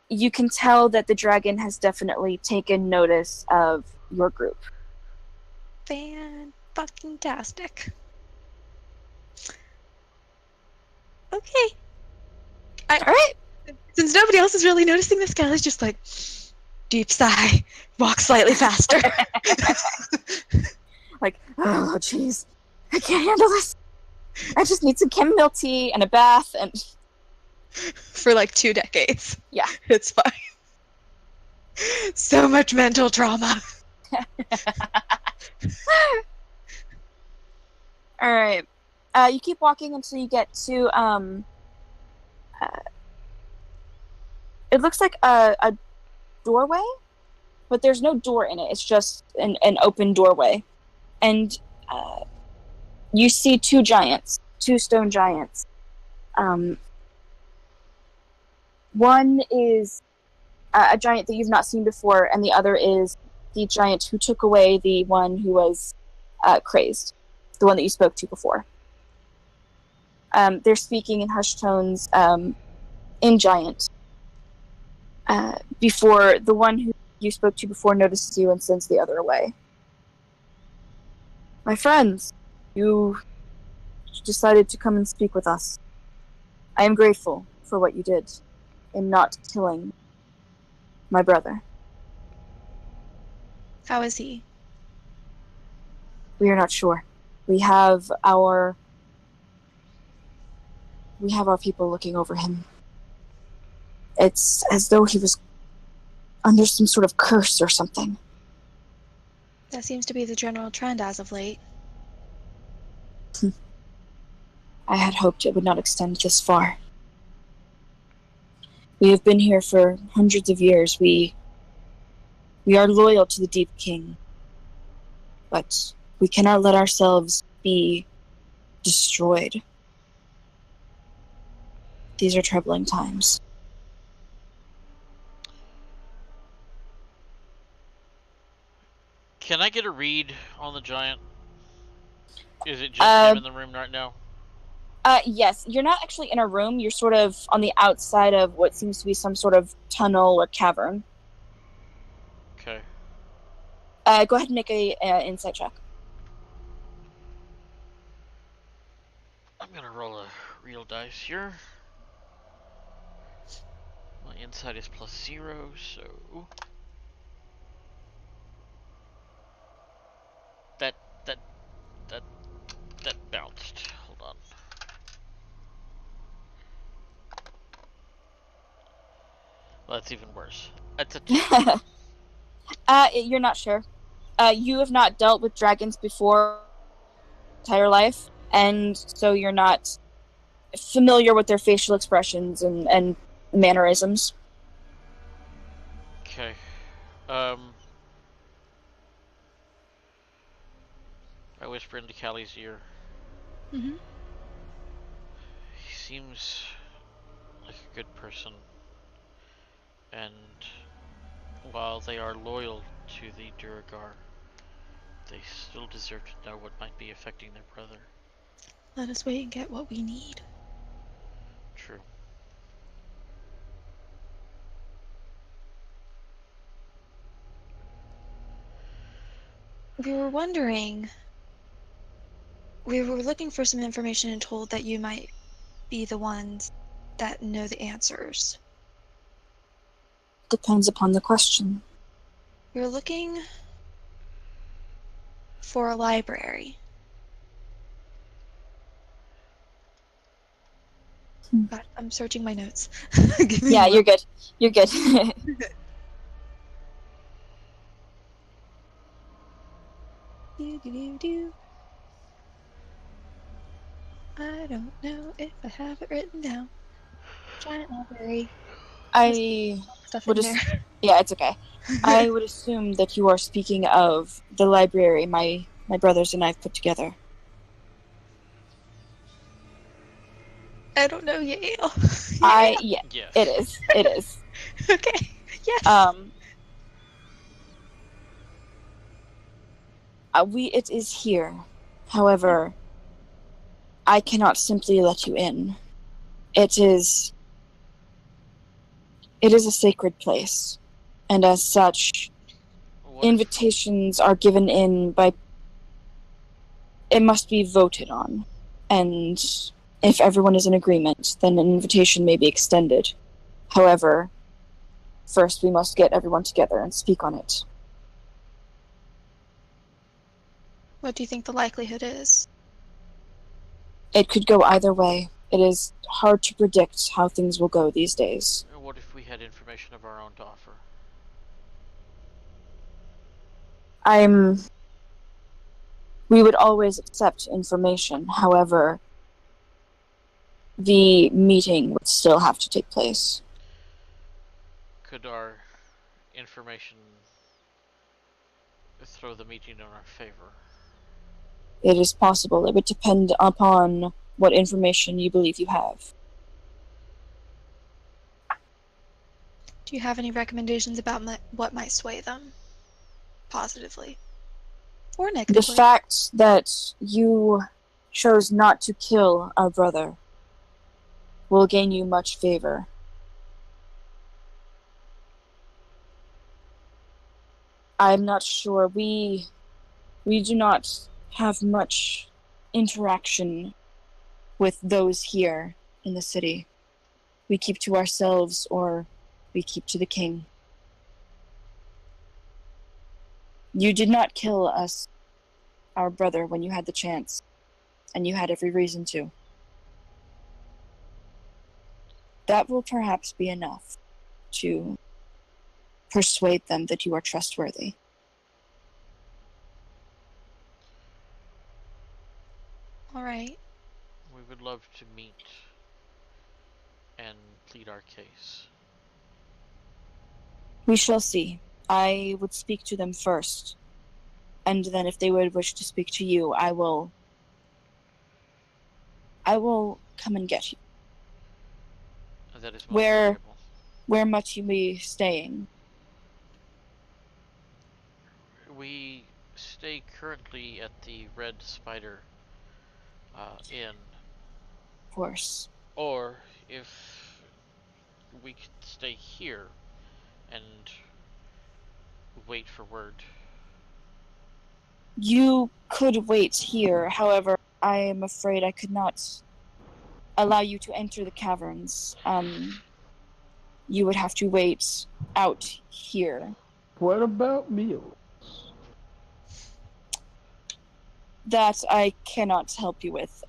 you can tell that the dragon has definitely taken notice of your group. Fan-fucking-tastic. Okay. Alright. Since nobody else is really noticing this, Kelly's just like, deep sigh, walk slightly faster. Like, oh, jeez. I can't handle this. I just need some chamomile tea and a bath and... For like 2 decades. Yeah. It's fine. So much mental trauma. Alright. You keep walking until you get to, it looks like a doorway, but there's no door in it. It's just an open doorway. And, you see 2 giants. 2 stone giants. One is a giant that you've not seen before, and the other is the giant who took away the one who was crazed. The one that you spoke to before. They're speaking in hushed tones in giant. Before the one who you spoke to before notices you and sends the other away. My friends, you decided to come and speak with us. I am grateful for what you did in not killing my brother. How is he? We are not sure. We have our people looking over him. It's as though he was under some sort of curse or something. That seems to be the general trend as of late. I had hoped it would not extend this far. We have been here for hundreds of years. We are loyal to the Deep King. But we cannot let ourselves be destroyed. These are troubling times. Can I get a read on the giant? Is it just him in the room right now? Yes. You're not actually in a room. You're sort of on the outside of what seems to be some sort of tunnel or cavern. Okay. Go ahead and make a insight check. I'm gonna roll a real dice here. My insight is +0, so that bounced. Hold on. Well, that's even worse. That's a 2. You're not sure. You have not dealt with dragons before entire life, and so you're not familiar with their facial expressions and mannerisms. Okay. I whisper into Callie's ear. Mm-hmm. He seems like a good person, and while they are loyal to the Duragar, they still deserve to know what might be affecting their brother. Let us wait and get what we need. True. We were wondering. We were looking for some information and told that you might be the ones that know the answers. Depends upon the question. We were looking for a library. God, I'm searching my notes. Yeah, you're good. You're good. Do. I don't know if I have it written down. Giant library. I Stuff would in there. yeah, it's okay. I would assume that you are speaking of the library my brothers and I have put together. I don't know Yale. Yeah, Yes. it is. It is. Okay. Yes. It is here. However, I cannot simply let you in. It is a sacred place, and as such, invitations are given in by. It must be voted on, and if everyone is in agreement, then an invitation may be extended. However, first we must get everyone together and speak on it. What do you think the likelihood is? It could go either way. It is hard to predict how things will go these days. What if we had information of our own to offer? We would always accept information. However, the meeting would still have to take place. Could our information throw the meeting in our favor? It is possible. It would depend upon what information you believe you have. Do you have any recommendations about what might sway them? Positively. Or negatively? The fact that you chose not to kill our brother will gain you much favor. I'm not sure. We do not have much interaction with those here in the city. We keep to ourselves, or we keep to the king. You did not kill us, our brother, when you had the chance, and you had every reason to. That will perhaps be enough to persuade them that you are trustworthy. All right. We would love to meet and plead our case. We shall see. I would speak to them first, and then if they would wish to speak to you, I will come and get you. That is most Where agreeable. might you be staying? We stay currently at the Red Spider Inn, Of course. or if we could stay here and wait for word. You could wait here, however, I am afraid I could not allow you to enter the caverns. You would have to wait out here. What about meals? That I cannot help you with,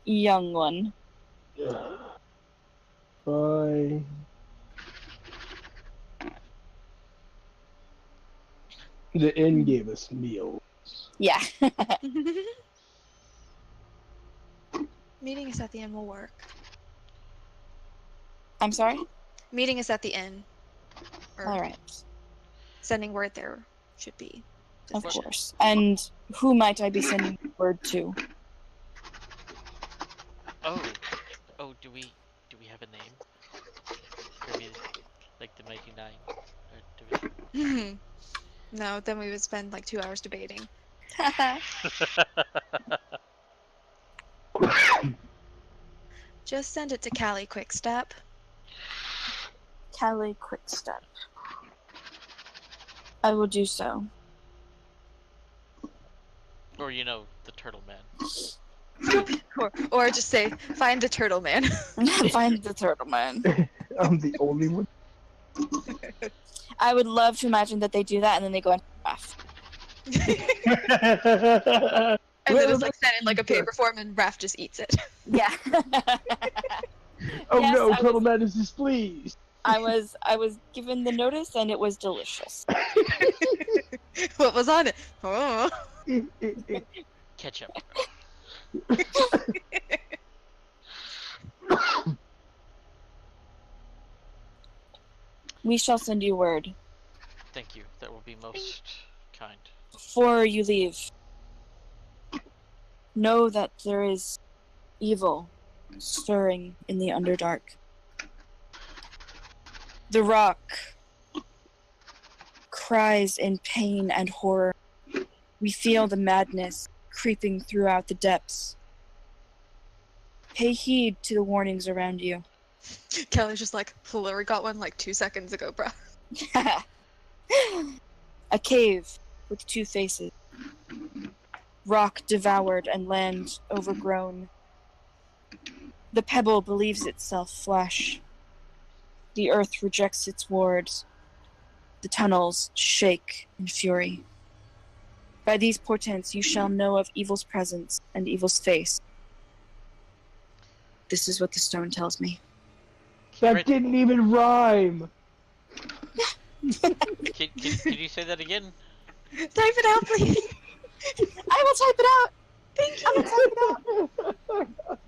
young one. Bye. The inn gave us meals. Yeah. Meeting is at the inn will work. I'm sorry? Meeting is at the inn. Or Alright. sending word there should be. Of sufficient. course. And who might I be sending word to? Oh, do we have a name? Maybe like the Mighty Nine. Or do we... No, then we would spend like 2 hours debating. Just send it to Callie Quickstep. Callie Quickstep. I will do so. Or the Turtle Man. Or just say, find the turtle man. Find the turtle man. I'm the only one. I would love to imagine that they do that and then they go and laugh. And then it's like sent in like a paper form and Raph just eats it. Yeah. Oh Yes, no, I Turtle was- Man is displeased. I was given the notice and it was delicious. What was on it? Oh. Ketchup. We shall send you word. Thank you. That will be most kind. Before you leave, know that there is evil stirring in the Underdark. The rock cries in pain and horror. We feel the madness creeping throughout the depths. Pay heed to the warnings around you. Kelly's just like, Hillary got one like 2 seconds ago, bro. A cave with two faces. Rock devoured and land overgrown. The pebble believes itself flesh. The earth rejects its wards. The tunnels shake in fury. By these portents you shall know of evil's presence and evil's face. This is what the stone tells me. That didn't even rhyme. Can you say that again? Type it out, please. I will type it out! Thank you! I will type it out!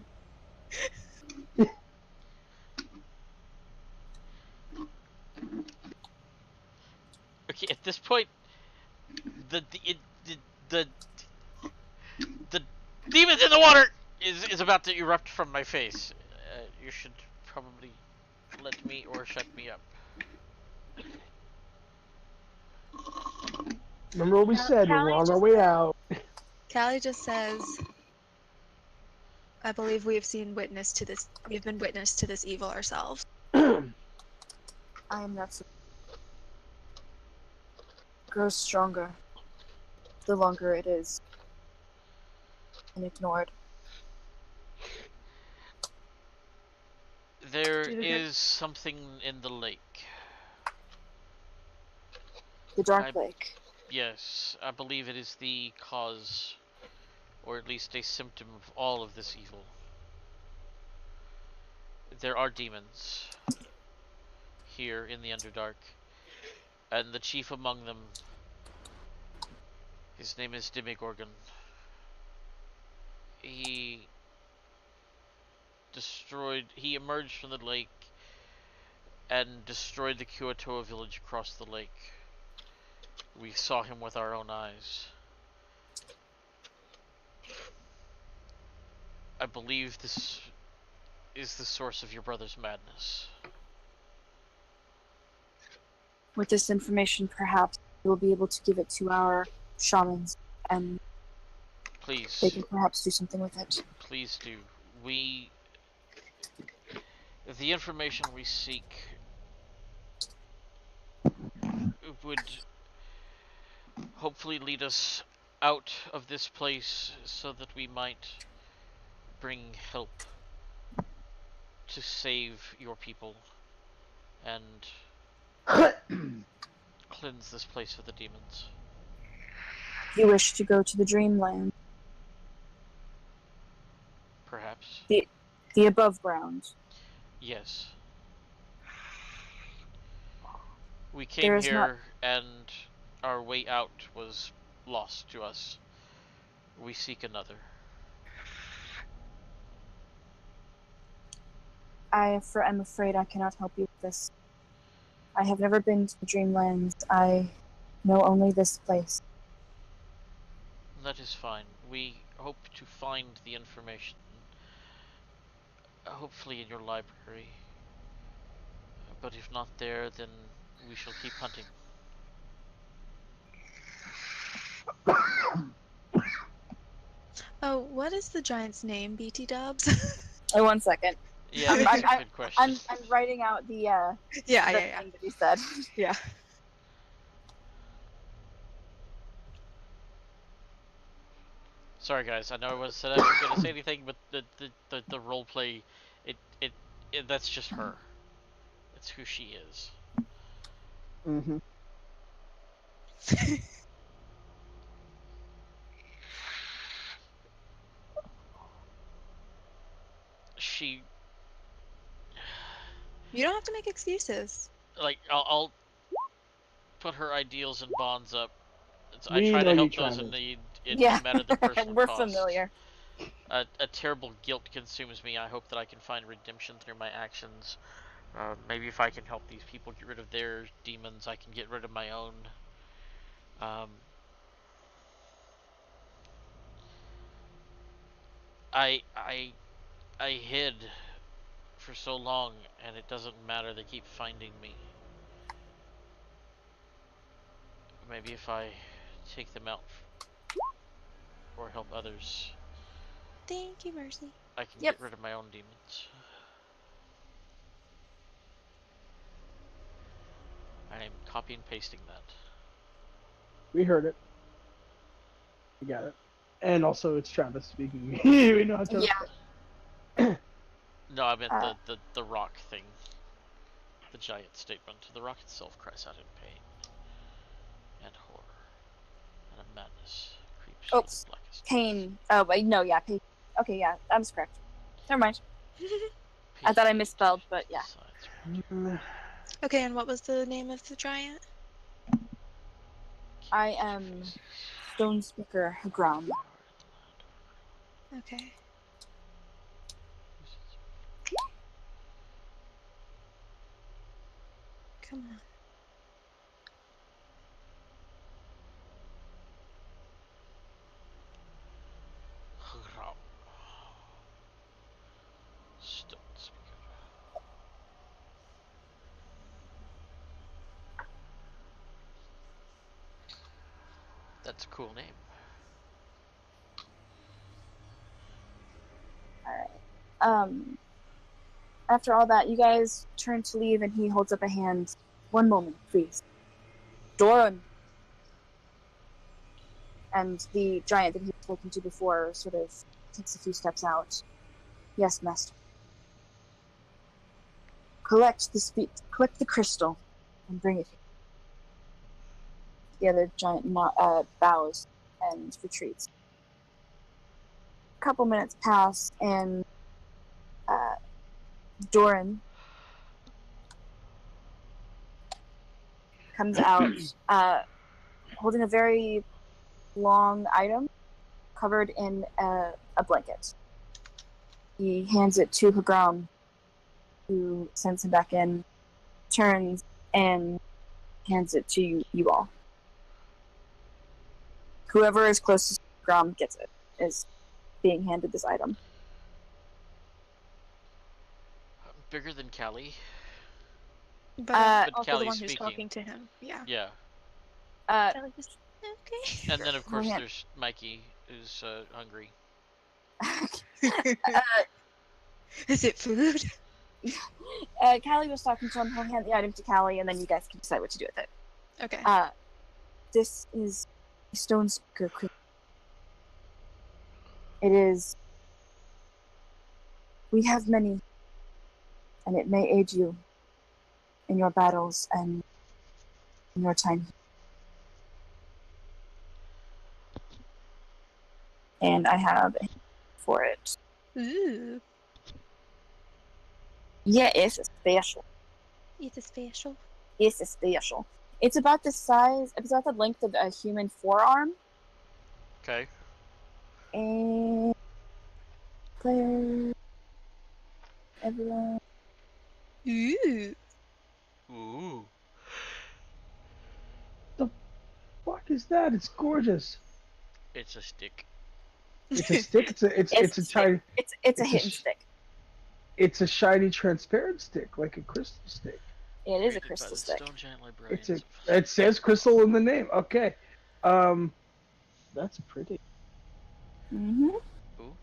Okay, at this point, the demons in the water is about to erupt from my face. You should probably let me or shut me up. Remember what we said, we were on our way out. Callie just says, I believe we have been witness to this evil ourselves. I am not so... Grow stronger. the longer it is and ignored. There is something in the lake. The Dark Lake. Yes, I believe it is the cause, or at least a symptom of all of this evil. There are demons here in the Underdark, and the chief among them, his name is Demogorgon. He emerged from the lake and destroyed the Kuo-toa village across the lake. We saw him with our own eyes. I believe this is the source of your brother's madness. With this information, perhaps we'll be able to give it to our shamans, and Please. they can perhaps do something with it. Please do. The information we seek would hopefully lead us out of this place so that we might bring help to save your people and cleanse this place of the demons. You wish to go to the Dreamland, Perhaps. the above ground. Yes. We came here and our way out was lost to us. We seek another. I'm afraid I cannot help you with this. I have never been to the Dreamlands. I know only this place. That is fine. We hope to find the information, hopefully in your library. But if not there, then we shall keep hunting. Oh, what is the giant's name, BT Dubs? Oh, 1 second. Yeah, that's a good question. I'm writing out the yeah. thing that he said. Yeah. Sorry guys, I know I wasn't going to say anything, but the roleplay, it that's just her. It's who she is. Mm-hmm. She... You don't have to make excuses. Like, I'll put her ideals and bonds up. I We try know to you, help those Travis. in need, Yeah, no matter the personal we're cost. familiar. A terrible guilt consumes me. I hope that I can find redemption through my actions. Maybe if I can help these people get rid of their demons, I can get rid of my own. I hid for so long, and it doesn't matter. They keep finding me. Maybe if I take them out or help others, Thank you, Mercy. I can get rid of my own demons. I'm copy and pasting that. We heard it. We got it. And also, it's Travis speaking. We know how Travis. Yeah. No, I meant the rock thing. The giant statement. The rock itself cries out in pain and horror and a madness creeps through the blackest. Pain. Oh, wait, no, yeah, pain. Okay, yeah, I was correct. Never mind. I thought I misspelled, but yeah. Okay, and what was the name of the giant? I am Stonespeaker Hagrom. Okay. Come on. That's a cool name. Alright. After all that, you guys turn to leave and he holds up a hand. One moment, please. Doran. And the giant that he was spoken to before sort of takes a few steps out. Yes, master. Collect the crystal and bring it here. The other giant bows and retreats. A couple minutes pass, and Doran comes out holding a very long item covered in a blanket. He hands it to Hagram, who sends him back in, turns, and hands it to you all. Whoever is closest to Hagram gets it, is being handed this item. Bigger than Callie. But But also the Callie's one who's speaking. talking to him. Yeah. Yeah. Kelly was okay. And then, of course, yeah. there's Mikey, who's hungry. Is it food? Callie was talking to him. He'll hand the item to Callie, and then you guys can decide what to do with it. Okay. This is a stone speaker. It is. We have many, and it may aid you in your battles and in your time. And I have a for it. Ooh. Yeah, it's special. It's a special. It's special. It's about the size. It's about the length of a human forearm. Okay. And player, everyone. Ooh. Ooh. Fuck is that? It's gorgeous. It's a stick. It's a stick. It's a tiny. It's a a hidden sh- stick. It's a shiny, transparent stick, like a crystal stick. It is a Created by crystal the stick. Stone Giant Librarians It's a. of- It says crystal in the name. Okay. That's pretty. Mm-hmm. Ooh.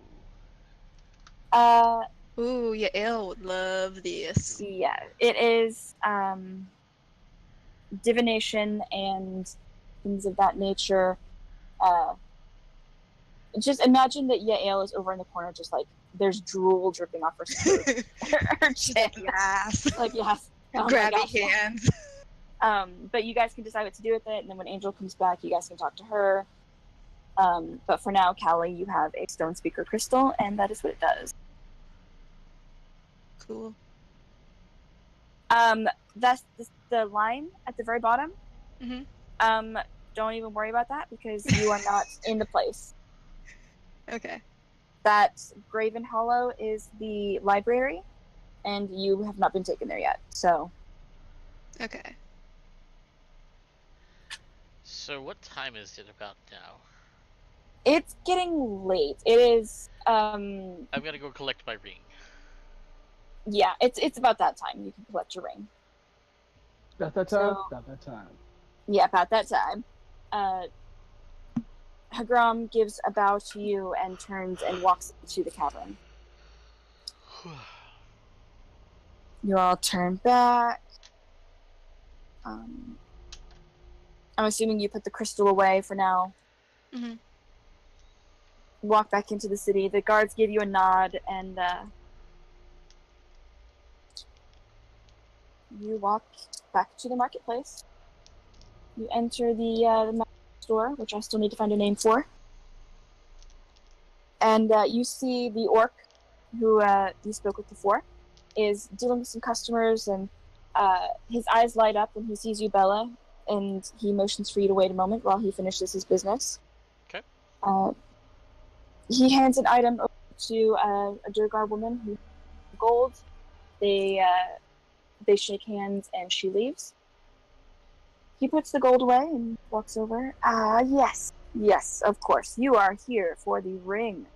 Ooh, yeah, Elle would love this. Yeah, it is divination and things of that nature. Just imagine that Yael is over in the corner, just like there's drool dripping off her skirt. Her chin. Yes. Like yes. Oh my Grabby gosh. hands. But you guys can decide what to do with it, and then when Angel comes back, you guys can talk to her. But for now, Callie, you have a stone speaker crystal, and that is what it does. Cool. That's the line at the very bottom. Mm-hmm. Don't even worry about that because you are not in the place. Okay. That Graven Hollow is the library, and you have not been taken there yet. So, Okay. So what time is it about now? it's getting late. It is. I'm gonna go collect my ring. Yeah, it's about that time. You can collect your ring. About that time. So- About that time. Yeah, about that time. Hagram gives a bow to you and turns and walks into the cavern. You all turn back. I'm assuming you put the crystal away for now. Mm-hmm. Walk back into the city. The guards give you a nod, and you walk back to the marketplace. You enter the market store, which I still need to find a name for. And you see the orc who you spoke with before is dealing with some customers, and his eyes light up when he sees you, Bella, and he motions for you to wait a moment while he finishes his business. Okay. He hands an item over to a Durgar woman who gold. They shake hands and she leaves. He puts the gold away and walks over. Yes, of course. You are here for the ring.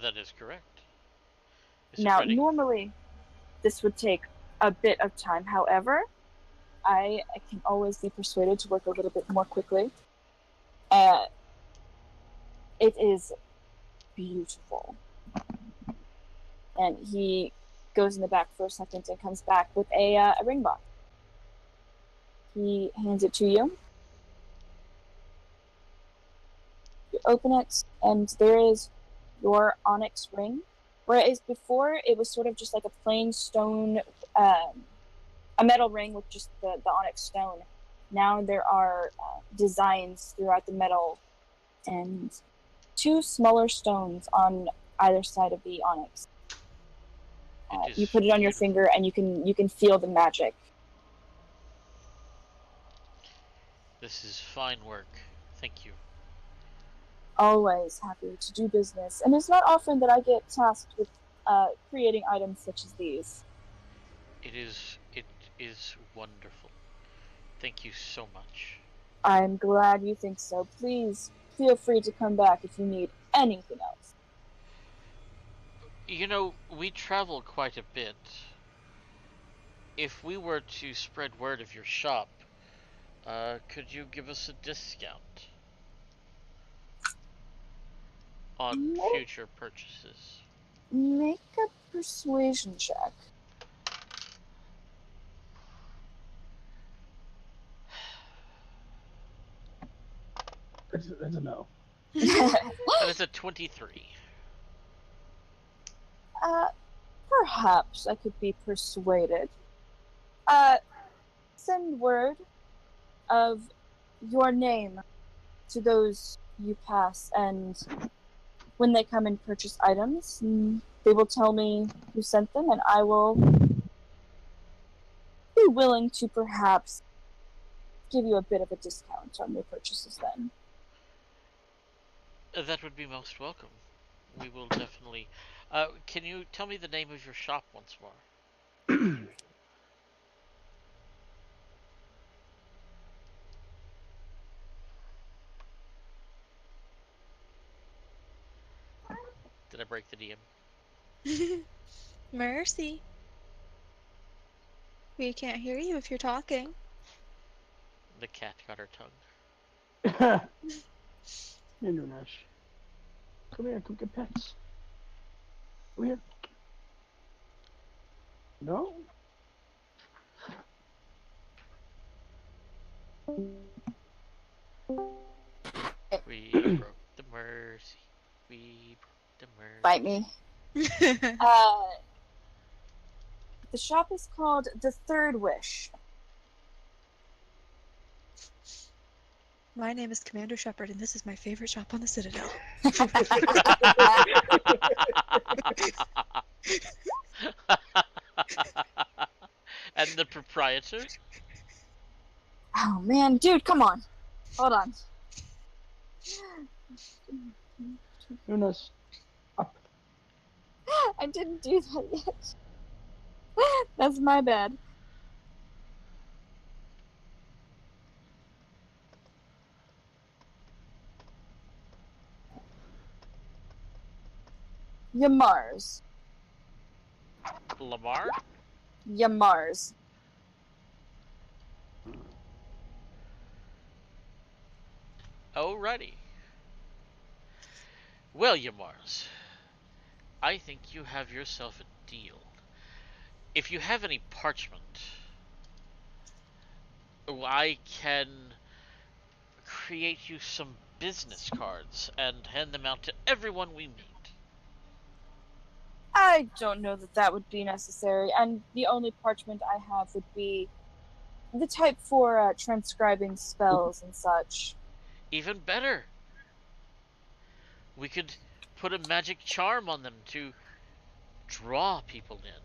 That is correct. Is it Now, ready? normally, this would take a bit of time. However, I can always be persuaded to work a little bit more quickly. It is beautiful. And he goes in the back for a second and comes back with a ring box. He hands it to you. open it, and there is your onyx ring. Whereas before, it was sort of just like a plain stone, a metal ring with just the onyx stone. Now there are designs throughout the metal and 2 smaller stones on either side of the onyx. You put it on your finger, and you can feel the magic. This is fine work. Thank you. Always happy to do business, and it's not often that I get tasked with creating items such as these. It is wonderful. Thank you so much. I'm glad you think so. Please feel free to come back if you need anything else. You know, we travel quite a bit. If we were to spread word of your shop, could you give us a discount on future purchases? Make a persuasion check. That's a no. That is a 23. Perhaps I could be persuaded. Send word of your name to those you pass, and when they come and purchase items, they will tell me who sent them, and I will be willing to perhaps give you a bit of a discount on your purchases then. That would be most welcome. We will definitely... can you tell me the name of your shop once more? Did I break the DM? Mercy. We can't hear you if you're talking. The cat got her tongue. Here, Nunash. Come here, come get pets. Come here. No? We broke the mercy. We broke the mercy. Bite me. The shop is called The Third Wish. My name is Commander Shepard, and this is my favorite shop on the Citadel. And the proprietor? Oh man, dude, come on. Hold on. Nunash. I didn't do that yet. That's my bad. Yamars. Lamar? Yamars. Alrighty. Well, Yamars, I think you have yourself a deal. If you have any parchment, I can create you some business cards and hand them out to everyone we meet. I don't know that that would be necessary, and the only parchment I have would be the type for transcribing spells and such. Even better. We could put a magic charm on them to draw people in.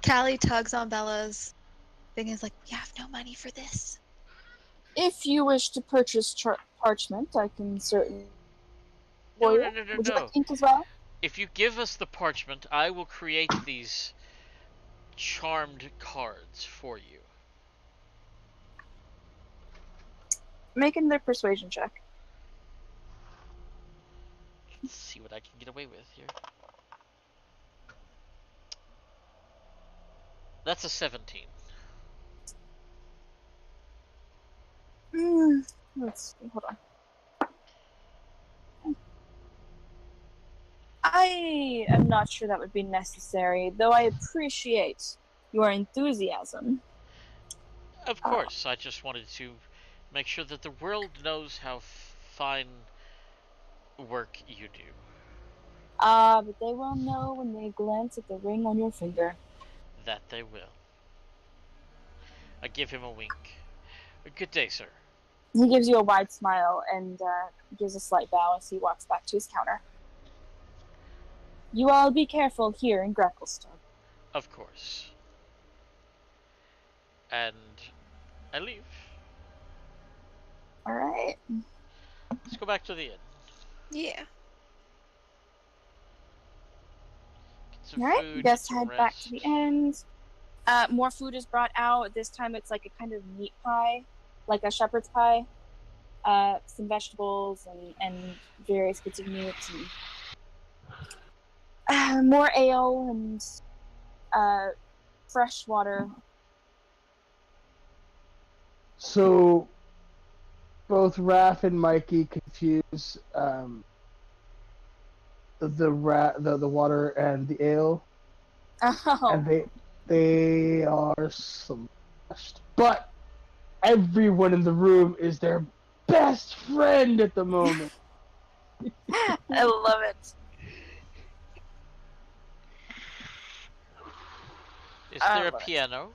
Callie tugs on Bella's thing is like, we have no money for this. If you wish to purchase parchment, I can certainly... No. Would you like ink as well? If you give us the parchment, I will create these charmed cards for you. Making their persuasion check. Let's see what I can get away with here. That's a 17. Let's see, hold on. I am not sure that would be necessary, though I appreciate your enthusiasm. Of course, I just wanted to make sure that the world knows how fine work you do. But they will know when they glance at the ring on your finger. That they will. I give him a wink. Good day, sir. He gives you a wide smile and gives a slight bow as he walks back to his counter. You all be careful here in Gracklestone. Of course. And I leave. Alright. Let's go back to the inn. Yeah. Get some Alright, food, you guys some head rest. back to the inn. More food is brought out. This time it's like a kind of meat pie, like a shepherd's pie. Some vegetables and various bits of meat. And, more ale and fresh water. So, both Raph and Mikey confuse the water and the ale, Oh, and they are slashed. But everyone in the room is their best friend at the moment. I love it. Is there a piano?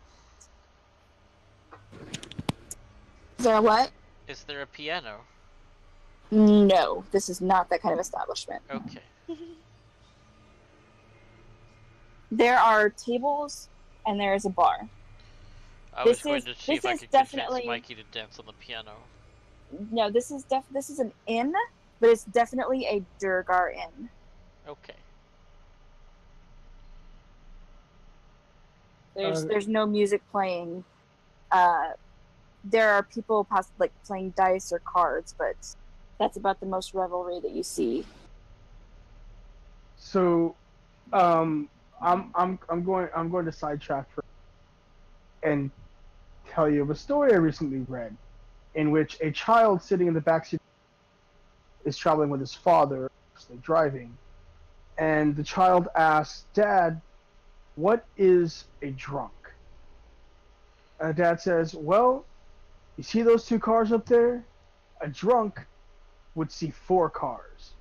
Is there a what? Is there a piano? No, this is not that kind of establishment. Okay. There are tables and there is a bar. I was This going is- to see if this I is could definitely- convince Mikey to dance on the piano. No, this is an inn, but it's definitely a Durgar inn. Okay. There's no music playing. There are people possibly playing dice or cards, but that's about the most revelry that you see. So, I'm going to sidetrack for and tell you of a story I recently read, in which a child sitting in the backseat is traveling with his father, driving, and the child asks, "Dad, what is a drunk?" Dad says, "Well, you see those 2 cars up there? A drunk would see 4 cars."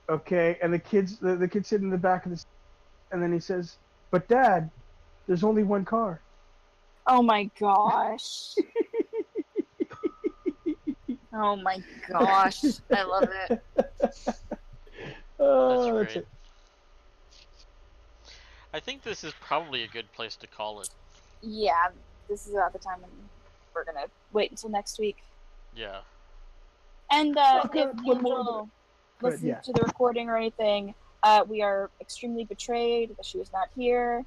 Okay, and the kid's sitting in the back of the seat, and then he says, "But Dad, there's only 1 car." Oh my gosh. Oh my gosh. I love it. Oh, That's that's great. it. I think this is probably a good place to call it. Yeah, this is about the time when we're gonna wait until next week. Yeah. And Okay, if one more Angel Good, listens yeah. to the recording or anything, we are extremely betrayed that she was not here.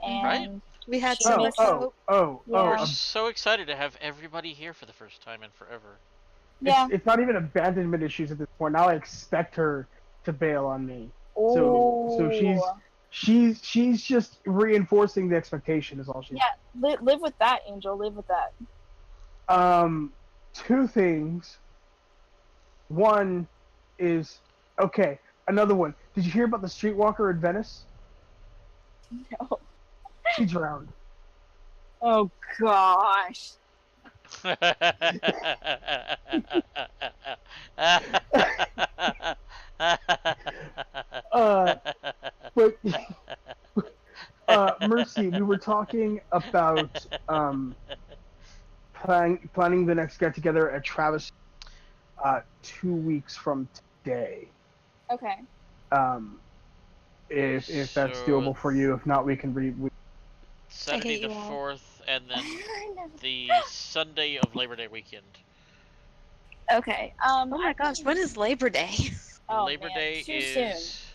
And Right. We had She so Oh, much missed- hope. oh, Yeah. We're oh, so excited to have everybody here for the first time in forever. yeah. It's not even abandonment issues at this point. Now I expect her to bail on me. Oh. So she's just reinforcing the expectation is all she's. Yeah, live with that, Angel. Live with that. 2 things. One is okay. Another one. Did you hear about the streetwalker in Venice? No. She drowned. Oh gosh. But Mercy, we were talking about planning the next get together at Travis 2 weeks from today. Okay. If that's So- doable for you, if not, we can Saturday hate the you all. 4th, and then the Sunday of Labor Day weekend. Okay. Oh my gosh, when is Labor Day? Oh, Labor man, Day too is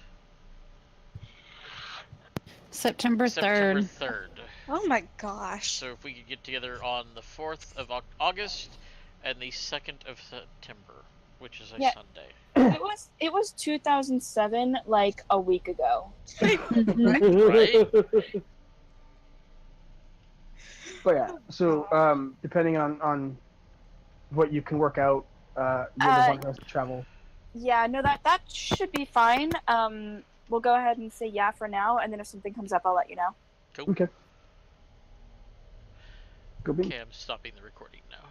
September 3rd. September 3rd. Oh my gosh. So if we could get together on the 4th of August and the 2nd of September, which is a Yeah. Sunday. It was 2007, like a week ago. Right? But yeah, so depending on what you can work out, you're the one who has to travel. Yeah, no, that should be fine. We'll go ahead and say yeah for now, and then if something comes up, I'll let you know. Cool. Okay. Go be. Okay, I'm stopping the recording now.